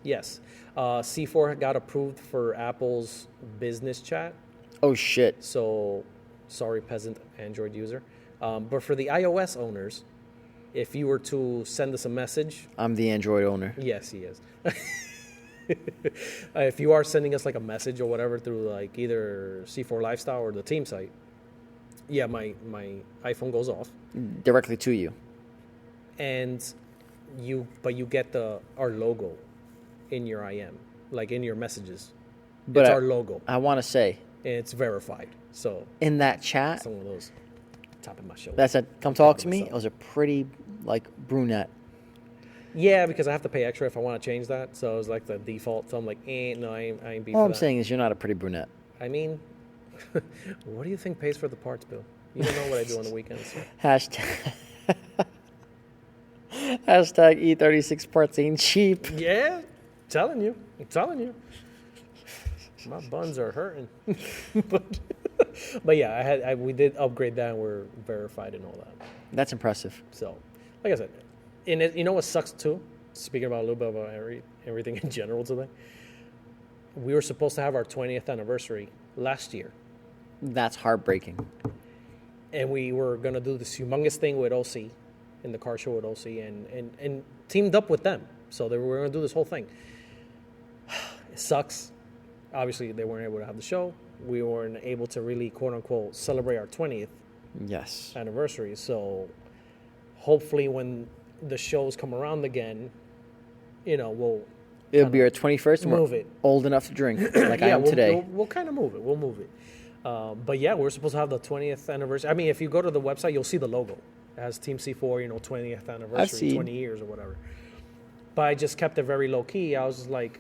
C4 got approved for Apple's business chat. Oh, shit. So, sorry, peasant Android user. But for the iOS owners, if you were to send us a message... I'm the Android owner. Yes, he is. If you are sending us like a message or whatever through like either C4 Lifestyle or the team site, yeah, my iPhone goes off. Directly to you. And you get our logo in your IM, like in your messages. But it's our logo. I want to say... And it's verified. So in that chat... Some of those tapping my shoulder. That said, come talk to me. It was a pretty, like, brunette. Yeah, because I have to pay extra if I want to change that. So it was like the default. So I'm like, no, I ain't beat for All I'm that. saying is you're not a pretty brunette. I mean, what do you think pays for the parts, Bill? You don't know what I do on the weekends. So. Hashtag Ep.13 parts ain't cheap. Yeah, I'm telling you. My buns are hurting. but yeah, we did upgrade that and we're verified and all that. That's impressive. So, like I said, and you know what sucks too? Speaking about a little bit about everything in general today. We were supposed to have our 20th anniversary last year. That's heartbreaking. And we were going to do this humongous thing with OC, in the car show with OC, and teamed up with them. So we were going to do this whole thing. It sucks. Obviously, they weren't able to have the show. We weren't able to really, quote-unquote, celebrate our 20th anniversary. So hopefully when the shows come around again, we'll... It'll be our 21st and move we're it. Old enough to drink, like I am today. We'll kind of move it. We'll move it. But yeah, we're supposed to have the 20th anniversary. I mean, if you go to the website, you'll see the logo. It has Team C4, 20th anniversary, 20 years or whatever. But I just kept it very low-key. I was just like...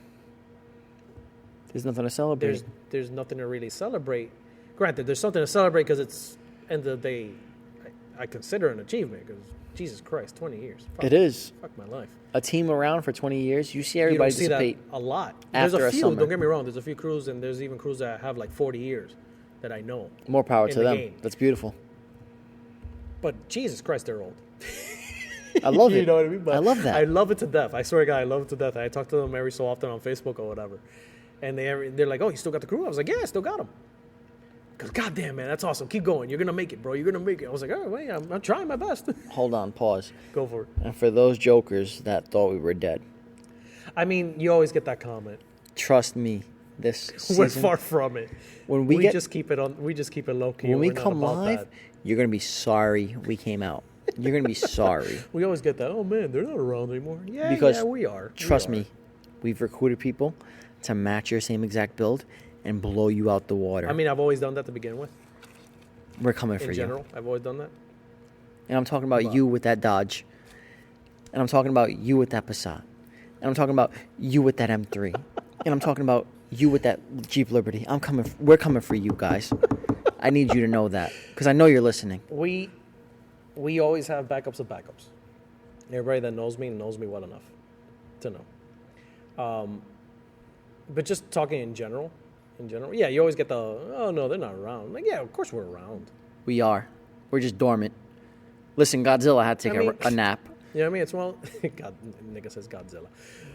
There's nothing to celebrate. There's nothing to really celebrate. Granted, there's something to celebrate because it's, end of the day, I consider an achievement because, Jesus Christ, 20 years. It is. Fuck my life. A team around for 20 years, you see everybody dissipate. That a lot. After there's a few, summer. don't get me wrong, there's a few crews, and there's even crews that have like 40 years that I know. More power to them. Game. That's beautiful. But Jesus Christ, they're old. I love it. You know what I mean? But I love that. I love it to death. I swear to God, I love it to death. I talk to them every so often on Facebook or whatever. And they're like, oh, you still got the crew? I was like, yeah, I still got them. Because, goddamn, man, that's awesome. Keep going. You're going to make it, bro. You're going to make it. I was like, oh, wait, I'm trying my best. Hold on, pause. Go for it. And for those jokers that thought we were dead. I mean, you always get that comment. Trust me, this season... We're far from it. When we just keep it low key. When we come live, you're going to be sorry we came out. You're going to be sorry. We always get that, oh, man, they're not around anymore. Yeah, because we are. Trust me, we've recruited people to match your same exact build and blow you out the water. I mean, I've always done that to begin with. We're coming for you. In general, I've always done that. And I'm talking about you with that Dodge. And I'm talking about you with that Passat. And I'm talking about you with that M3. And I'm talking about you with that Jeep Liberty. We're coming for you guys. I need you to know that because I know you're listening. We always have backups of backups. Everybody that knows me well enough to know. But just talking in general, yeah, you always get the, oh, no, they're not around. Like, yeah, of course we're around. We are. We're just dormant. Listen, Godzilla had to take a nap. You know what I mean? It's, well, God, nigga says Godzilla.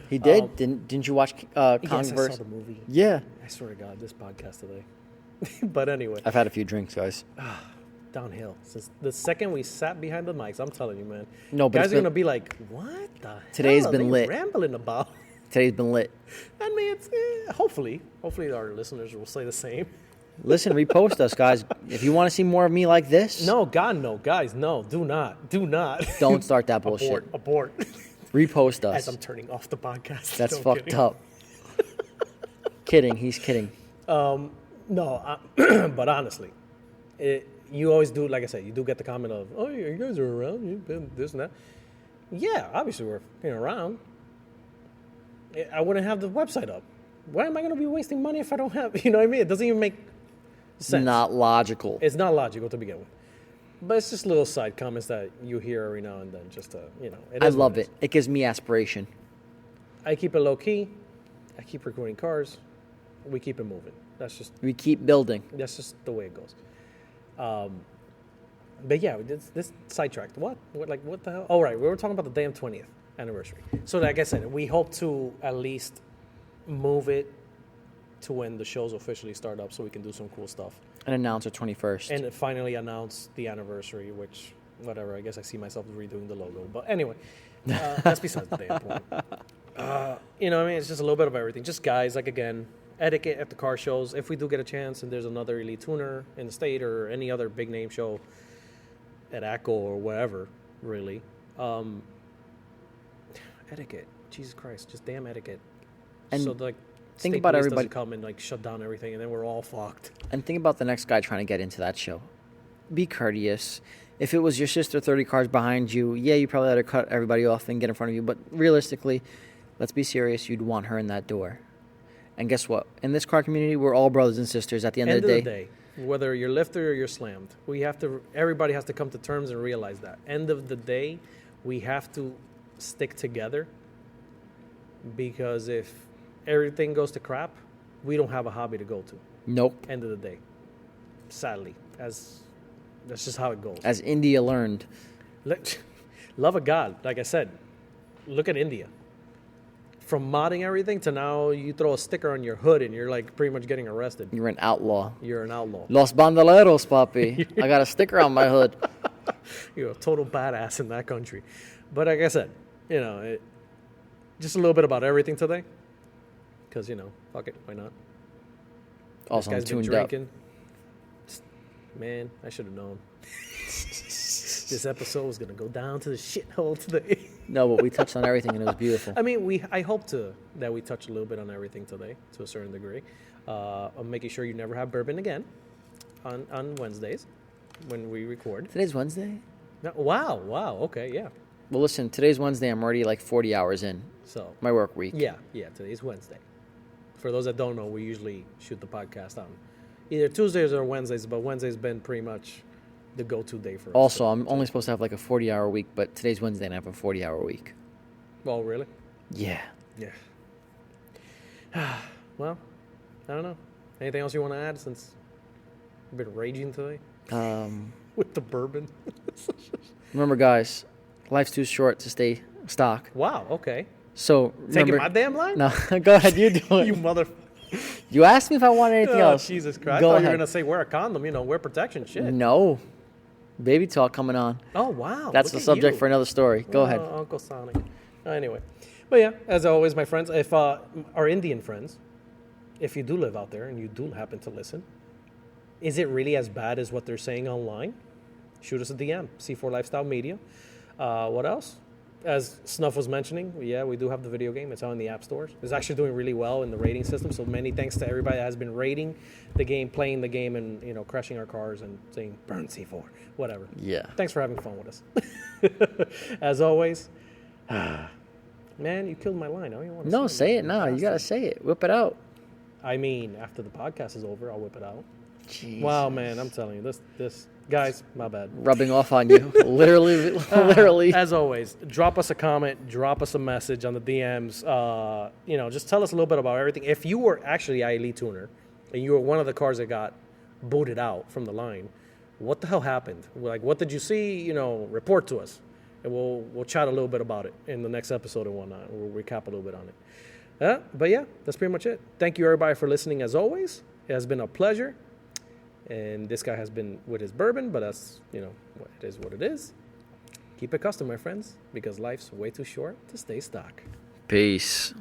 He did? Didn't you watch Kong yes, vs? I saw the movie. Yeah. I swear to God, this podcast today. But anyway. I've had a few drinks, guys. downhill. Since the second we sat behind the mics, I'm telling you, man. No, but guys are gonna be like, "What the Today's hell been are they lit. rambling about?" Today's been lit. I mean, it's hopefully our listeners will say the same. Listen, repost us, guys. If you want to see more of me like this, No, God, no, guys, no, do not. don't start that bullshit. Abort. Repost As us. I'm turning off the podcast. That's No, fucked kidding. up. Kidding. He's kidding. No, but honestly, you always do. Like I said, you do get the comment of, "Oh, you guys are around. You've been this and that." Yeah, obviously we're around. I wouldn't have the website up. Why am I going to be wasting money if I don't have? You know what I mean? It doesn't even make sense. Not logical. It's not logical to begin with. But it's just little side comments that you hear every now and then, just to, It I is love what it. It gives me aspiration. I keep it low key. I keep recording cars. We keep it moving. That's just We keep building. the way it goes. But yeah, this sidetracked. What the hell? Oh, right. We were talking about the damn 20th anniversary. So like I said, we hope to at least move it to when the shows officially start up so we can do some cool stuff. And announce our 21st. And finally announce the anniversary, which, whatever, I guess I see myself redoing the logo. But anyway, that's besides the damn point. You know what I mean? It's just a little bit of everything. Just guys, like, again, etiquette at the car shows. If we do get a chance and there's another Elite Tuner in the state or any other big name show at ACO or whatever, really. Etiquette. Jesus Christ. Just damn etiquette. And so, like, think state about police everybody. doesn't come and, like, shut down everything, and then we're all fucked. And think about the next guy trying to get into that show. Be courteous. If it was your sister 30 cars behind you, yeah, you probably had to cut everybody off and get in front of you. But realistically, let's be serious. You'd want her in that door. And guess what? In this car community, we're all brothers and sisters at the end of the day. Whether you're lifted or you're slammed, everybody has to come to terms and realize that. End of the day, we have to stick together, because if everything goes to crap, we don't have a hobby to go to. Nope. End of the day. Sadly, that's just how it goes. As India learned. Love of God, like I said, look at India. From modding everything to now you throw a sticker on your hood and you're like pretty much getting arrested. You're an outlaw. You're an outlaw. Los bandoleros, papi. I got a sticker on my hood. You're a total badass in that country. But like I said, just a little bit about everything today. Because, fuck it, why not? Also, I'm this guy's been tuned up. drinking. Man, I should have known. This episode was going to go down to the shithole today. No, but we touched on everything and it was beautiful. I mean, I hope that we touch a little bit on everything today to a certain degree. I'm making sure you never have bourbon again on Wednesdays when we record. Today's Wednesday? No, wow, okay, yeah. Well, listen, today's Wednesday. I'm already like 40 hours in So my work week. yeah, today's Wednesday. For those that don't know, we usually shoot the podcast on either Tuesdays or Wednesdays, but Wednesday's been pretty much the go-to day for us. Also, I'm only supposed to have like a 40-hour week, but today's Wednesday and I have a 40-hour week. Oh, really? Yeah. Yeah. Well, I don't know. Anything else you want to add since you've been raging today with the bourbon? Remember, guys, life's too short to stay stock. Wow, okay. So Taking remember, my damn line? No, go ahead. You do it. You mother... You asked me if I wanted anything else. Jesus Christ. Go I thought ahead. you were going to say wear a condom, wear protection. Shit. No. Baby talk coming on. Oh, wow. That's Look the at subject you. for another story. Go ahead. Uncle Sonic. Anyway. But yeah, as always, my friends, if our Indian friends, if you do live out there and you do happen to listen, is it really as bad as what they're saying online? Shoot us a DM, C4 Lifestyle Media. What else? As Snuff was mentioning, yeah, we do have the video game. It's out in the app stores. It's actually doing really well in the rating system. So many thanks to everybody that has been rating the game, playing the game, and crashing our cars and saying burn C4, whatever. Yeah. Thanks for having fun with us. As always, man, you killed my line. I don't even want to No, say it now. You got to say it. Whip it out. I mean, after the podcast is over, I'll whip it out. Jeez. Wow, man, I'm telling you, this guys, my bad. Rubbing off on you. literally. As always, drop us a comment, drop us a message on the DMs. Just tell us a little bit about everything. If you were actually an Elite Tuner and you were one of the cars that got booted out from the line, what the hell happened? Like, what did you see? Report to us, and we'll chat a little bit about it in the next episode and whatnot. We'll recap a little bit on it. But yeah, that's pretty much it. Thank you everybody for listening. As always, it has been a pleasure. And this guy has been with his bourbon, but that's, it is what it is. Keep it custom, my friends, because life's way too short to stay stuck. Peace.